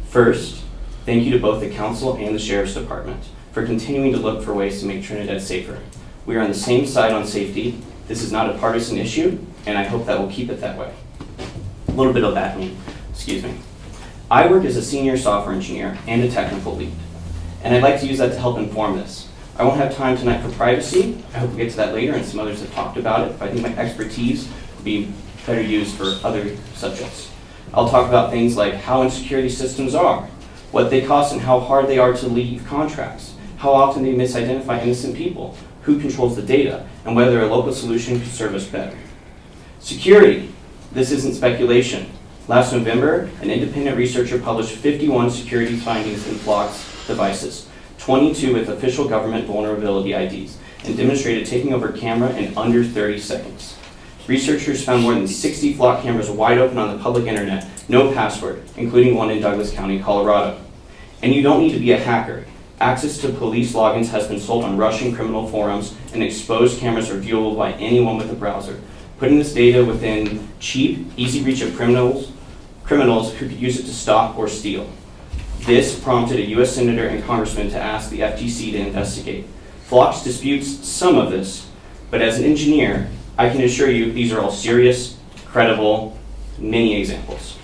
First, thank you to both the Council and the Sheriff's Department for continuing to look for ways to make Trinidad safer. We are on the same side on safety. This is not a partisan issue, and I hope that we'll keep it that way. A little bit of that, excuse me. I work as a senior software engineer and a technical lead, and I'd like to use that to help inform this. I won't have time tonight for privacy. I hope we get to that later, and some others have talked about it, but I think my expertise will be better used for other subjects. I'll talk about things like how insecure these systems are, what they cost and how hard they are to leave contracts, how often they misidentify innocent people, who controls the data, and whether a local solution could serve us better. Security. This isn't speculation. Last November, an independent researcher published 51 security findings in Flock's devices, 22 with official government vulnerability IDs, and demonstrated taking over camera in under 30 seconds. Researchers found more than 60 Flock cameras wide open on the public internet, no password, including one in Douglas County, Colorado. And you don't need to be a hacker. Access to police logins has been sold on Russian criminal forums, and exposed cameras are viewable by anyone with a browser. Putting this data within cheap, easy reach of criminals who could use it to stalk or steal. This prompted a U.S. Senator and Congressman to ask the FTC to investigate. Flock disputes some of this, but as an engineer, I can assure you these are all serious, credible, many examples.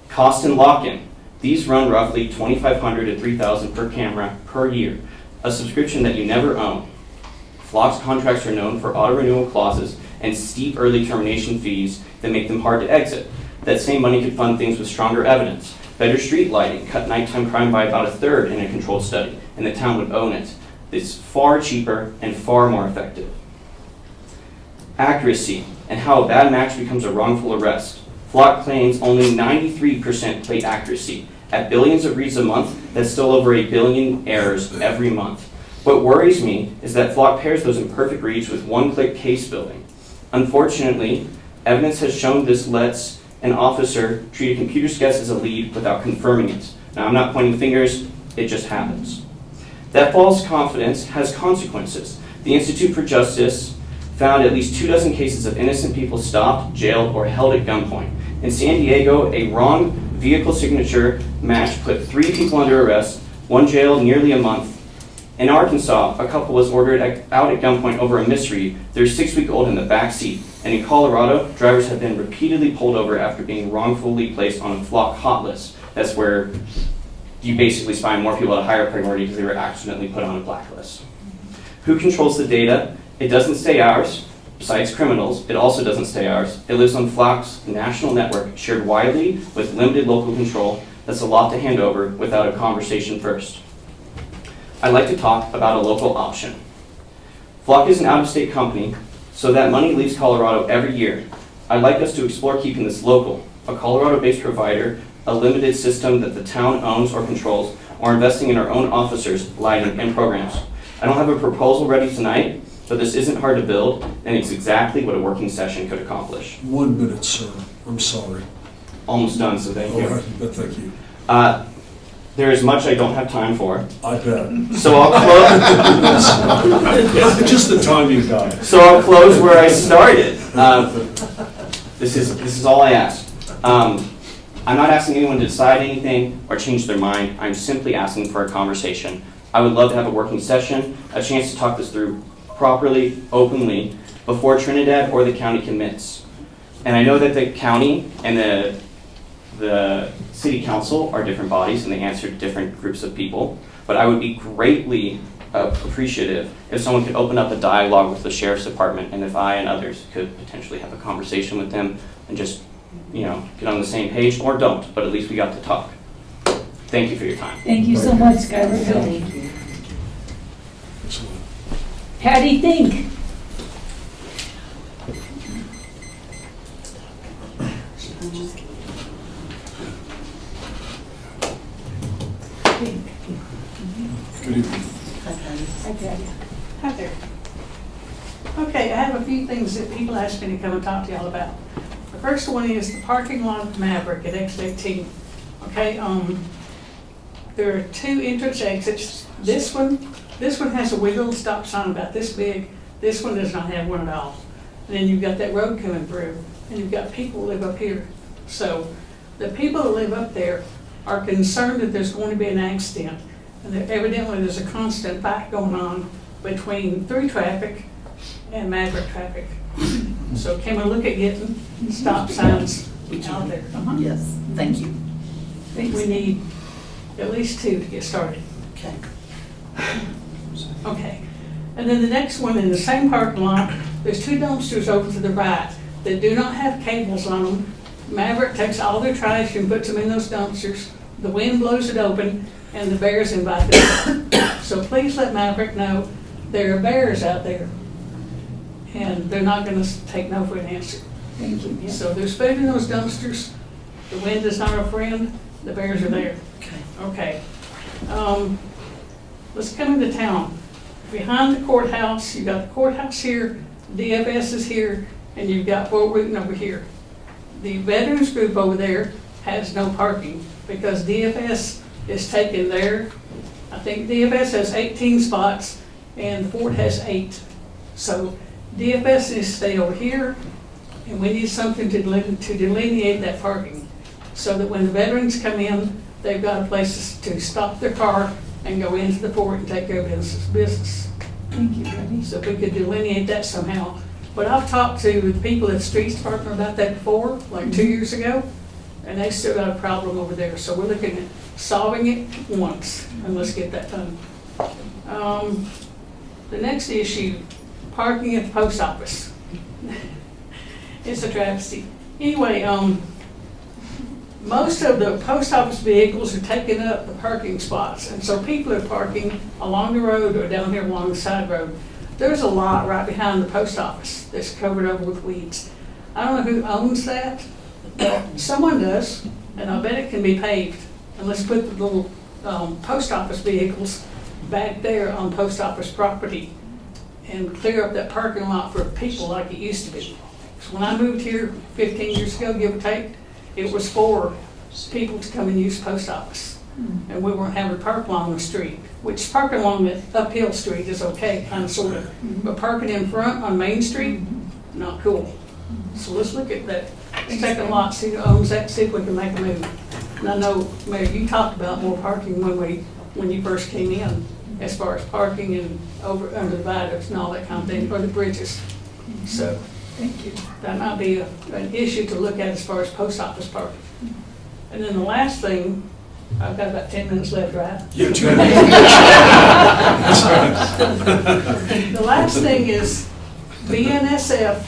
Cost and lock-in. These run roughly $2,500 to $3,000 per camera per year, a subscription that you never own. Flock's contracts are known for auto-renewal clauses and steep early termination fees that make them hard to exit. That same money could fund things with stronger evidence. Better street lighting, cut nighttime crime by about a third in a controlled study, and the town would own it. It's far cheaper and far more effective. Accuracy, and how a bad match becomes a wrongful arrest. Flock claims only 93% plate accuracy. At billions of reads a month, that's still over 1 billion errors every month. What worries me is that Flock pairs those imperfect reads with one-click case building. Unfortunately, evidence has shown this lets an officer treat a computer sketch as a lead without confirming it. Now, I'm not pointing fingers, it just happens. That false confidence has consequences. The Institute for Justice found at least 24 cases of innocent people stopped, jailed, or held at gunpoint. In San Diego, a wrong vehicle signature match put 3 people under arrest, 1 jailed nearly a month. In Arkansas, a couple was ordered out at gunpoint over a misread. They're 6-week-old in the back seat. And in Colorado, drivers have been repeatedly pulled over after being wrongfully placed on a Flock hot list. That's where you basically find more people at a higher priority because they were accidentally put on a blacklist. Who controls the data? It doesn't stay ours. Besides criminals, it also doesn't stay ours. It lives on Flock's national network, shared widely with limited local control. That's a lot to hand over without a conversation first. I'd like to talk about a local option. Flock is an out-of-state company, so that money leaves Colorado every year. I'd like us to explore keeping this local, a Colorado-based provider, a limited system that the town owns or controls, or investing in our own officers, lighting, and programs. I don't have a proposal ready tonight, but this isn't hard to build, and it's exactly what a working session could accomplish. 1 minute, sir. I'm sorry. Almost done, so thank you. All right, but thank you. There is much I don't have time for. I bet. So I'll close. Just the timing guy. So I'll close where I started. This is all I ask. I'm not asking anyone to decide anything or change their mind. I'm simply asking for a conversation. I would love to have a working session, a chance to talk this through properly, openly, before Trinidad or the county commits. And I know that the county and the city council are different bodies and they answer to different groups of people, but I would be greatly appreciative if someone could open up a dialogue with the sheriff's department and if I and others could potentially have a conversation with them and just, get on the same page, or don't, but at least we got to talk. Thank you for your time. Thank you so much, Skylar Hill. Thank you. Patty Think. Good evening. Hi, Patty. Hi, Patty. Hi there. Okay, I have a few things that people asked me to come and talk to y'all about. The first one is the parking lot of Maverick at exit 18. Okay, there are 2 entrance exits. This one has a wiggle stop sign about this big. This one does not have one at all. And then you've got that road coming through, and you've got people who live up here. So the people who live up there are concerned that there's going to be an accident. And that evidently there's a constant fight going on between through traffic and Maverick traffic. So can we look at getting stop signs out there? Yes, thank you. We need at least 2 to get started. Okay. Okay. And then the next one in the same parking lot, there's 2 dumpsters over to the right that do not have cables on them. Maverick takes all their trash and puts them in those dumpsters. The wind blows it open and the bears invite them. So please let Maverick know there are bears out there. And they're not going to take no for an answer. Thank you. So there's food in those dumpsters. The wind is not our friend. The bears are there. Okay. Okay. Let's come into town. Behind the courthouse, you've got the courthouse here, DFS is here, and you've got Fort Wooten over here. The veterans group over there has no parking because DFS is taking their, I think DFS has 18 spots and the Fort has 8. So DFS needs to stay over here, and we need something to delineate that parking so that when the veterans come in, they've got a place to stop their car and go into the Fort and take care of business. Thank you, Patty. So if we could delineate that somehow. But I've talked to the people at the Streets Department about that before, like 2 years ago, and they still got a problem over there. So we're looking at solving it once, and let's get that done. The next issue, parking at the post office. It's a travesty. Anyway, most of the post office vehicles are taking up the parking spots, and so people are parking along the road or down here along the side road. There's a lot right behind the post office that's covered over with weeds. I don't know who owns that, but someone does, and I bet it can be paved. And let's put the little post office vehicles back there on post office property and clear up that parking lot for people like it used to be. So when I moved here 15 years ago, give or take, it was for people to come and use post office. And we weren't having to park along the street, which parking along the uphill street is okay, kind of sort of. But parking in front on Main Street, not cool. So let's look at that second lot, see who owns that, see if we can make a move. And I know, Mayor, you talked about more parking when you first came in, as far as parking and over under the viaducts and all that kind of thing, or the bridges. So Thank you. that might be an issue to look at as far as post office parking. And then the last thing, I've got about 10 minutes left, right? Yeah, The last thing is BNSF.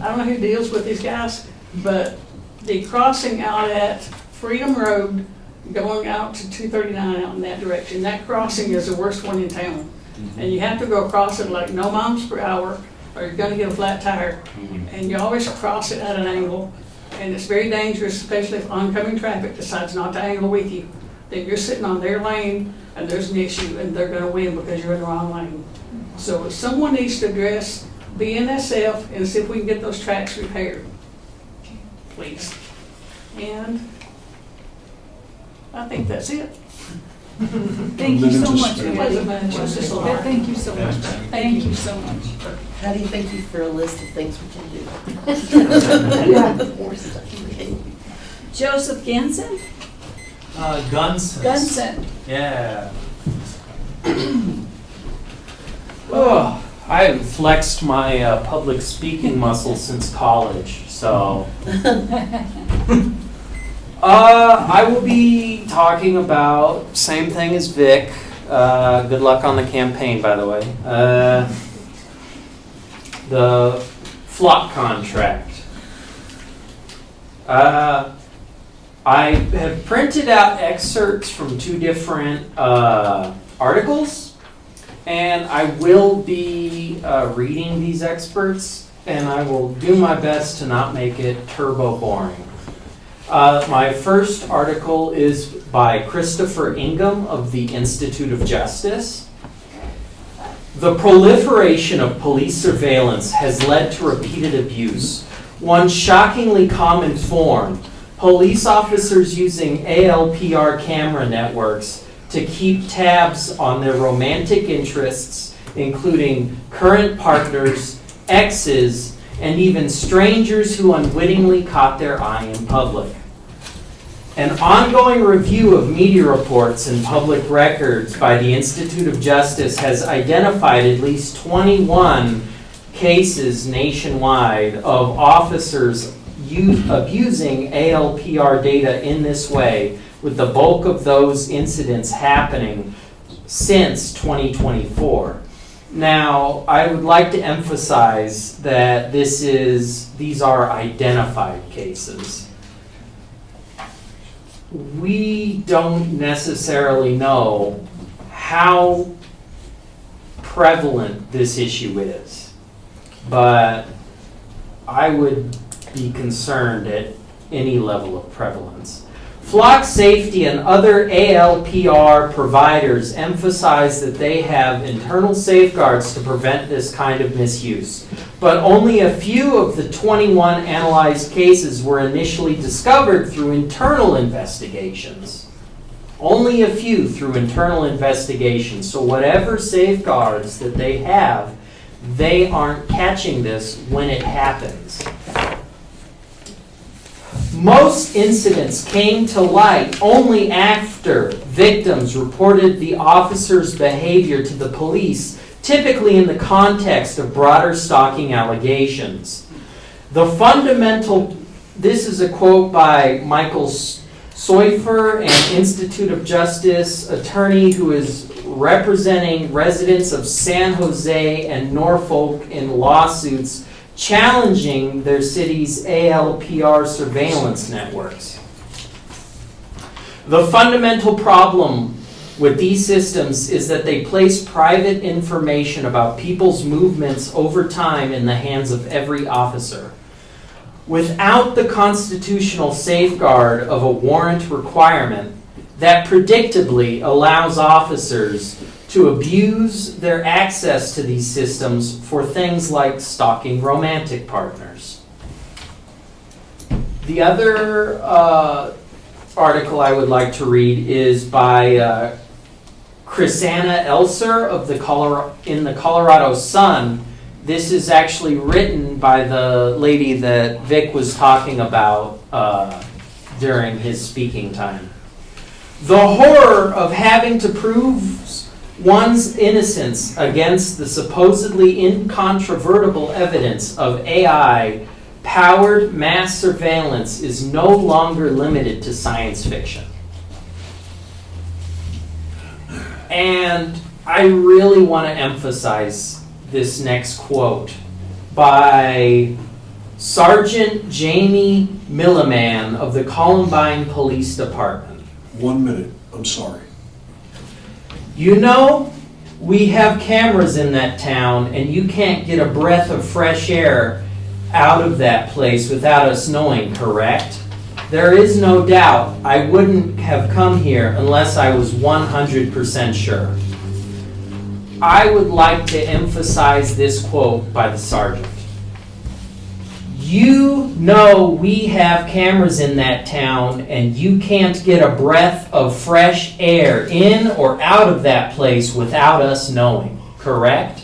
I don't know who deals with these guys, but the crossing out at Freedom Road going out to 239 out in that direction, that crossing is the worst one in town. And you have to go across it like no miles per hour or you're gonna get a flat tire. And you always cross it at an angle. And it's very dangerous, especially if oncoming traffic decides not to angle with you. Then you're sitting on their lane and there's an issue and they're gonna win because you're in the wrong lane. So if someone needs to address BNSF and see if we can get those tracks repaired, please. And I think that's it. Thank you so much. It wasn't much, it was just a lot. Thank you so much. Thank you so much. Patty, thank you for a list of things we can do. Yeah. Okay. Joseph Ganson? Gunson. Gunson. Yeah. Oh, I haven't flexed my public speaking muscle since college, so. I will be talking about same thing as Vic. Good luck on the campaign, by the way. The flock contract. I have printed out excerpts from 2 different articles, and I will be reading these excerpts, and I will do my best to not make it turbo boring. My first article is by Christopher Ingham of the Institute of Justice. The proliferation of police surveillance has led to repeated abuse. One shockingly common form, police officers using ALPR camera networks to keep tabs on their romantic interests, including current partners, exes, and even strangers who unwittingly caught their eye in public. An ongoing review of media reports and public records by the Institute of Justice has identified at least 21 cases nationwide of officers abusing ALPR data in this way, with the bulk of those incidents happening since 2024. Now, I would like to emphasize that these are identified cases. We don't necessarily know how prevalent this issue is, but I would be concerned at any level of prevalence. Flock Safety and other ALPR providers emphasize that they have internal safeguards to prevent this kind of misuse, but only a few of the 21 analyzed cases were initially discovered through internal investigations. Only a few through internal investigations. So whatever safeguards that they have, they aren't catching this when it happens. Most incidents came to light only after victims reported the officer's behavior to the police, typically in the context of broader stalking allegations. This is a quote by Michael Seufer, an Institute of Justice attorney who is representing residents of San Jose and Norfolk in lawsuits challenging their city's ALPR surveillance networks. The fundamental problem with these systems is that they place private information about people's movements over time in the hands of every officer. Without the constitutional safeguard of a warrant requirement that predictably allows officers to abuse their access to these systems for things like stalking romantic partners. The other article I would like to read is by Chrisanna Elser of in the Colorado Sun. This is actually written by the lady that Vic was talking about during his speaking time. The horror of having to prove one's innocence against the supposedly incontrovertible evidence of AI-powered mass surveillance is no longer limited to science fiction. And I really want to emphasize this next quote by Sergeant Jamie Milliman of the Columbine Police Department. 1 minute, I'm sorry. You know, we have cameras in that town, and you can't get a breath of fresh air out of that place without us knowing, correct? There is no doubt I wouldn't have come here unless I was 100% sure. I would like to emphasize this quote by the sergeant. You know we have cameras in that town, and you can't get a breath of fresh air in or out of that place without us knowing, correct?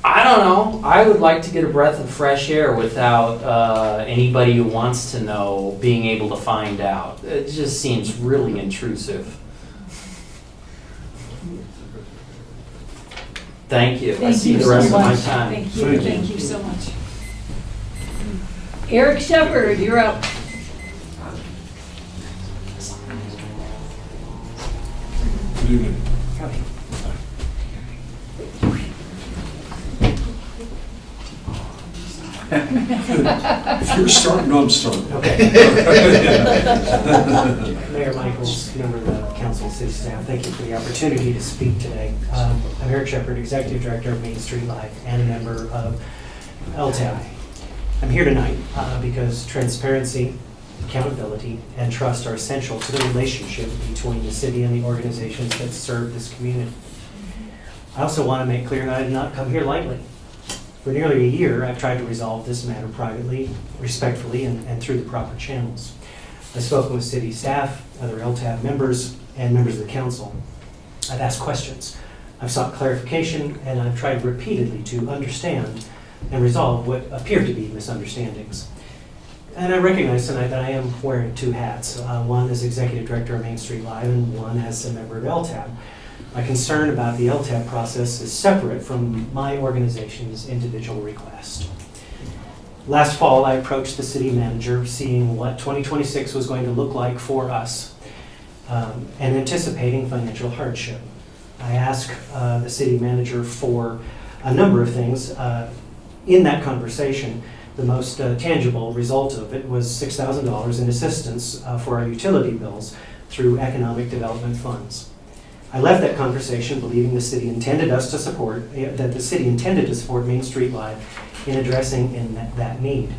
I don't know. I would like to get a breath of fresh air without anybody who wants to know being able to find out. It just seems really intrusive. Thank you. I Thank see you the so rest of my much. time. Thank you so much. Eric Shepherd, you're up. Good evening. If you're starting, I'm starting. Mayor Michaels, member of the council, city staff, thank you for the opportunity to speak today. I'm Eric Shepherd, Executive Director of Main Street Live and a member of LTAB. I'm here tonight because transparency, accountability, and trust are essential to the relationship between the city and the organizations that serve this community. I also want to make clear that I did not come here lightly. For nearly a year, I've tried to resolve this matter privately, respectfully, and through the proper channels. I've spoken with city staff, other LTAB members, and members of the council. I've asked questions. I've sought clarification, and I've tried repeatedly to understand and resolve what appear to be misunderstandings. And I recognize tonight that I am wearing two hats, one as Executive Director of Main Street Live and one as a member of LTAB. My concern about the LTAB process is separate from my organization's individual request. Last fall, I approached the city manager seeing what 2026 was going to look like for us and anticipating financial hardship. I asked the city manager for a number of things. In that conversation, the most tangible result of it was $6,000 in assistance for our utility bills through economic development funds. I left that conversation believing the city intended us to support, that the city intended to support Main Street Live in addressing that need.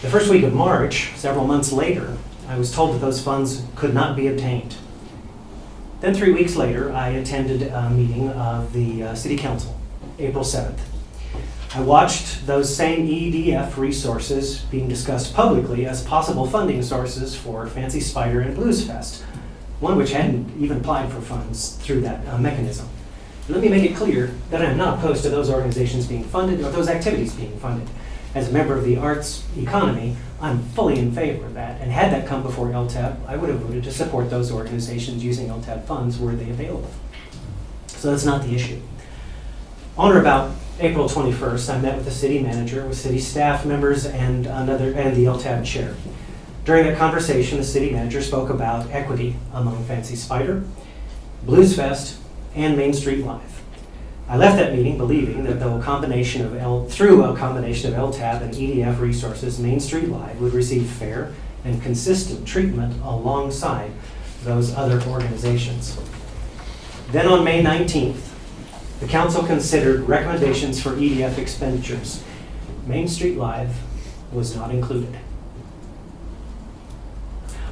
The first week of March, several months later, I was told that those funds could not be obtained. Then 3 weeks later, I attended a meeting of the City Council, April 7th. I watched those same EDF resources being discussed publicly as possible funding sources for Fancy Spider and Blues Fest, one which hadn't even applied for funds through that mechanism. Let me make it clear that I am not opposed to those organizations being funded or those activities being funded. As a member of the arts economy, I'm fully in favor of that, and had that come before LTAB, I would have voted to support those organizations using LTAB funds were they available. So that's not the issue. On or about April 21st, I met with the city manager, with city staff members, and the LTAB chair. During that conversation, the city manager spoke about equity among Fancy Spider, Blues Fest, and Main Street Live. I left that meeting believing that through a combination of LTAB and EDF resources, Main Street Live would receive fair and consistent treatment alongside those other organizations. Then on May 19th, the council considered recommendations for EDF expenditures. Main Street Live was not included.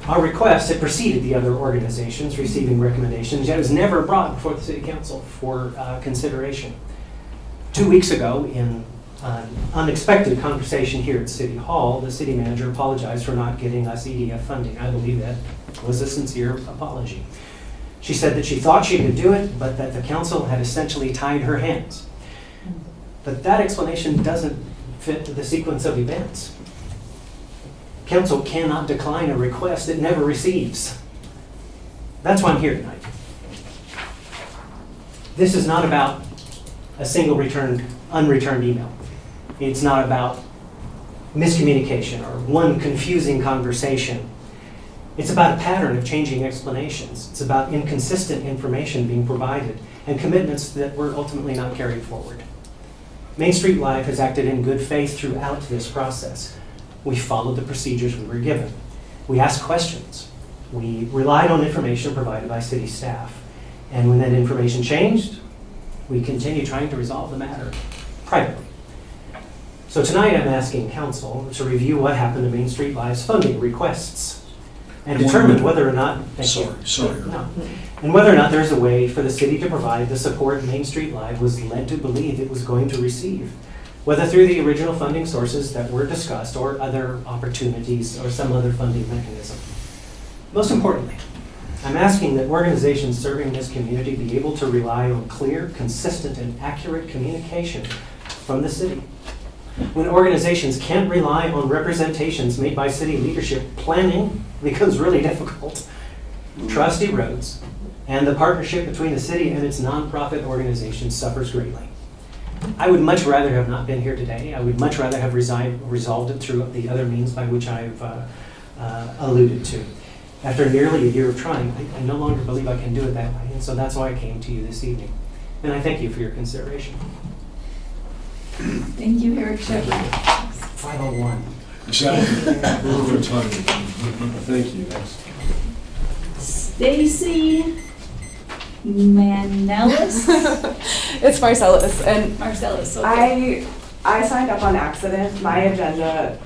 Our request had preceded the other organizations receiving recommendations, yet it was never brought before the City Council for consideration. 2 weeks ago, in an unexpected conversation here at City Hall, the city manager apologized for not getting us EDF funding. I believe that was a sincere apology. She said that she thought she could do it, but that the council had essentially tied her hands. But that explanation doesn't fit the sequence of events. Council cannot decline a request it never receives. That's why I'm here tonight. This is not about a single unreturned email. It's not about miscommunication or one confusing conversation. It's about a pattern of changing explanations. It's about inconsistent information being provided and commitments that were ultimately not carried forward. Main Street Live has acted in good faith throughout this process. We followed the procedures we were given. We asked questions. We relied on information provided by city staff. And when that information changed, we continued trying to resolve the matter privately. So tonight I'm asking council to review what happened to Main Street Live's funding requests and determine whether or not, and whether or not there's a way for the city to provide the support Main Street Live was led to believe it was going to receive, whether through the original funding sources that were discussed or other opportunities or some other funding mechanism. Most importantly, I'm asking that organizations serving this community be able to rely on clear, consistent, and accurate communication from the city. When organizations can't rely on representations made by city leadership, planning becomes really difficult. Trust erodes, and the partnership between the city and its nonprofit organizations suffers greatly. I would much rather have not been here today. I would much rather have resolved it through the other means by which I've alluded to. After nearly a year of trying, I no longer believe I can do it that way, and so that's why I came to you this evening. And I thank you for your consideration. Thank you, Eric Shepherd. 501. Over time. Thank you. Stacy Manellis? It's Marcellus, and Marcellus, okay. I signed up on accident. My agenda,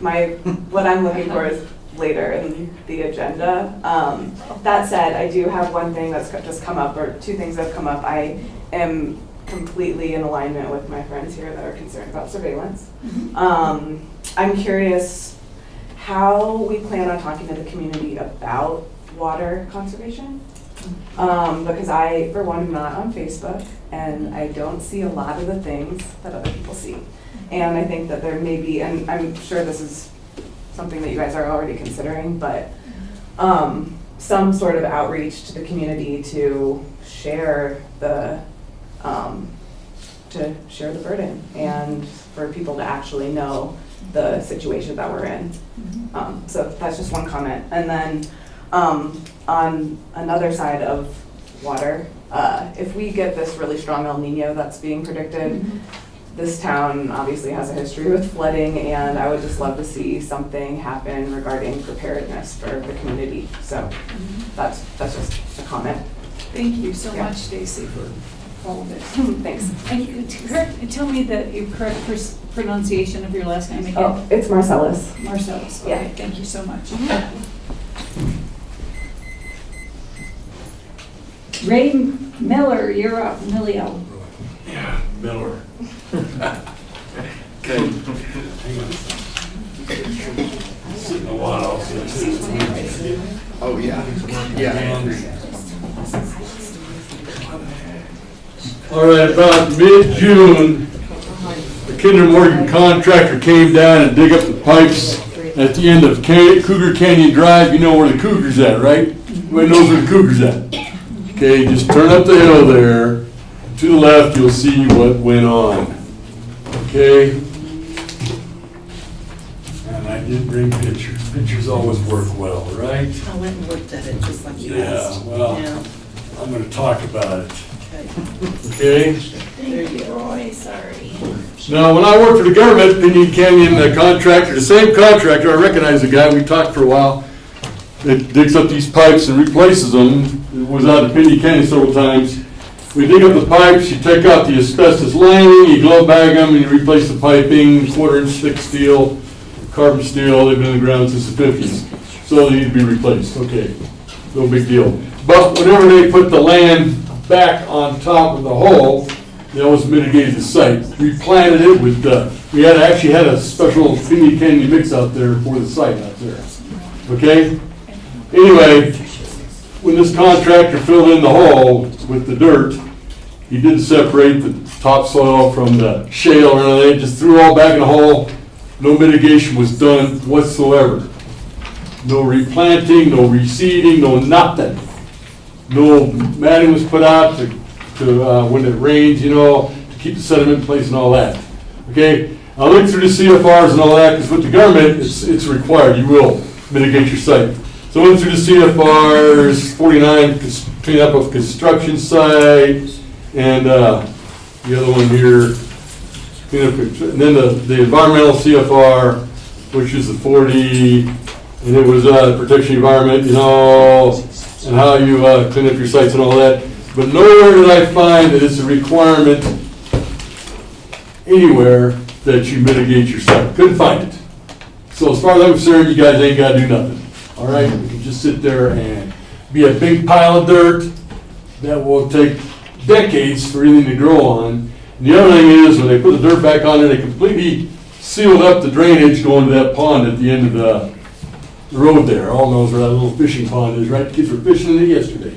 what I'm looking for is later in the agenda. That said, I do have one thing that's just come up, or two things that have come up. I am completely in alignment with my friends here that are concerned about surveillance. I'm curious how we plan on talking to the community about water conservation. Because I, for one, am not on Facebook, and I don't see a lot of the things that other people see. And I think that there may be, and I'm sure this is something that you guys are already considering, but some sort of outreach to the community to share the burden and for people to actually know the situation that we're in. So that's just one comment. And then on another side of water, if we get this really strong El Nino that's being predicted, this town obviously has a history with flooding, and I would just love to see something happen regarding preparedness for the community. So that's just a comment. Thank you so much, Stacy, for all of it. Thanks. And tell me your correct pronunciation of your last name again. Oh, it's Marcellus. Marcellus, okay, Yeah. thank you so much. Ray Miller, you're up, Millio. Yeah, Miller. Okay. Sitting a while. Oh, yeah. All right, about mid-June, the Kinder Morgan contractor came down and dig up the pipes at the end of Cougar Canyon Drive. You know where the Cougar's at, right? Everybody knows where the Cougar's at. Okay, just turn up the hill there. To the left, you'll see what went on. Okay? And I did bring pictures. Pictures always work well, right? I went and looked at it just like you Yeah, asked. well, Yeah. I'm going to talk about it. Okay? Thank you, Roy, sorry. Now, when I worked for the government, Pinyon Canyon contractor, the same contractor, I recognize the guy, we talked for a while, that digs up these pipes and replaces them. It was out of Pinyon Canyon several times. We dig up the pipes, you take out the asbestos lining, you glove bag them, and you replace the piping, 1/4-inch thick steel, carbon steel. They've been in the ground since the 50s. So they need to be replaced. Okay, no big deal. But whenever they put the land back on top of the hole, they always mitigated the site. We planted it with, we actually had a special Pinyon Canyon mix out there for the site out there. Okay? Anyway, when this contractor filled in the hole with the dirt, he didn't separate the topsoil from the shale or anything, just threw it all back in the hole. No mitigation was done whatsoever. No replanting, no reseeding, no nothing. No matting was put out to when it rains, to keep the sediment in place and all that. Okay, I looked through the CFRs and all that, because with the government, it's required. You will mitigate your site. So I went through the CFRs, 49, clean up of construction site, and the other one here, clean up, and then the environmental CFR, which is the 40, and it was protection environment, and how you clean up your sites and all that. But nowhere did I find that it's a requirement anywhere that you mitigate your site. Couldn't find it. So as far as I'm concerned, you guys ain't got to do nothing. All right, you can just sit there and be a big pile of dirt that will take decades for anything to grow on. And the other thing is, when they put the dirt back on there, they completely sealed up the drainage going to that pond at the end of the road there, all knows where that little fishing pond is, right? The kids were fishing in it yesterday.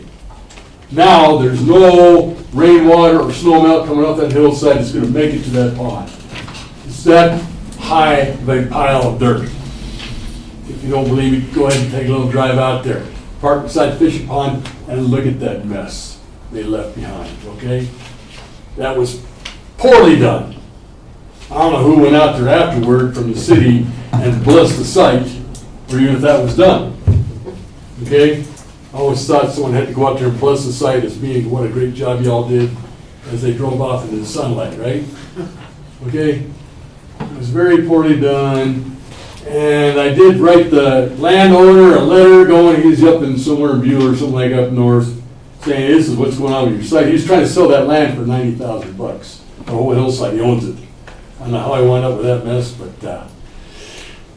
Now, there's no rainwater or snow melt coming off that hillside that's gonna make it to that pond. It's that high of a pile of dirt. If you don't believe me, go ahead and take a little drive out there. Park beside the fishing pond and look at that mess they left behind, okay? That was poorly done. I don't know who went out there afterward from the city and blessed the site, or even if that was done. Okay? I always thought someone had to go out there and bless the site as being what a great job y'all did as they drove off into the sunlight, right? Okay? It was very poorly done. And I did write the landowner a letter going, he's up in somewhere in Beulah or something like up north, saying this is what's going on with your site. He's trying to sell that land for $90,000. The whole hillside, he owns it. I don't know how I wound up with that mess, but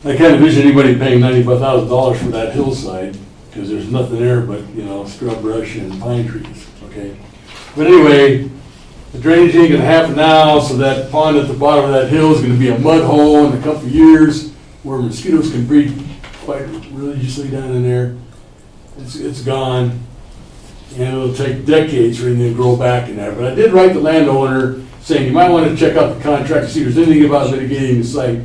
I can't envision anybody paying $95,000 for that hillside, because there's nothing there but, you know, scrub brush and pine trees, okay? But anyway, the drainage ain't gonna happen now, so that pond at the bottom of that hill is gonna be a mud hole in a couple of years, where mosquitoes can breed quite religiously down in there. It's gone, and it'll take decades for anything to grow back in there. But I did write the landowner saying you might want to check out the contract to see if there's anything about mitigating the site,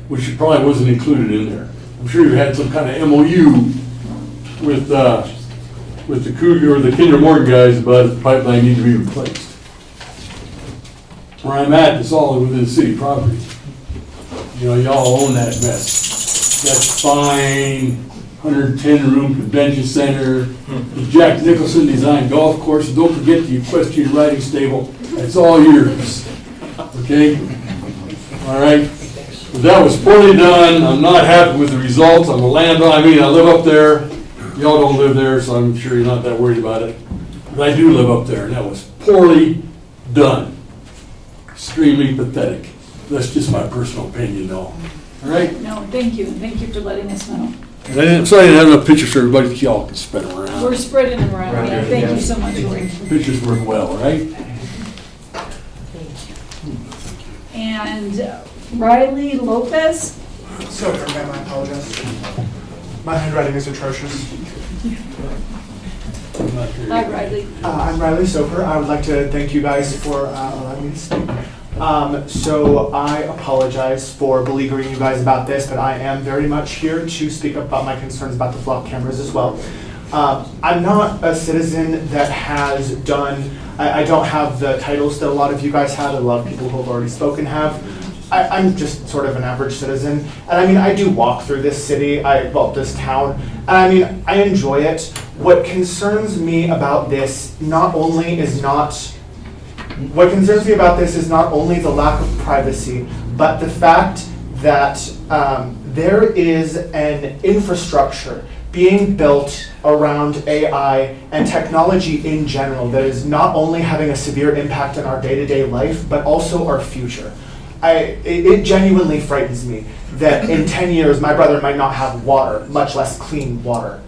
which probably wasn't included in there. I'm sure you had some kind of MOU with the Cougar or the Kinder Morgan guys about if the pipeline need to be replaced. Where I'm at, it's all within city property. You know, y'all own that mess. That's fine, 110-room convention center, the Jack Nicholson designed golf course, and don't forget the equestrian riding stable. That's all yours, okay? All right, but that was poorly done. I'm not happy with the results. I'm a landowner. I mean, I live up there. Y'all don't live there, so I'm sure you're not that worried about it. But I do live up there, and that was poorly done. Extremely pathetic. That's just my personal opinion, though. All right? No, thank you, and thank you for letting us know. Sorry I didn't have enough pictures for everybody, y'all can spread them around. We're spreading them around, yeah, thank you so much, Lori. Pictures work well, right? And Riley Lopez? So, ma'am, I apologize. My handwriting is atrocious. Hi, Riley. I'm Riley Soper. I would like to thank you guys for allowing me to speak. So I apologize for beleaguering you guys about this, but I am very much here to speak about my concerns about the flock cameras as well. I'm not a citizen that has done, I don't have the titles that a lot of you guys have, that a lot of people who have already spoken have. I'm just sort of an average citizen. And I mean, I do walk through this city, this town, and I mean, I enjoy it. What concerns me about this What concerns me about this is not only the lack of privacy, but the fact that there is an infrastructure being built around AI and technology in general that is not only having a severe impact on our day-to-day life, but also our future. It genuinely frightens me that in 10 years my brother might not have water, much less clean water.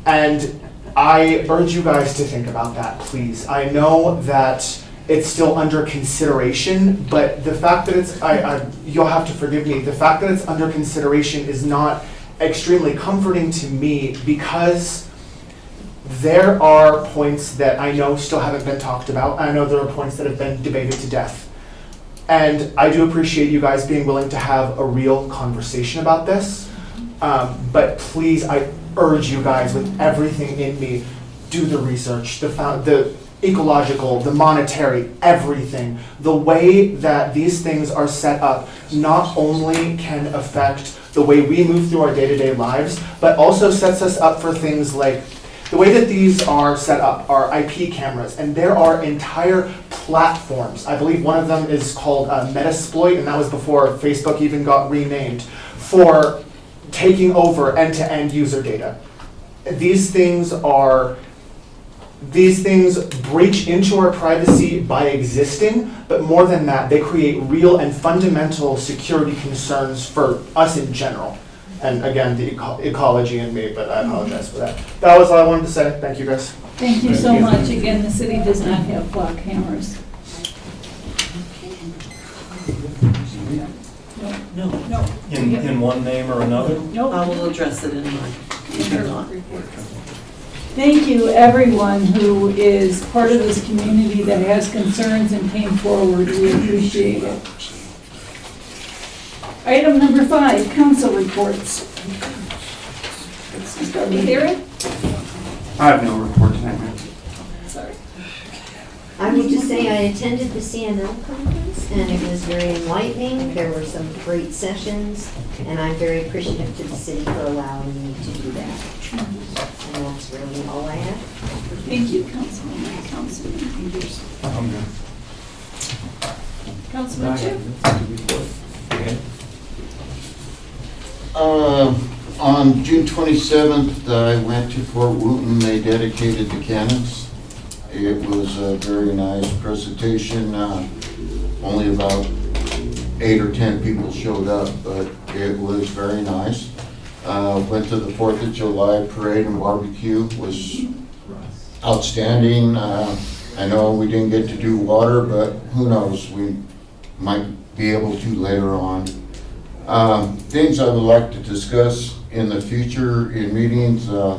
And I urge you guys to think about that, please. I know that it's still under consideration, but the fact that it's, you'll have to forgive me, the fact that it's under consideration is not extremely comforting to me, because there are points that I know still haven't been talked about. I know there are points that have been debated to death. And I do appreciate you guys being willing to have a real conversation about this. But please, I urge you guys with everything in me, do the research, the ecological, the monetary, everything. The way that these things are set up not only can affect the way we move through our day-to-day lives, but also sets us up for things like the way that these are set up are IP cameras, and there are entire platforms. I believe one of them is called Metasploit, and that was before Facebook even got renamed, for taking over end-to-end user data. These things breach into our privacy by existing, but more than that, they create real and fundamental security concerns for us in general. And again, the ecology in me, but I apologize for that. That was all I wanted to say. Thank you, guys. Thank you so much. Again, the city does not have flock cameras. No. In one name or another? Nope. I will address it in my report. Thank you, everyone who is part of this community that has concerns and came forward. We appreciate it. Item number 5, council reports. Let's start with Aaron. I have no report tonight, ma'am. Sorry. I will just say I attended the CML conference and it was very enlightening. There were some great sessions and I'm very appreciative to the city for allowing me to do that. And that's really all I have. Thank you, Councilman. I'm good. Councilman Chip. On June 27th, I went to Fort Wooten. They dedicated the cannons. It was a very nice presentation. Only about 8 or 10 people showed up, but it was very nice. Went to the 4th of July parade and barbecue. Was outstanding. I know we didn't get to do water, but who knows? We might be able to later on. Things I would like to discuss in the future in meetings, I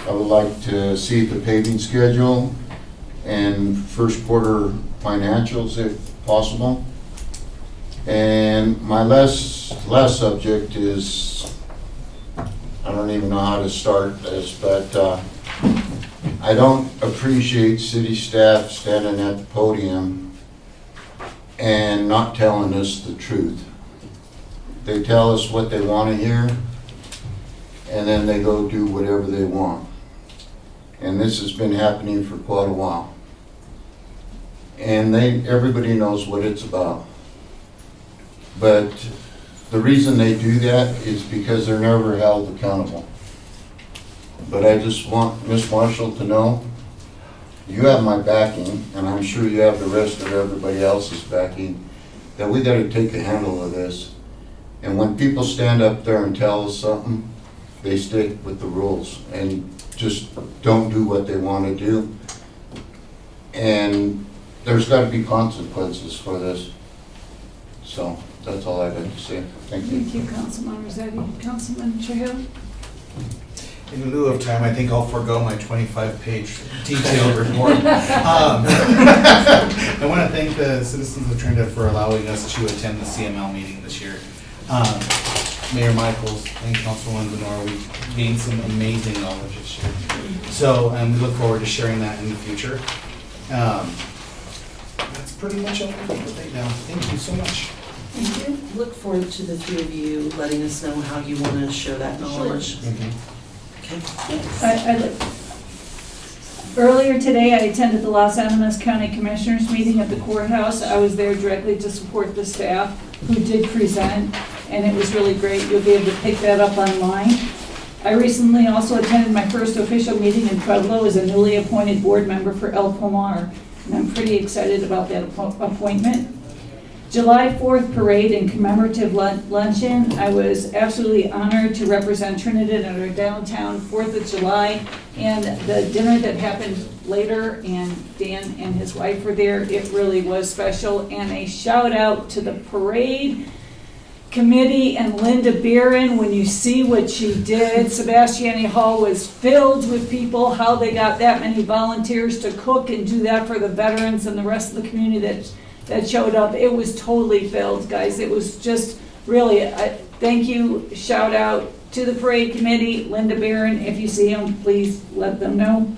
would like to see the paving schedule and first quarter financials if possible. And my last subject is, I don't even know how to start this, but I don't appreciate city staff standing at the podium and not telling us the truth. They tell us what they want to hear, and then they go do whatever they want. And this has been happening for quite a while. And everybody knows what it's about. But the reason they do that is because they're never held accountable. But I just want Ms. Marshall to know, you have my backing, and I'm sure you have the rest of everybody else's backing, that we got to take a handle of this. And when people stand up there and tell us something, they stick with the rules and just don't do what they want to do. And there's got to be consequences for this. So that's all I've got to say. Thank you. Thank you, Councilman Rossetti. Councilman Trujillo? In lieu of time, I think I'll forego my 25-page detailed report. I want to thank the citizens of Trinidad for allowing us to attend the CML meeting this year. Mayor Michaels and Councilwoman Benora, we gained some amazing knowledge this year. So we look forward to sharing that in the future. That's pretty much all I have right now. Thank you so much. Thank you. Look forward to the 3 of you letting us know how you want to share that knowledge. Okay. Earlier today, I attended the Los Animas County Commissioners meeting at the courthouse. I was there directly to support the staff who did present, and it was really great. You'll be able to pick that up online. I recently also attended my first official meeting in Pueblo as a newly appointed board member for El Pomar, and I'm pretty excited about that appointment. July 4th parade and commemorative luncheon. I was absolutely honored to represent Trinidad at our downtown 4th of July, and the dinner that happened later, and Dan and his wife were there. It really was special, and a shout out to the parade committee and Linda Barron. When you see what she did, Sebastiani Hall was filled with people. How they got that many volunteers to cook and do that for the veterans and the rest of the community that showed up. It was totally filled, guys. It was just really thank you, shout out to the parade committee, Linda Barron. If you see them, please let them know.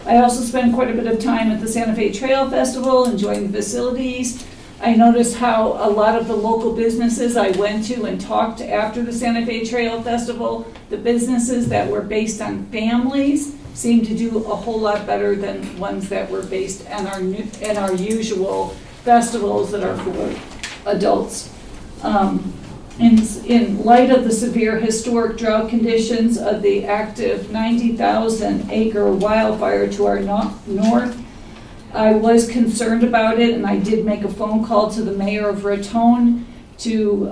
I also spent quite a bit of time at the Santa Fe Trail Festival, enjoying the facilities. I noticed how a lot of the local businesses I went to and talked to after the Santa Fe Trail Festival, the businesses that were based on families seemed to do a whole lot better than ones that were based on our usual festivals that are for adults. In light of the severe historic drought conditions of the active 90,000 acre wildfire to our north, I was concerned about it, and I did make a phone call to the mayor of Raton to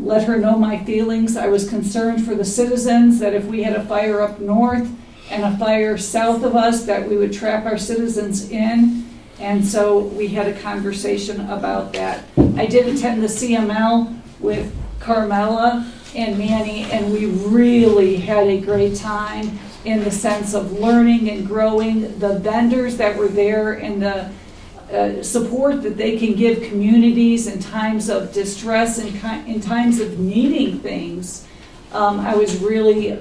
let her know my feelings. I was concerned for the citizens that if we had a fire up north and a fire south of us, that we would trap our citizens in. And so we had a conversation about that. I did attend the CML with Carmela and Manny, and we really had a great time in the sense of learning and growing. The vendors that were there and the support that they can give communities in times of distress and in times of needing things, I was really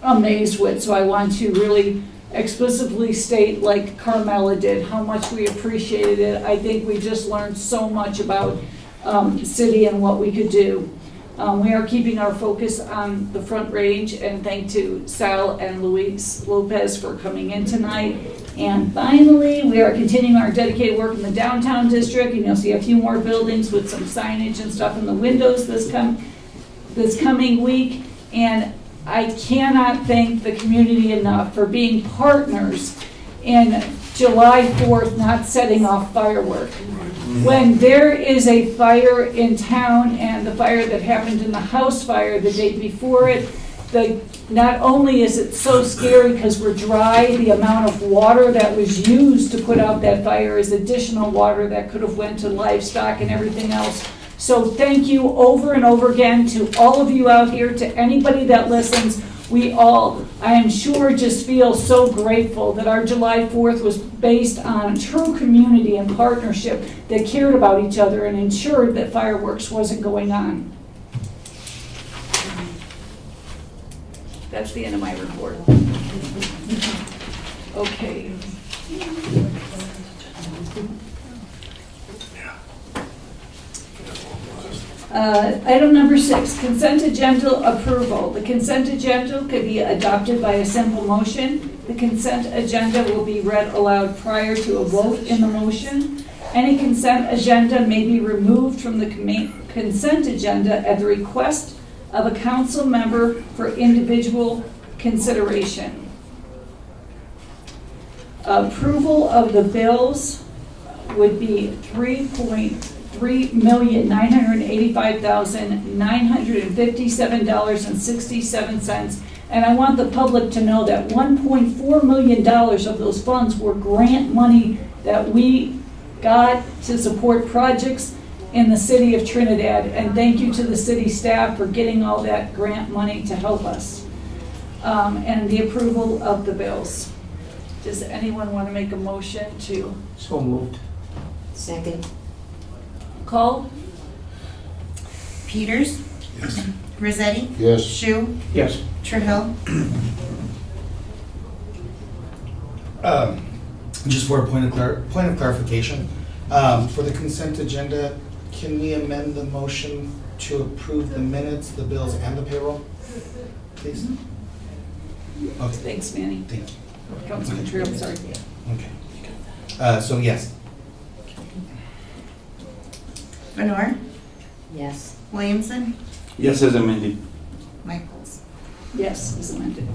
amazed with. So I want to really explicitly state, like Carmela did, how much we appreciated it. I think we just learned so much about the city and what we could do. We are keeping our focus on the Front Range, and thank to Sal and Luis Lopez for coming in tonight. And finally, we are continuing our dedicated work in the downtown district, and you'll see a few more buildings with some signage and stuff in the windows this coming week. And I cannot thank the community enough for being partners in July 4th not setting off fireworks. When there is a fire in town, and the fire that happened in the house fire the day before it, not only is it so scary because we're dry, the amount of water that was used to put out that fire is additional water that could have went to livestock and everything else. So thank you over and over again to all of you out here, to anybody that listens. We all, I am sure, just feel so grateful that our July 4th was based on true community and partnership that cared about each other and ensured that fireworks wasn't going on. That's the end of my report. Okay. Item number 6, consent agenda approval. The consent agenda could be adopted by a simple motion. The consent agenda will be read aloud prior to a vote in the motion. Any consent agenda may be removed from the consent agenda at the request of a council member for individual consideration. Approval of the bills would be $3,385,957.67. And I want the public to know that $1.4 million of those funds were grant money that we got to support projects in the city of Trinidad. And thank you to the city staff for getting all that grant money to help us. And the approval of the bills. Does anyone want to make a motion to? So moved. Second. Call? Peters? Yes. Rossetti? Yes. Shu? Yes. Trahell? Just for a point of clarification, for the consent agenda, can we amend the motion to approve the minutes, the bills, and the payroll, please? Okay. Thanks, Manny. Thank you. Councilman Trill, sorry. Okay. So yes. Benor? Yes. Williamson? Yes, as amended. Michaels? Yes, is amended.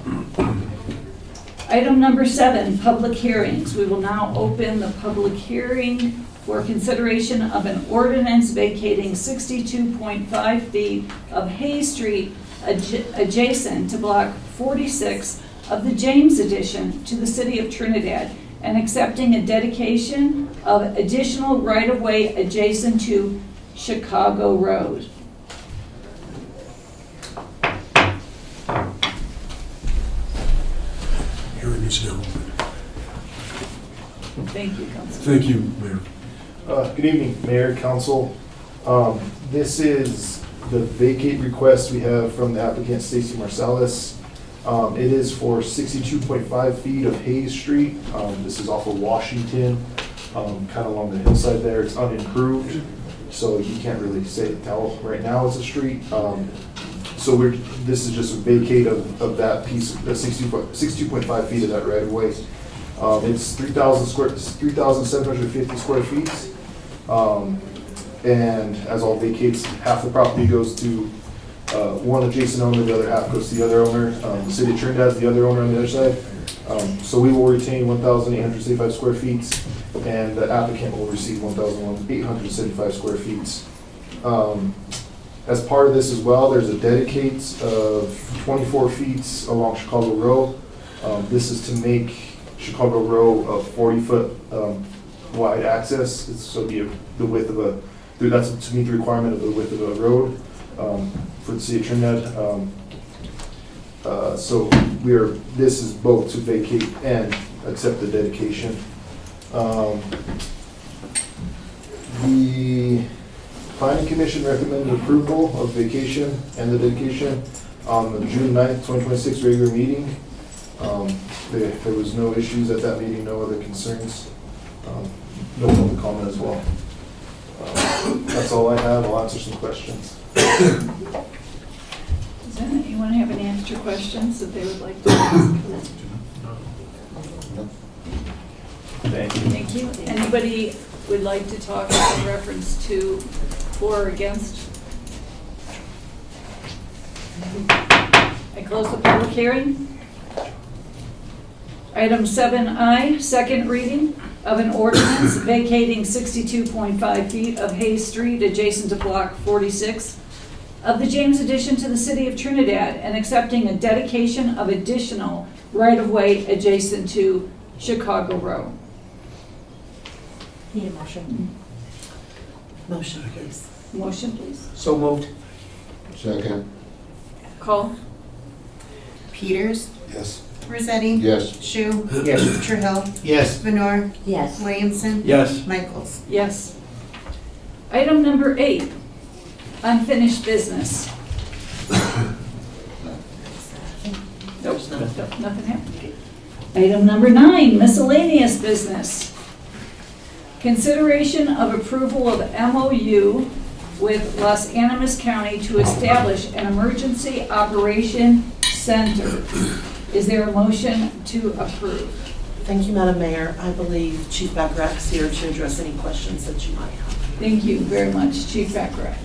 Item number 7, public hearings. We will now open the public hearing for consideration of an ordinance vacating 62.5 feet of Hayes Street adjacent to Block 46 of the James Addition to the City of Trinidad, and accepting a dedication of additional right-of-way adjacent to Chicago Road. Hearing is now open. Thank you, Councilman. Thank you, Mayor. Good evening, Mayor, Council. This is the vacate request we have from the applicant, Stacy Marsalis. It is for 62.5 feet of Hayes Street. This is off of Washington, kind of along the hillside there. It's unimproved, so you can't really tell right now it's a street. So this is just a vacate of that piece, the 62.5 feet of that right of way. It's 3,750 square feet. And as all vacates, half the property goes to one adjacent owner, the other half goes to the other owner. The city of Trinidad is the other owner on the other side. So we will retain 1,875 square feet, and the applicant will receive 1,875 square feet. As part of this as well, there's a dedicate of 24 feet along Chicago Row. This is to make Chicago Row a 40-foot wide access. So be the width of that's to meet the requirement of the width of a road. for the city of Trinidad. So this is both to vacate and accept the dedication. The planning commission recommended approval of vacation and the dedication on the June 9th, 2026 regular meeting. There was no issues at that meeting, no other concerns, no public comment as well. That's all I have. I'll answer some questions. Does anyone have any extra questions that they would like to ask? Thank you. Anybody would like to talk in reference to for or against? I close the public hearing. Item 7I, second reading of an ordinance vacating 62.5 feet of Hayes Street adjacent to Block 46 of the James addition to the city of Trinidad and accepting a dedication of additional right-of-way adjacent to Chicago Road. Need a motion? Motion, please. Motion, please. So moved. Second. Call. Peters, Yes. Rossetti. Yes. Shu. Yes. Trahell. Yes. Venor. Yes. Williamson. Yes. Michaels. Yes. Item number 8, unfinished business. Nope, nothing happened. Item number 9, miscellaneous business. Consideration of approval of MOU with Los Animas County to establish an emergency operation center. Is there a motion to approve? Thank you, Madam Mayor. I believe Chief Bacharach's here to address any questions that you might have. Thank you very much, Chief Bacharach.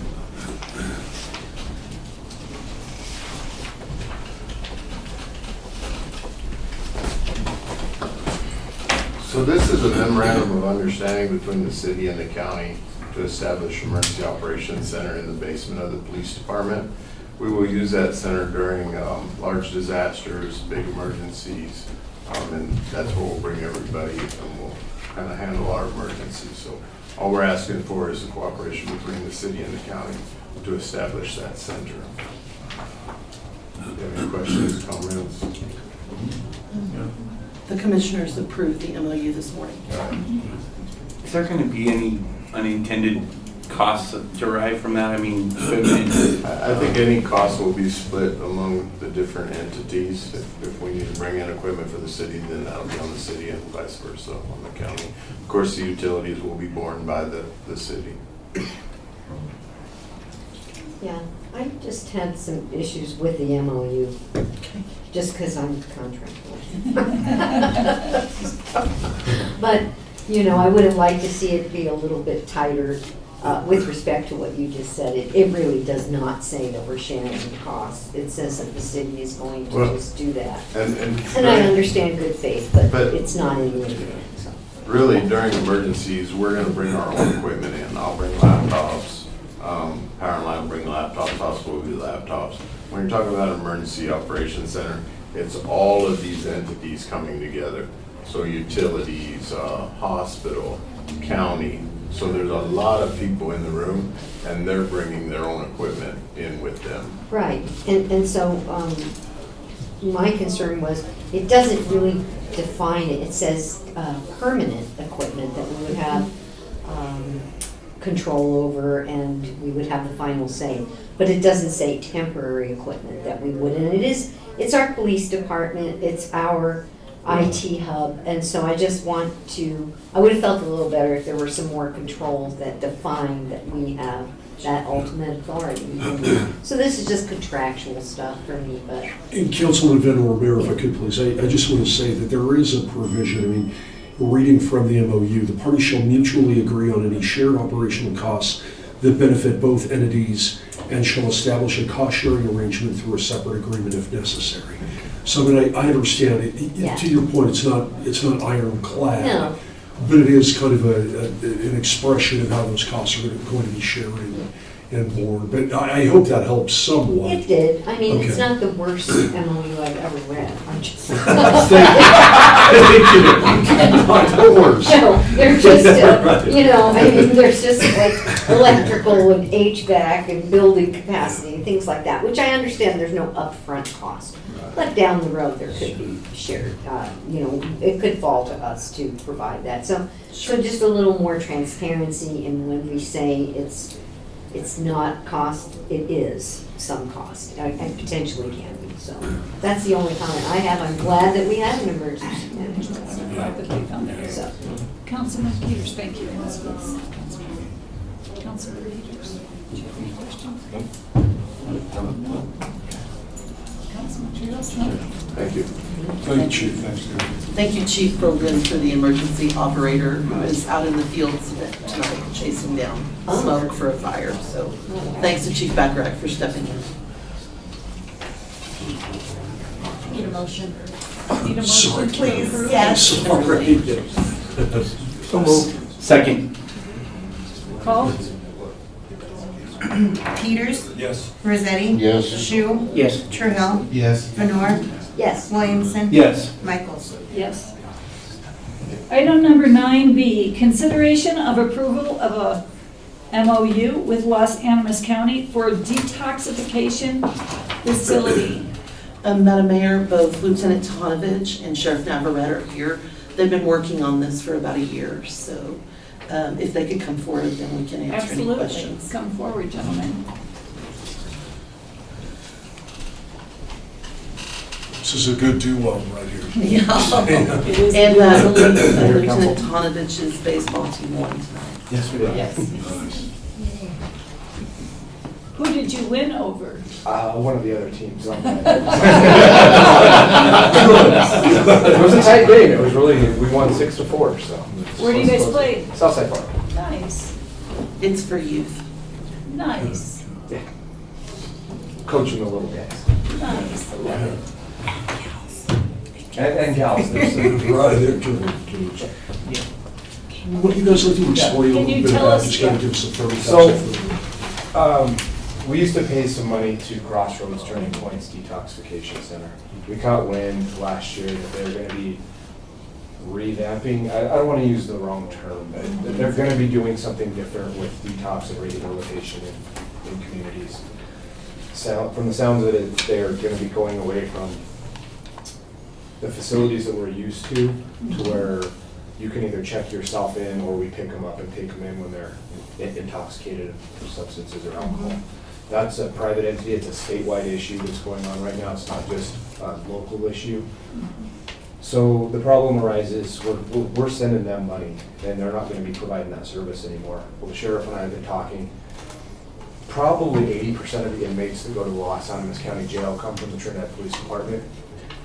So this is a memorandum of understanding between the city and the county to establish emergency operations center in the basement of the police department. We will use that center during large disasters, big emergencies, and that's where we'll bring everybody and we'll kind of handle our emergencies. So all we're asking for is the cooperation between the city and the county to establish that center. Do you have any questions, comments? The commissioners approved the MOU this morning. Is there going to be any unintended costs derived from that? I mean, equipment? I think any costs will be split among the different entities. If we need to bring in equipment for the city, then that'll be on the city and vice versa on the county. Of course, the utilities will be borne by the city. Yeah, I just had some issues with the MOU, just because I'm the contractor. But, you know, I would have liked to see it be a little bit tighter with respect to what you just said. It really does not say that we're sharing the costs. It says that the city is going to just do that. And I understand good faith, but it's not in the agreement, so. Really, during emergencies, we're gonna bring our own equipment in. I'll bring laptops. Power and Light will bring laptops, hospital will do laptops. When you're talking about an emergency operations center, it's all of these entities coming together. So utilities, hospital, county. So there's a lot of people in the room and they're bringing their own equipment in with them. Right, and so my concern was, it doesn't really define it. It says permanent equipment that we would have control over and we would have the final say. But it doesn't say temporary equipment that we would. And it's our police department, it's our IT hub. And so I just I would have felt a little better if there were some more controls that define that we have that ultimate authority. So this is just contractual stuff for me, but. And Councilman Venor, Mayor, if I could please, I just want to say that there is a provision, I mean, reading from the MOU, the parties shall mutually agree on any shared operational costs that benefit both entities and shall establish a cost-sharing arrangement through a separate agreement if necessary. So I mean, I understand it. Yeah. To your point, it's not ironclad, No. but it is kind of an expression of how those costs are going to be shared and borne. But I hope that helps somewhat. It did. I mean, it's Okay. not the worst MOU I've ever read. I charge. Doors. No, they're just, I mean, there's just like electrical and HVAC and building capacity and things like that, which I understand there's no upfront cost. But down the road, there could be shared, it could fall to us to provide that. So just a little more transparency, and when we say it's not cost, it is some cost, and potentially can be. So that's the only comment I have. I'm glad that we have an emergency management. I'm glad that they found that. So, Councilman Peters, thank you. Councilman Peters, do you have any questions? Councilman Peters? No? Thank you. Thank you, Chief. Thanks, Gary. Thank you, Chief Brogan, for the emergency operator who is out in the fields tonight chasing down smoke for a fire. So thanks to Chief Backrack for stepping in. Need a motion? Sorry, please? Yes. Sorry. So moved. Second. Call? Peters, Yes. Rossetti. Yes. Shu, Yes. Trahell, Yes. Venor, yes. Williamson. Yes. Michaels. Yes. Item number 9B, consideration of approval of a MOU with Los Animas County for detoxification facility. Madam Mayor, both Lieutenant Tahanovich and Sheriff Navarrete are here. They've been working on this for about a year, so if they could come forward, then we can answer any Absolutely. questions. Come forward, gentlemen. This is a good duo right here. Yeah. It is. And Lieutenant Tahanovich's baseball team won tonight. Yes, we do. Yes. Nice. Who did you win over? One of the other teams. It was a tight game. It was really, we won 6-4, so. Where do you guys play? Southside Park. Nice, It's for youth. nice, Yeah. Coaching the little guys. nice. And gals. There's some- Right there, too. What do you guys like to explain a Can little you bit tell about? us- Just kind yeah. of give us a 30,000 foot. We used to pay some money to Crossroads Turning Points Detoxification Center. We caught wind last year that they're gonna be revamping, I don't wanna use the wrong term, but they're gonna be doing something different with detox and rehabilitation in communities. So, from the sounds of it, they're gonna be going away from the facilities that we're used to where you can either check yourself in or we pick them up and take them in when they're intoxicated with substances or alcohol. That's a private entity, it's a statewide issue that's going on right now, it's not just a local issue. So the problem arises, we're sending them money and they're not gonna be providing that service anymore. Well, the sheriff and I have been talking, probably 80% of the inmates that go to the Los Animas County Jail come from the Trinidad Police Department.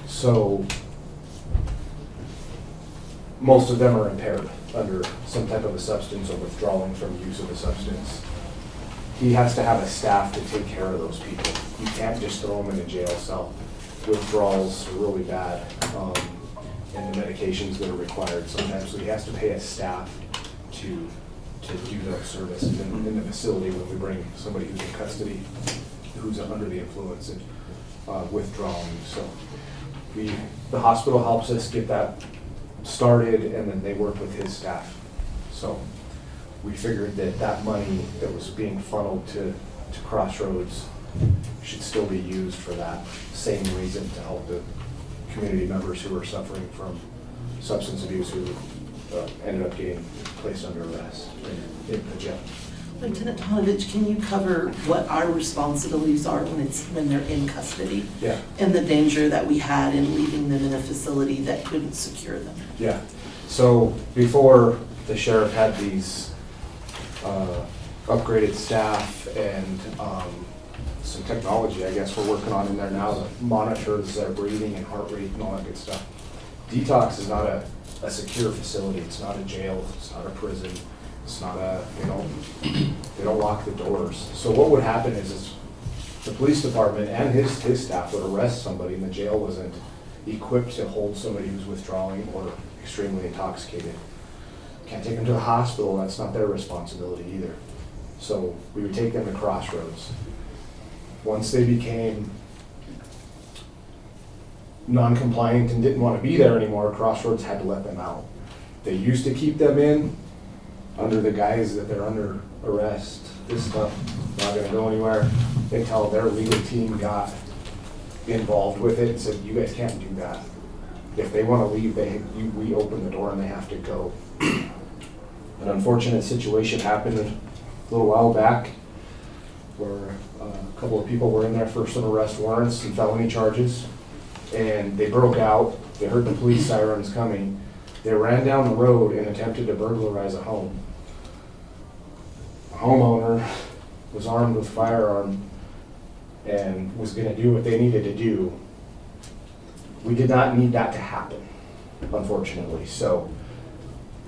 So most of them are impaired under some type of a substance or withdrawing from use of a substance. He has to have a staff to take care of those people. You can't just throw them in a jail cell. Withdrawals are really bad, and the medications that are required sometimes. So he has to pay a staff to do those services in the facility when we bring somebody who's in custody, who's under the influence and withdrawing. So the hospital helps us get that started, and then they work with his staff. So we figured that money that was being funneled to Crossroads should still be used for that same reason, to help the community members who are suffering from substance abuse who ended up getting placed under arrest in the jail. Lieutenant Tahanovich, can you cover what our responsibilities are when they're in custody? Yeah. And the danger that we had in leaving them in a facility that couldn't secure them? Yeah. So before, the sheriff had these upgraded staff and some technology, I guess, we're working on in there now that monitors their breathing and heart rate and all that good stuff. Detox is not a secure facility. It's not a jail. It's not a prison. It's not they don't lock the doors. So what would happen is the police department and his staff would arrest somebody, and the jail wasn't equipped to hold somebody who's withdrawing or extremely intoxicated. Can't take them to the hospital. That's not their responsibility either. So we would take them to Crossroads. Once they became non-compliant and didn't want to be there anymore, Crossroads had to let them out. They used to keep them in under the guise that they're under arrest. This stuff not gonna go anywhere until their legal team got involved with it and said, you guys can't do that. If they want to leave, we open the door and they have to go. An unfortunate situation happened a little while back where a couple of people were in there for some arrest warrants and felony charges, and they broke out. They heard the police sirens coming. They ran down the road and attempted to burglarize a home. The homeowner was armed with a firearm and was going to do what they needed to do. We did not need that to happen, unfortunately. So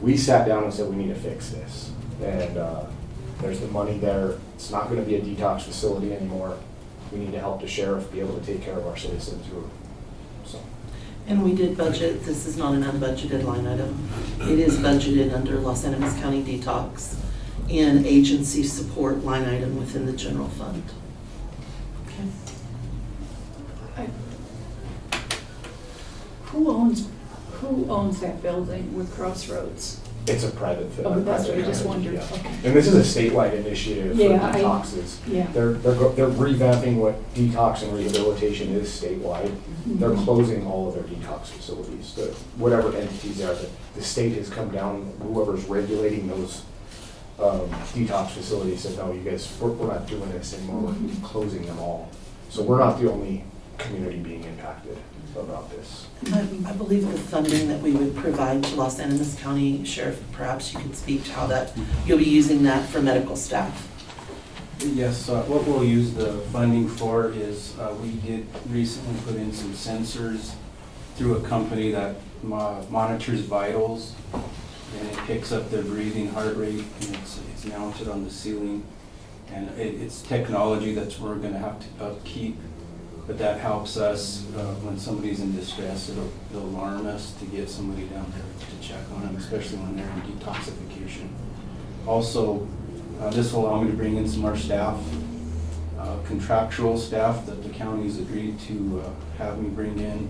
we sat down and said, we need to fix this. And there's the money there. It's not going to be a detox facility anymore. We need to help the sheriff be able to take care of our citizens. And we did budget, this is not an unbudgeted line item. It is budgeted under Los Animas County Detox and agency support line item within the general fund. Okay. Who owns that building with Crossroads? It's a private thing. Oh, that's what I just wondered. Yeah. Okay. And this is a statewide initiative for Yeah, detoxes. yeah. They're revamping what detox and rehabilitation is statewide. They're closing all of their detox facilities, whatever entities are. The state has come down, whoever's regulating those detox facilities said, no, you guys, we're not doing this anymore. We're closing them all. So we're not the only community being impacted about this. I believe the funding that we would provide to Los Animas County Sheriff, perhaps you could speak to how that, you'll be using that for medical staff. Yes, what we'll use the funding for is we did recently put in some sensors through a company that monitors vitals, and it picks up their breathing, heart rate, and it's mounted on the ceiling. And it's technology that we're going to have to upkeep. But that helps us when somebody's in distress. It'll alarm us to get somebody down there to check on them, especially when they're in detoxification. Also, this will allow me to bring in some more staff, contractual staff that the county's agreed to have me bring in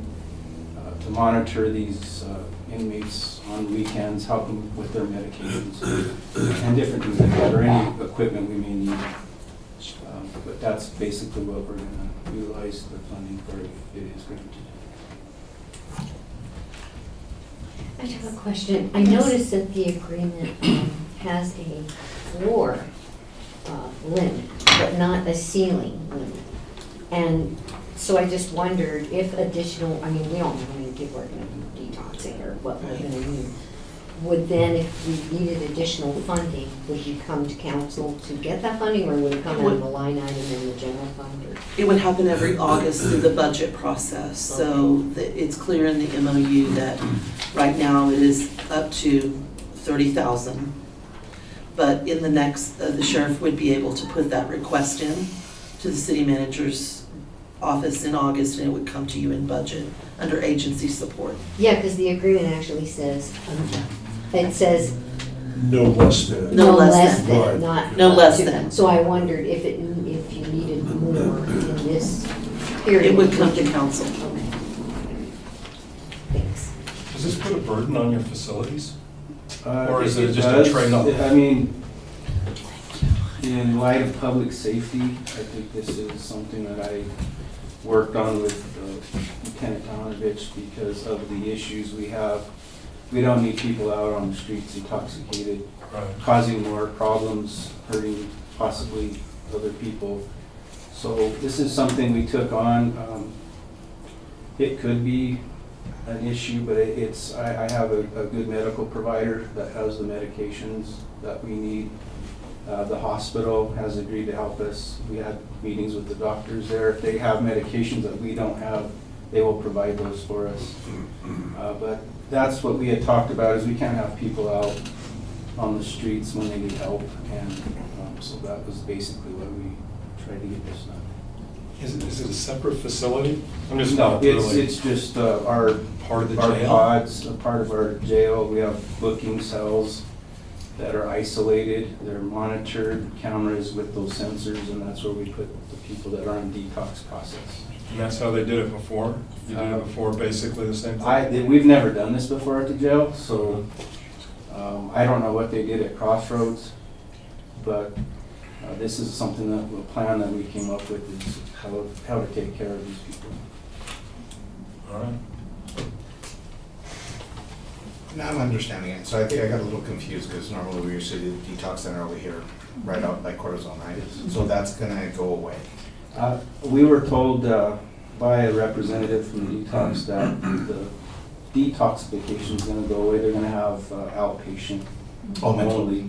to monitor these inmates on weekends, help them with their medications and different things like that, or any equipment we may need. But that's basically what we're going to utilize the funding for if it is granted. I have a question. I noticed that the agreement has a floor limit, but not a ceiling limit. And so I just wondered if additional, I mean, we don't know how many people are going to be detoxing or what we're going to need. Would then, if we needed additional funding, would you come to council to get that funding, or would it come out of the line item in the general fund? Or? It would happen every August through the budget process. So it's clear in the MOU that right now it is up to $30,000. But in the next, the sheriff would be able to put that request in to the city manager's office in August, and it would come to you in budget under agency support. Yeah, because the agreement actually says, it says No less than. no less than, Right. not No up less to. than. So I wondered if you needed more in this period. It would come to council. Okay. Thanks. Does this put a burden on your facilities? Or is It it just does. a trade-off? I mean, in light of public safety, I think this is something that I worked on with Lieutenant Donovich because of the issues we have. We don't need people out on the streets intoxicated, causing more problems, hurting possibly other people. So this is something we took on. It could be an issue, but I have a good medical provider that has the medications that we need. The hospital has agreed to help us. We had meetings with the doctors there. If they have medications that we don't have, they will provide those for us. But that's what we had talked about, is we can't have people out on the streets when they need help. And so that was basically what we tried to get this done. Is it a separate facility? I'm just No, not really. it's just our Part of the our jail? pods, a part of our jail. We have booking cells that are isolated. They're monitored, cameras with those sensors, and that's where we put the people that are in detox process. And that's how they did it before? You did it before, basically the same thing? We've never done this before at the jail, so I don't know what they did at Crossroads, but this is something that, a plan that we came up with, is how to take care of these people. All right. Now I'm understanding it. So I think I got a little confused because normally we used to do the detox center over here, right out by Cortisone, right? So that's gonna go away. We were told by a representative from the detox that the detoxification is going to go away. They're going to have outpatient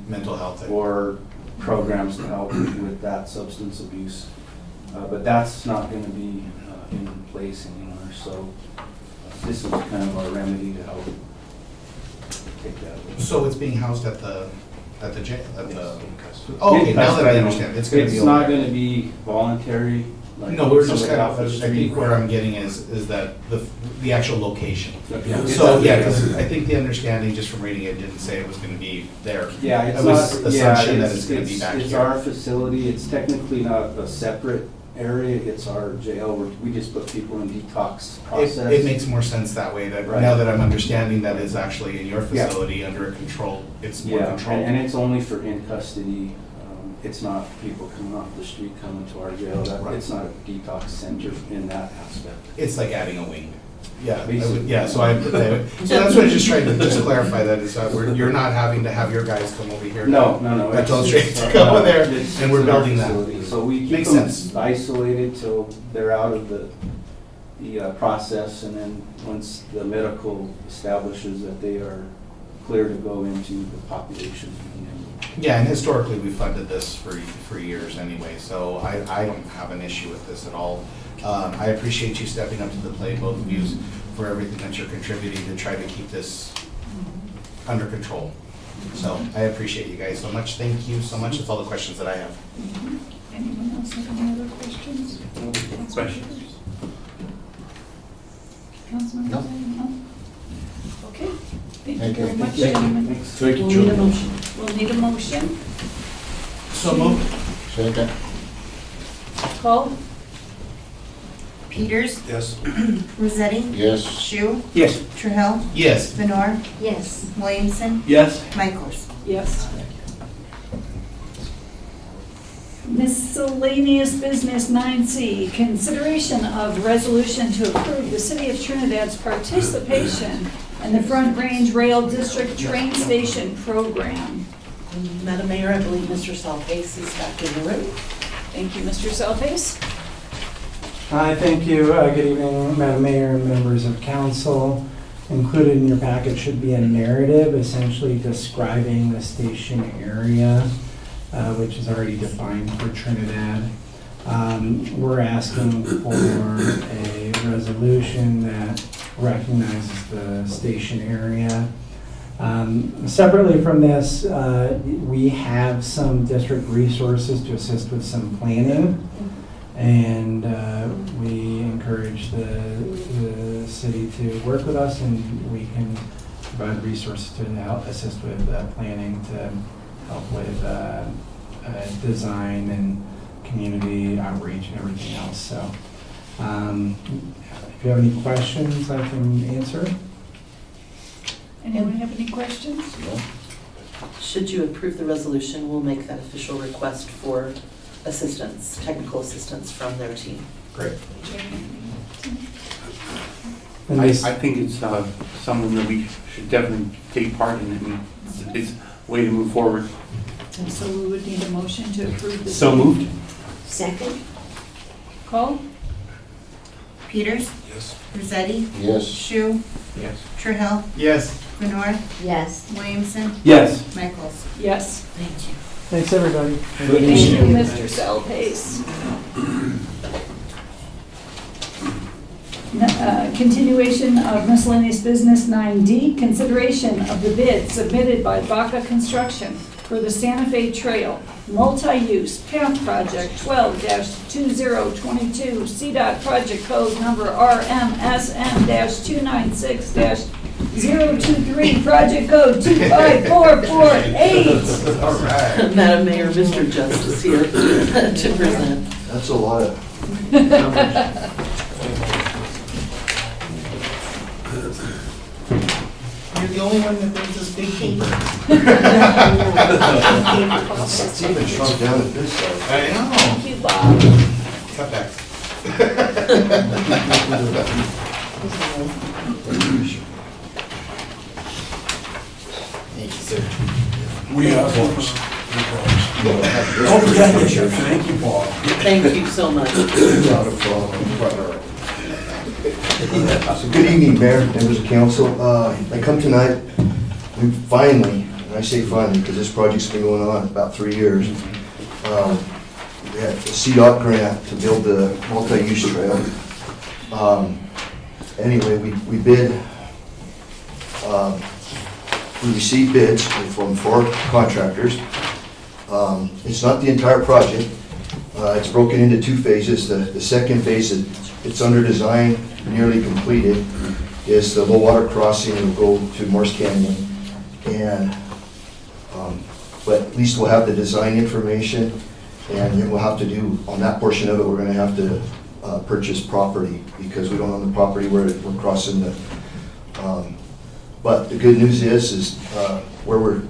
Mental health. or programs to help with that substance abuse. But that's not going to be in place anymore. So this is kind of our remedy to help take that away. So it's being housed at the jail, oh, okay, now that I understand, it's gonna be. It's not going to be voluntary. Like No, we're just somebody kind off of, the I street. think where I'm getting is that the actual location. Yeah. So, yeah, because I think the understanding just from reading it didn't say it was gonna be there. Yeah, it's It was not, yeah, assumption that it's gonna be back it's here. our facility, it's technically not a separate area, it's our jail, we just put people in detox process. It makes more sense that way, that Right. now that I'm understanding that it's actually in your Yeah. facility under a control, it's more Yeah, controlled. and it's only for in custody, it's not people coming off the street coming to our jail, Right. it's not a detox center in that aspect. It's like adding a wing. Yeah, Basically. yeah, so that's what I was just trying to just clarify that is, you're not having to have your guys come over here. No. I told straight to go over there, It's- and we're it's our building that. facility. So we keep Makes them sense. isolated till they're out of the process, and then once the medical establishes that they are clear to go into the population. and then- Yeah, and historically, we funded this for years anyway, so I don't have an issue with this at all. I appreciate you stepping up to the plate, both of you, for everything that you're contributing to try to keep this under control. So I appreciate you guys so much. Thank you so much. That's all the questions that I have. Anyone else have any other questions? Questions? Councilman? No. Okay, thank you very much, Thank you. gentlemen. Thank you, We'll need a Joe. motion. We'll need a motion. So moved. Second. Call? Peters, Yes. Rossetti, Yes. Shu, Yes. Trahell, Yes. Benor, Yes. Williamson, Yes. Michaels. Yes. Miscellaneous business 9C, consideration of resolution to approve the City of Trinidad's participation in the Front Range Rail District Train Station Program. Madam Mayor, I believe Mr. Salpace is back in the room. Thank you, Mr. Selface. Hi, thank you. Good evening, Madam Mayor and members of council. Included in your packet should be a narrative essentially describing the station area, which is already defined for Trinidad. We're asking for a resolution that recognizes the station area. Separately from this, we have some district resources to assist with some planning. And we encourage the city to work with us, and we can provide resources to help assist with planning, to help with design and community outreach and everything else. So if you have any questions, I can answer. Anyone have any questions? Should you approve the resolution, we'll make that official request for assistance, technical assistance from their team. Great. And I this- think it's something that we should definitely take part in. I mean, it's a way to move forward. And so we would need a motion to approve this. So moved? Second? Call? Peters, Yes. Rossetti, Yes. Shu, Yes. Trahell, Yes. Benor, Yes. Williamson, Yes. Michaels. Yes. Thank you. Thanks, everybody. Thank you, Mr. Selpace. Continuation of miscellaneous business 9D, consideration of the bid submitted by Baca Construction for the Santa Fe Trail Multi-Use Path Project 12-2022, CDOT project code number RMSM-296-023, project code 25448. All right. Madam Mayor, Mr. Justice here to present. That's a lot of the only one that brings us big paper. It's even shrunk down at this size. I know. Thank you, Bob. Cutbacks. Thank you, sir. We have those. Don't forget that, Jeff. Thank you, Paul. Thank you so much. Not a problem. So good evening, Mayor, members of council. I come tonight, we finally, and I say finally, because this project's been going on about 3 years. We had a CDOT grant to build the multi-use trail. Anyway, we bid, we received bids from 4 contractors. It's not the entire project. It's broken into 2 phases. The second phase, it's under design, nearly completed, is the low water crossing that will go to Morse Canyon. And, but at least we'll have the design information, and then we'll have to do, on that portion of it, we're gonna have to purchase property, because we don't own the property where we're crossing the, but the good news is where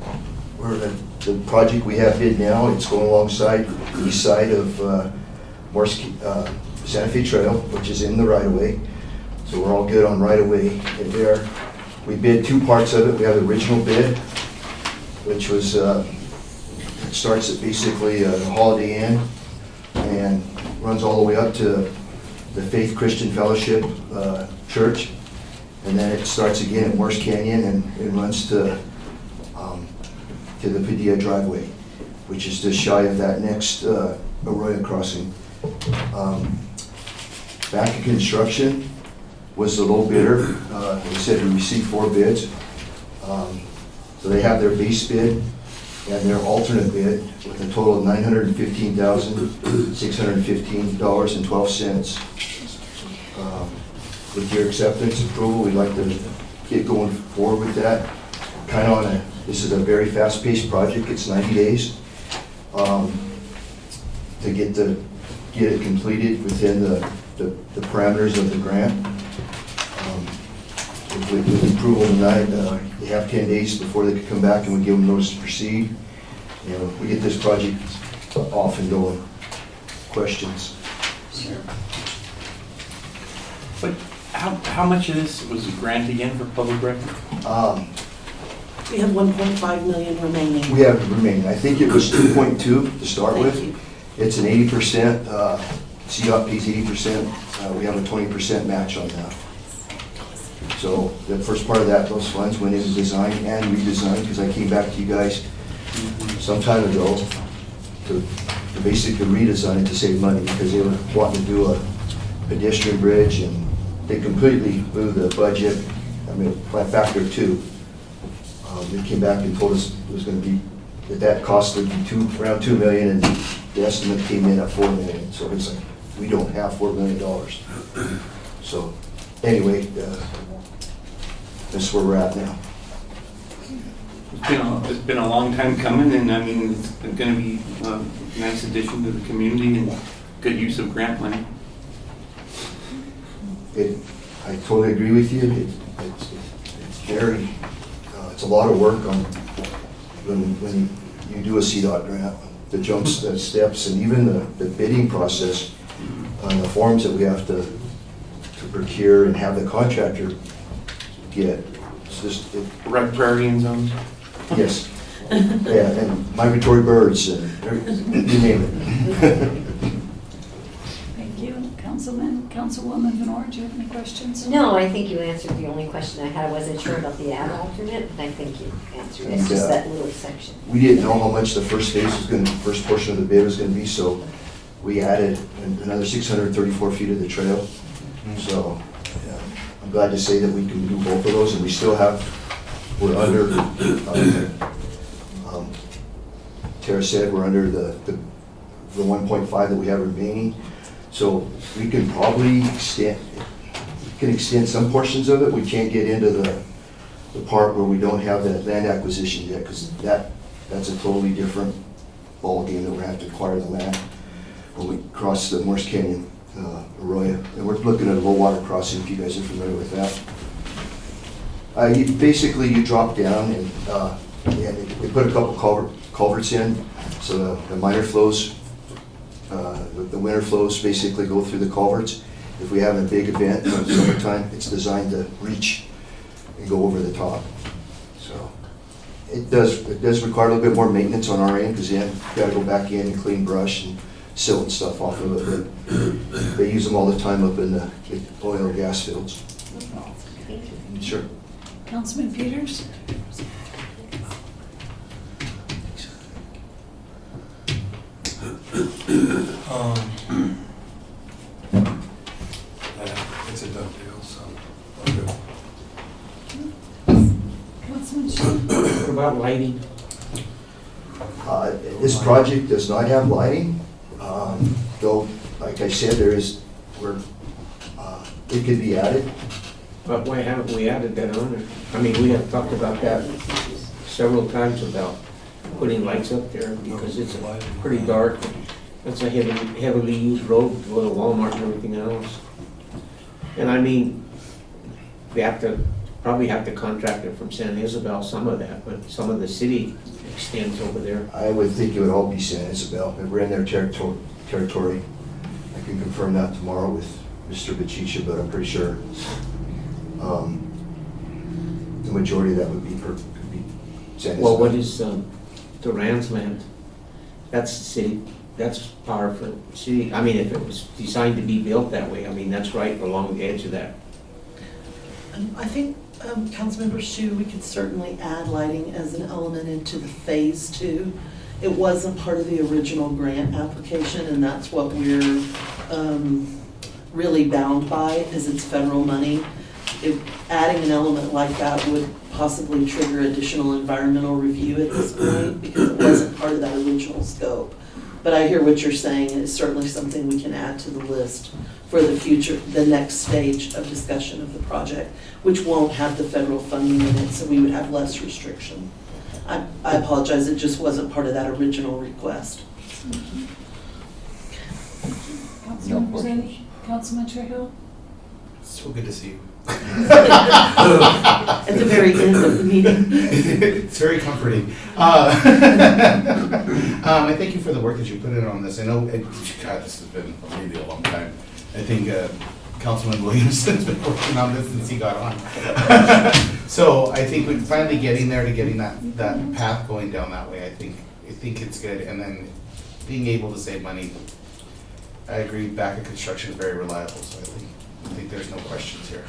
the project we have bid now, it's going alongside the east side of Santa Fe Trail, which is in the right-of-way. So we're all good on right-of-way in there. We bid 2 parts of it. We have the original bid, which was, it starts at basically the Holiday Inn and runs all the way up to the Faith Christian Fellowship Church. And then it starts again at Morse Canyon and it runs to the Padilla driveway, which is just shy of that next Arroyo crossing. Back in construction was the low bidder. They said we received 4 bids. So they have their base bid and their alternate bid with a total of $915,615.12. With your acceptance approval, we'd like to get going forward with that. Kind of on this is a very fast-paced project. It's 90 days to get it completed within the parameters of the grant. With approval tonight, they have 10 days before they could come back and we give them notice to proceed. We get this project off and going. Questions? Sure. But how much of this was a grant again for public record? We have 1.5 million remaining. We have remaining. I think it was 2.2 to start Thank with. you. It's an 80%, CDOT pays 80%. We have a 20% match on that. So the first part of that, those funds went into design and redesign, because I came back to you guys some time ago to basically redesign it to save money, because they were wanting to do a pedestrian bridge and they completely blew the budget. I mean, by a factor of 2. They came back and told us it was going to be, that cost would be around $2 million, and the estimate came in at $4 million. So it's like, we don't have $4 million. So anyway, that's where we're at now. It's been a long time coming, and I mean, it's going to be a nice addition to the community and good use of grant money. I totally agree with you. It's very, it's a lot of work on when you do a CDOT grant, the jumps, the steps, and even the bidding process on the forms that we have to procure and have the contractor get. It's just riparian zones. Yes. Yeah, and migratory birds and you name it. Thank you. Councilwoman Venor, do you have any questions? No, I think you answered the only question I had. I wasn't sure about the ad alternate, but I think you answered it. It's just that little section. We didn't know how much the first phase was going to, first portion of the bid was going to be, so we added another 634 feet of the trail. So yeah, I'm glad to say that we can do both of those, and we still have, we're under, Tara said, we're under the 1.5 that we have remaining. So we can probably extend some portions of it. We can't get into the part where we don't have that land acquisition yet, because that's a totally different ballgame that we have to acquire the land when we cross the Morse Canyon Arroyo. And we're looking at a low water crossing, if you guys are familiar with that. Basically, you drop down and we put a couple culverts in, so the minor flows, the winter flows basically go through the culverts. If we have a big event in the summertime, it's designed to reach and go over the top. So it does require a little bit more maintenance on our end, because then you gotta go back in and clean brush and silt and stuff off of it. But they use them all the time up in the oil and gas fields. Sure. Councilman Peters? It's a done deal, so I'm good. Councilman Shu? What about lighting? This project does not have lighting, though, like I said, it could be added. But why haven't we added that on it? I mean, we have talked about that several times about putting lights up there because it's pretty dark. It's a heavily used road to go to Walmart and everything else. And I mean, we probably have to contract it from San Isabel, some of that, but some of the city extends over there. I would think it would all be San Isabel. We're in their territory. I can confirm that tomorrow with Mr. Bachicha, but I'm pretty sure the majority of that would be San Isabel. Well, what is Duran's land? That's the city, that's power for the city. I mean, if it was designed to be built that way, I mean, that's right along the edge of that. I think, Councilmember Shu, we could certainly add lighting as an element into the phase 2. It wasn't part of the original grant application, and that's what we're really bound by, is it's federal money. Adding an element like that would possibly trigger additional environmental review at this point, because it wasn't part of that original scope. But I hear what you're saying, and it's certainly something we can add to the list for the future, the next stage of discussion of the project, which won't have the federal funding in it, so we would have less restriction. I apologize, it just wasn't part of that original request. Councilman Rossetti? Councilman Trejo? So good to see you. At the very end of the meeting. It's very comforting. I thank you for the work that you put in on this. I know, God, this has been really a long time. I think Councilman Williamson's been working on this since he got on. So I think we're finally getting there to getting that path going down that way. I think it's good. And then being able to save money. I agree, back construction is very reliable, so I think there's no questions here.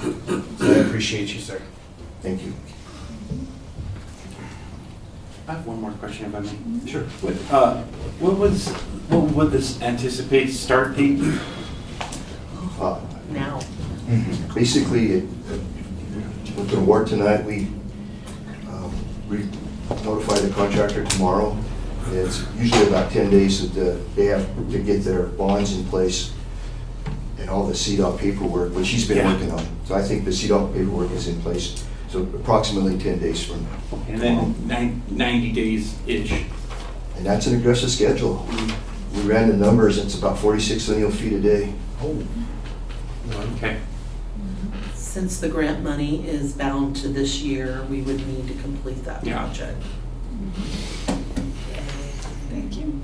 So I appreciate you, sir. Thank you. I have one more question, if I may. Sure. What would this anticipate start date? Now. Basically, with the award tonight, we notify the contractor tomorrow. It's usually about 10 days that they have to get their bonds in place and all the CDOT paperwork, which he's been working on. So I think the CDOT paperwork is in place. So approximately 10 days from now. And then 90 days-ish. And that's an aggressive schedule. We ran the numbers, it's about 46 lineal feet a day. Oh. Okay. Since the grant money is bound to this year, we would need to complete that project. Thank you.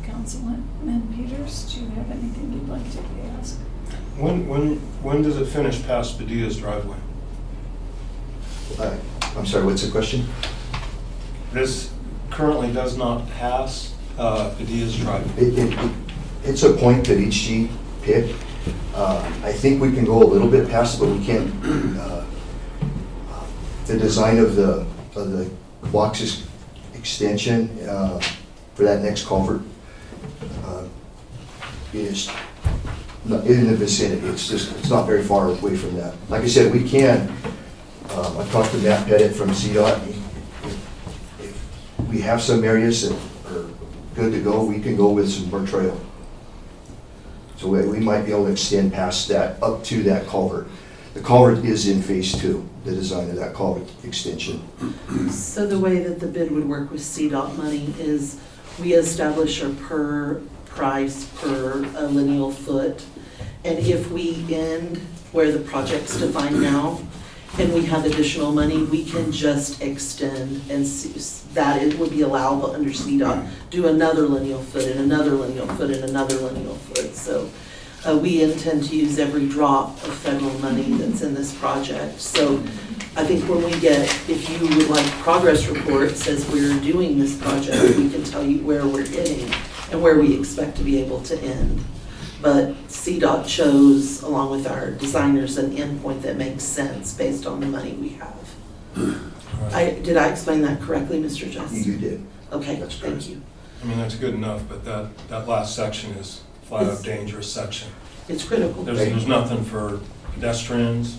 Councilman Peters, do you have anything you'd like to ask? When does it finish past Padilla's driveway? I'm sorry, what's the question? This currently does not pass Padilla's driveway. It's a point at each G pit. I think we can go a little bit past it, but we can't. The design of the box's extension for that next culvert is in the vicinity. It's not very far away from that. Like I said, we can. I talked to Matt Pettit from CDOT. If we have some areas that are good to go, we can go with some burnt trail. So we might be able to extend past that up to that culvert. The culvert is in phase 2, the design of that culvert extension. So the way that the bid would work with CDOT money is we establish a per price per lineal foot. And if we end where the project's defined now, and we have additional money, we can just extend and that it would be allowable under CDOT, do another lineal foot and another lineal foot and another lineal foot. So we intend to use every drop of federal money that's in this project. So I think when we get, if you would like progress reports as we're doing this project, we can tell you where we're hitting and where we expect to be able to end. But CDOT chose, along with our designers, an endpoint that makes sense based on the money we have. Did I explain that correctly, Mr. Justice? You did. Okay, That's thank correct. you. I mean, that's good enough, but that last section is flat out dangerous section. It's critical. There's nothing for pedestrians,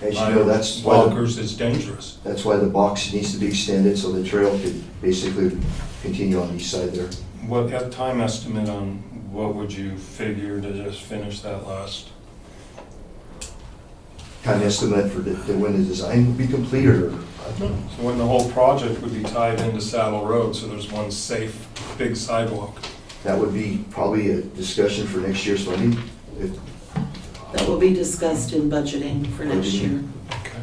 As you know, that's why walkers, it's dangerous. that's why the box needs to be extended so the trail could basically continue on each side there. What time estimate on what would you figure to just finish that last? Time estimate for when the design will be completed, or So when the whole project would be tied into Saddle Road, so there's one safe, big sidewalk. that would be probably a discussion for next year's funding. That will be discussed in budgeting for next year. Okay.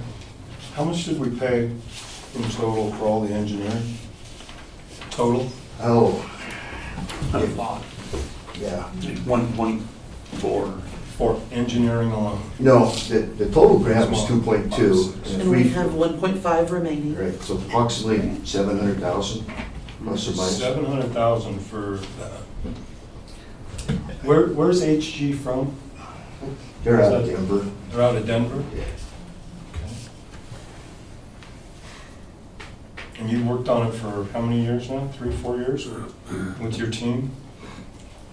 How much did we pay in total for all the engineering? Total? Oh, A lot. yeah. 1.4. For engineering alone? No, the total grant was 2.2. And we have 1.5 remaining. Right, so approximately 700,000 plus or minus. 700,000 for that. Where's HG from? They're out of Denver. They're out of Denver? Yeah. Okay. And you worked on it for how many years now? 3, 4 years with your team?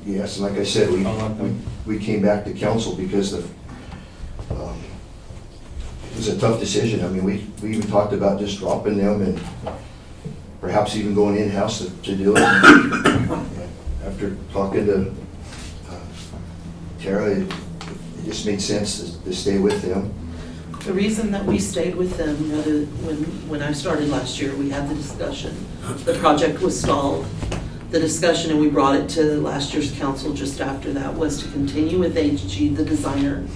Yes, and like I said, we came back to council because it was a tough decision. I mean, we even talked about just dropping them and perhaps even going in-house to do it. After talking to Tara, it just made sense to stay with them. The reason that we stayed with them, when I started last year, we had the discussion. The project was stalled. The discussion, and we brought it to last year's council just after that, was to continue with HG, the designer,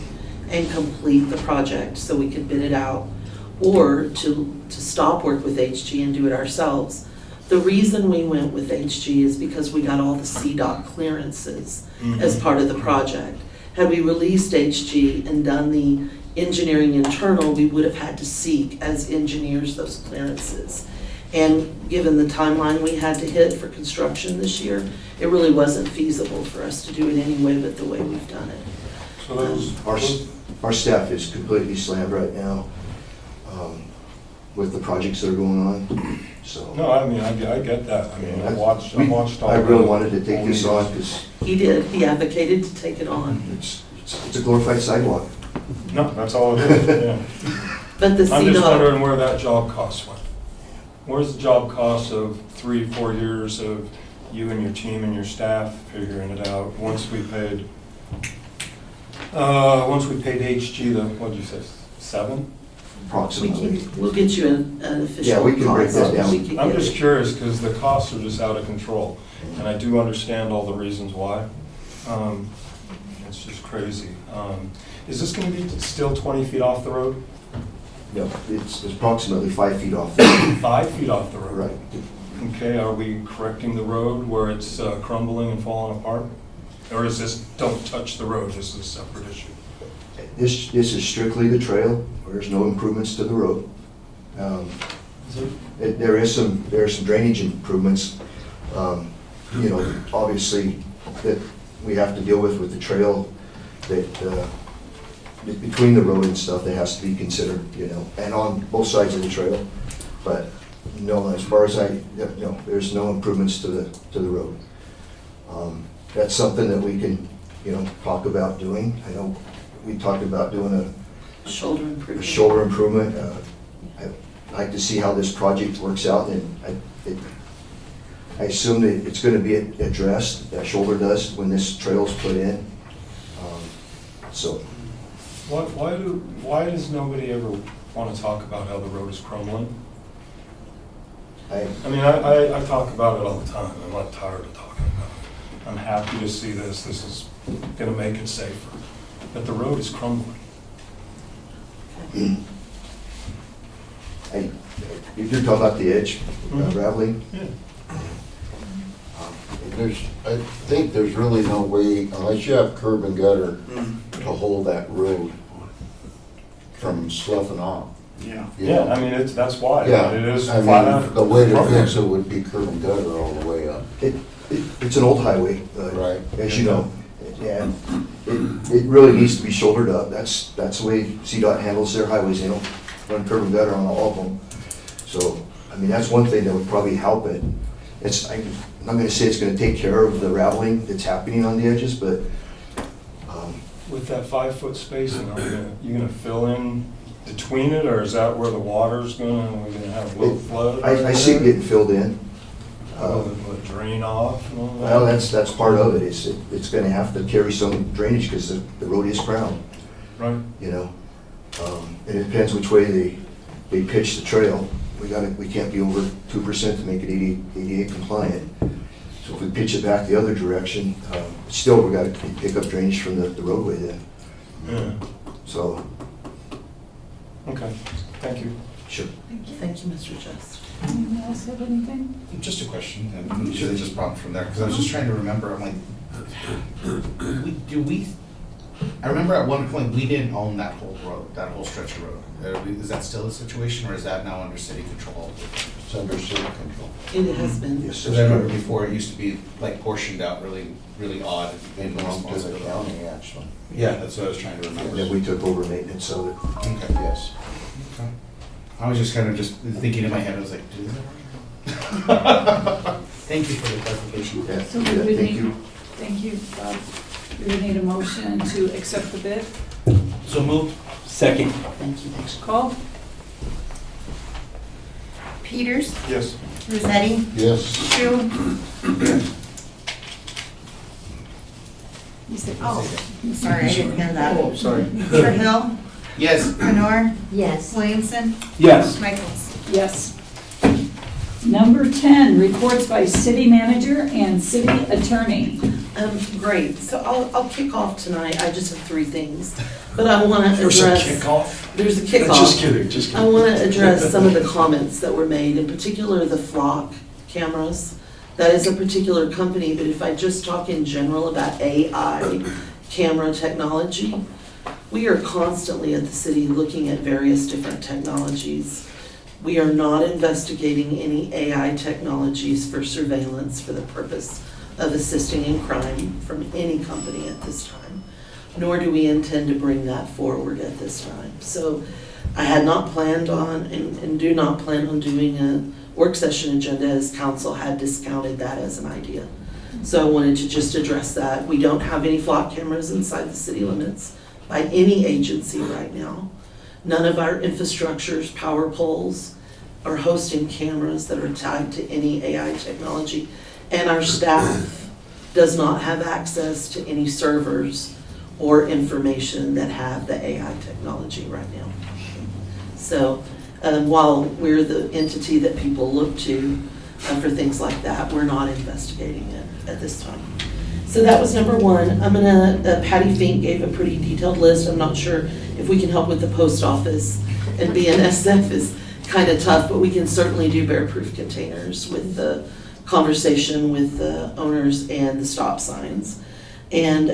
and complete the project so we could bid it out, or to stop work with HG and do it ourselves. The reason we went with HG is because we got all the CDOT clearances as part of the project. Had we released HG and done the engineering internal, we would have had to seek as engineers those clearances. And given the timeline we had to hit for construction this year, it really wasn't feasible for us to do it anyway but the way we've done it. So those, Our staff is completely slammed right now with the projects that are going on, so. no, I mean, I get that. I mean, I watched all. I really wanted to take this on because He did, he advocated to take it on. it's a glorified sidewalk. No, that's all it is, yeah. But the I'm just CDOT, wondering where that job cost went. Where's the job cost of 3, 4 years of you and your team and your staff figuring it out? Once we paid HG what'd you say, 7? Approximately. we'll get you an official cost. Yeah, we can break that down. We can I'm get just it. curious, because the costs are just out of control, and I do understand all the reasons why. It's just crazy. Is this gonna be still 20 feet off the road? No, it's approximately 5 feet off. 5 feet off the road? Right. Okay, are we correcting the road where it's crumbling and falling apart? Or is this, don't touch the road, this is a separate issue? This is strictly the trail. There's no improvements to the road. There are some drainage improvements, you know, obviously that we have to deal with the trail that between the road and stuff that has to be considered, you know, and on both sides of the trail. But no, as far as there's no improvements to the road. That's something that we can, you know, talk about doing. I know we talked about doing a Shoulder improvement. shoulder improvement. I'd like to see how this project works out, and I assume that it's going to be addressed, that shoulder does, when this trail's put in. So. Why does nobody ever want to talk about how the road is crumbling? I mean, I talk about it all the time. I'm not tired of talking about it. I'm happy to see this. This is going to make it safer. But the road is crumbling. You're talking about the edge rattling? Yeah. I think there's really no way, unless you have curb and gutter, to hold that road from sloughing off. Yeah. Yeah, I mean, that's why. Yeah, It is I flat mean, out. the way to fix it would be curb and gutter all the way up. It's an old highway, Right. as you know. And it really needs to be shouldered up. That's the way CDOT handles their highways, they don't run curb and gutter on all of them. So, I mean, that's one thing that would probably help it. I'm not gonna say it's gonna take care of the rattling that's happening on the edges, but, With that 5-foot spacing, you gonna fill in between it, or is that where the water's we're gonna have low flow? I see it getting filled in. Will it drain off and all that? Well, that's part of it. It's gonna have to carry some drainage because the road is crowned, Right. you know? And it depends which way they pitch the trail. We can't be over 2% to make it ADA compliant. So if we pitch it back the other direction, still we gotta pick up drainage from the roadway then. Yeah. So, Okay, thank you. sure. Thank you, Mr. Just. Anyone else have anything? Just a question, and I'm sure they just brought it from there, because I was just trying to remember, I'm like, I remember at one point, we didn't own that whole road, that whole stretch of road. Is that still the situation, or is that now under city control? It's under city control. It has been. Yes, Because I remember before, it used to be like portioned out really, really odd. It belonged to the county, actually. Yeah, that's what I was trying to remember. And then we took over maintenance of it. Okay. Yes. Okay. I was just kind of just thinking in my head, I was like, do that? Thank you for the clarification. Yeah, So we yeah, would thank need, you. thank you, Bob. We would need a motion to accept the bid. So moved. Second. Thank you. Call? Peters, Yes. Rosetti, Yes. Shu, You said Oh. yes. sorry, I didn't hear that. Oh, sorry. Hill, Yes. Lenore, Yes. Williamson, Yes. Michaels. Yes. Number 10, reports by city manager and city attorney. Great, so I'll kick off tonight. I just have 3 things, but I want to There's a address. kickoff? There's a kickoff. Just kidding, just I kidding. want to address some of the comments that were made, in particular the flock cameras. That is a particular company, but if I just talk in general about AI camera technology, we are constantly at the city looking at various different technologies. We are not investigating any AI technologies for surveillance for the purpose of assisting in crime from any company at this time, nor do we intend to bring that forward at this time. So I had not planned on and do not plan on doing a work session agenda, as council had discounted that as an idea. So I wanted to just address that. We don't have any flock cameras inside the city limits by any agency right now. None of our infrastructures, power poles, are hosting cameras that are tied to any AI technology. And our staff does not have access to any servers or information that have the AI technology right now. So while we're the entity that people look to for things like that, we're not investigating it at this time. So that was number 1. I'm gonna, Patty Fink gave a pretty detailed list. I'm not sure if we can help with the post office, and BNSF is kind of tough, but we can certainly do bear-proof containers with the conversation with the owners and the stop signs. And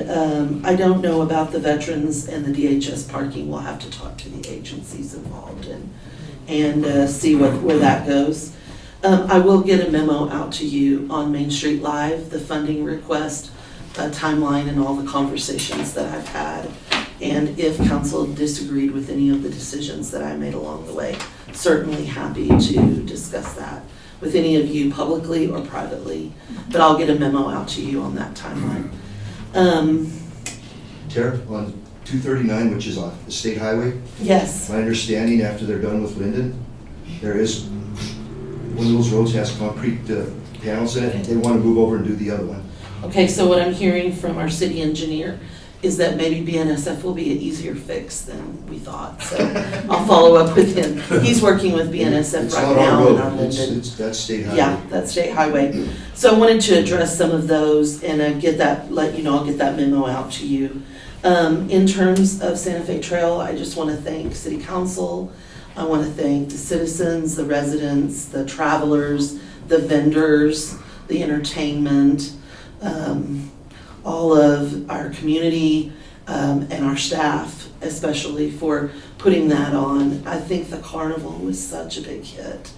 I don't know about the veterans and the DHS parking. We'll have to talk to the agencies involved and see where that goes. I will get a memo out to you on Main Street Live, the funding request, timeline, and all the conversations that I've had. And if council disagreed with any of the decisions that I made along the way, certainly happy to discuss that with any of you publicly or privately. But I'll get a memo out to you on that timeline. Tara, on 239, which is on the state highway, Yes. my understanding after they're done with Linden, there is, one of those roads has concrete panels in it, and they want to move over and do the other one. Okay, so what I'm hearing from our city engineer is that maybe BNSF will be an easier fix than we thought. So I'll follow up with him. He's working with BNSF It's right not our now in our road, Linden. that's state highway. Yeah, that's state highway. So I wanted to address some of those and let you know, I'll get that memo out to you. In terms of Santa Fe Trail, I just want to thank City Council, I want to thank the citizens, the residents, the travelers, the vendors, the entertainment, all of our community, and our staff, especially for putting that on. I think the carnival was such a big hit,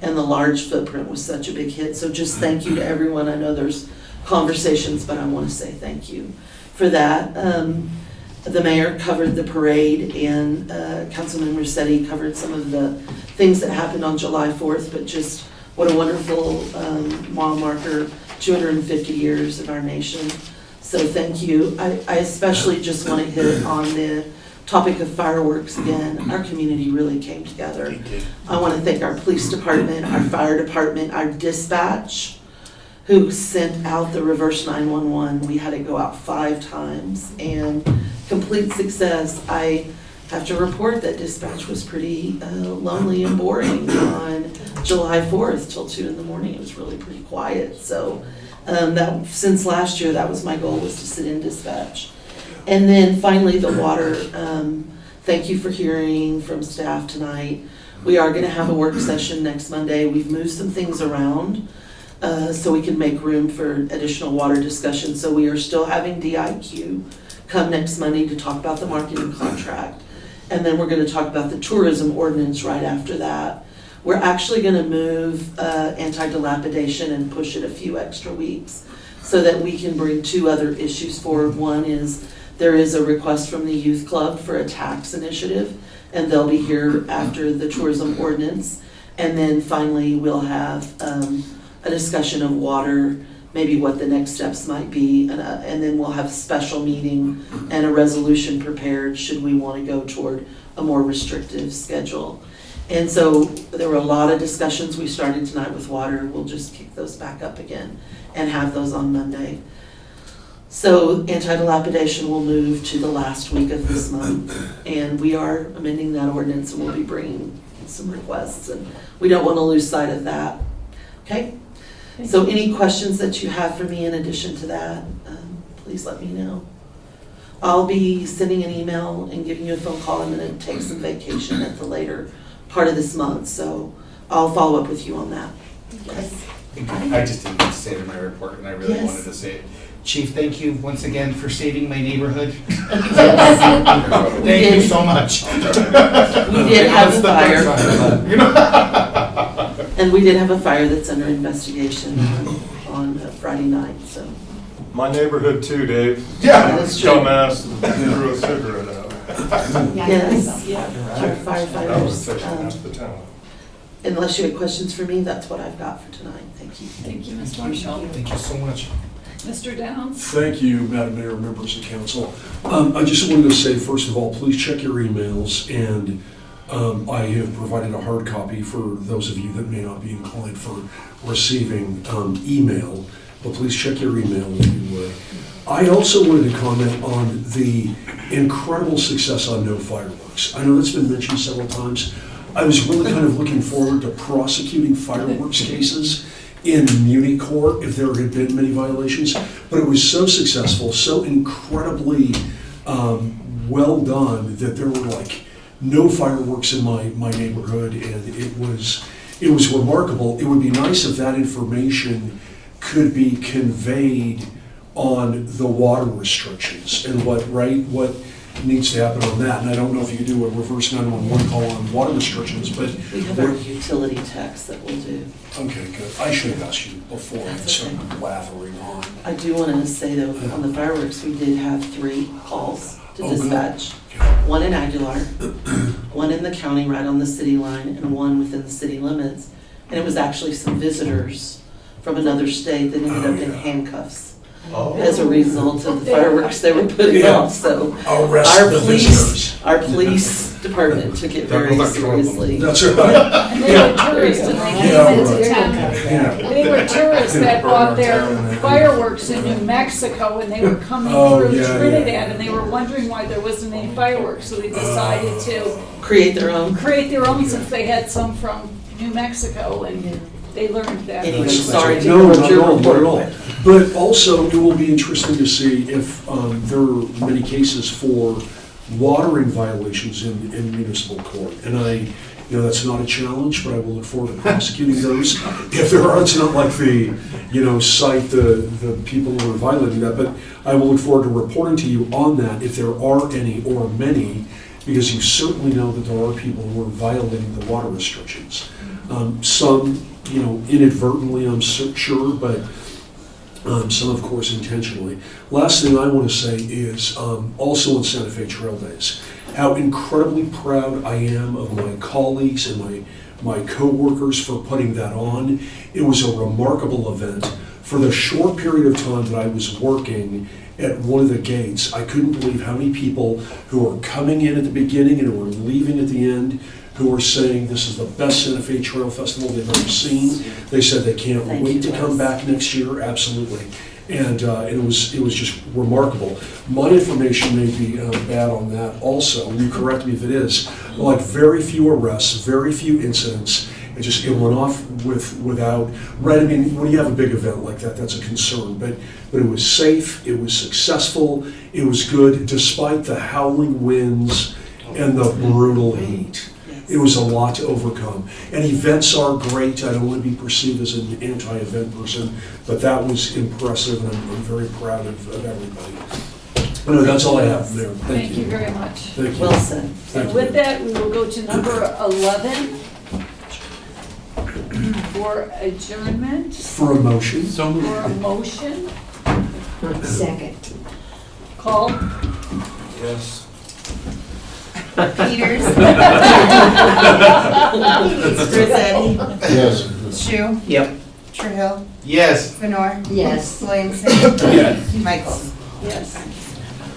and the large footprint was such a big hit. So just thank you to everyone. I know there's conversations, but I want to say thank you for that. The mayor covered the parade, and Councilman Rossetti covered some of the things that happened on July 4th, but just what a wonderful mile marker, 250 years of our nation. So thank you. I especially just want to hit on the topic of fireworks again. Our community really came together. I want to thank our police department, our fire department, our dispatch, who sent out the reverse 911. We had to go out 5 times, and complete success. I have to report that dispatch was pretty lonely and boring on July 4th till 2 in the morning. It was really pretty quiet. So that since last year, that was my goal, was to sit in dispatch. And then finally, the water. Thank you for hearing from staff tonight. We are going to have a work session next Monday. We've moved some things around so we can make room for additional water discussion. So we are still having DIQ come next Monday to talk about the marketing contract. And then we're going to talk about the tourism ordinance right after that. We're actually going to move anti-dilapidation and push it a few extra weeks so that we can bring 2 other issues forward. One is there is a request from the youth club for a tax initiative, and they'll be here after the tourism ordinance. And then finally, we'll have a discussion of water, maybe what the next steps might be, and then we'll have a special meeting and a resolution prepared should we want to go toward a more restrictive schedule. And so there were a lot of discussions we started tonight with water. We'll just kick those back up again and have those on Monday. So anti-dilapidation will move to the last week of this month, and we are amending that ordinance, and we'll be bringing some requests, and we don't want to lose sight of that. Okay? So any questions that you have for me in addition to that, please let me know. I'll be sending an email and giving you a phone call. I'm going to take some vacation at the later part of this month, so I'll follow up with you on that. Yes. I just didn't get to say it in my report, and I really Yes. wanted to say it. Chief, thank you once again for saving my neighborhood. Thank you so much. We did have a fire. And we did have a fire that's under investigation on Friday night, so. My neighborhood too, Dave. Yeah. That's true. Dumbass threw a cigarette out. Yes, yeah, our That was firefighters. fixing half the town. Unless you had questions for me, that's what I've got for tonight. Thank you. Thank you, Ms. Marshall. Thank you so much. Mr. Downs? Thank you, Madam Mayor, members of council. I just wanted to say, first of all, please check your emails, and I have provided a hard copy for those of you that may not be inclined for receiving email, but please check your email if you would. I also wanted to comment on the incredible success on No Fireworks. I know that's been mentioned several times. I was really kind of looking forward to prosecuting fireworks cases in Muni court if there had been many violations, but it was so successful, so incredibly well done that there were like no fireworks in my neighborhood, and it was remarkable. It would be nice if that information could be conveyed on the water restrictions and what needs to happen on that. And I don't know if you could do a reverse 911 call on water restrictions, but We have our utility tax that we'll do. okay, good. I should have asked you before and That's okay. started blathering on. I do want to say though, on the fireworks, we did have 3 calls to Oh, good. dispatch. Okay. One in Aguilar, one in the county right on the city line, and one within the city limits. And it was actually some visitors from another state that ended up in handcuffs as a result of the fireworks they were putting Yeah. off. So Arrest the visitors. our police department took it very seriously. That's right. And they were tourists, and they came into town. Yeah. They were tourists that bought their fireworks in New Mexico, and they were coming through Trinidad, and they were wondering why there wasn't any fireworks, so they decided to Create their own. since they had some from New Mexico, and they learned that. Anyway, That's sorry to No, interrupt not your at all, not at report. all. But also, it will be interesting to see if there are many cases for watering violations in municipal court. And I You know, that's not a challenge, but I will look forward to prosecuting those. If there are, it's not like cite the people who are violating that, but I will look forward to reporting to you on that if there are any or many, because you certainly know that there are people who are violating the water restrictions. Some, inadvertently, I'm sure, but some, of course, intentionally. Last thing I want to say is also on Santa Fe Trail Days, how incredibly proud I am of my colleagues and my co-workers for putting that on. It was a remarkable event. For the short period of time that I was working at one of the gates, I couldn't believe how many people who were coming in at the beginning and who were leaving at the end, who were saying this is the best Santa Fe Trail Festival they've ever seen. They said they can't wait to come back next year, absolutely. And it was just remarkable. My information may be bad on that also, and you correct me if it is, like very few arrests, very few incidents. It went off without, right, I mean, when you have a big event like that, that's a concern, but it was safe, it was successful, it was good, despite the howling winds and the brutal heat. It was a lot to overcome. And events are great. I don't want to be perceived as an anti-event person, but that was impressive, and I'm very proud of everybody. Anyway, that's all I have, Mayor. Thank you very much. Thank you. Well said. Thank you. With that, we will go to number 11 for adjournment. For a motion. For a motion. Second. Call. Yes. Peters. Grizzetti. Yes. Shu. Yep. Trahell. Yes. Fenor. Yes. Williamson. Yes. Michaels. Yes.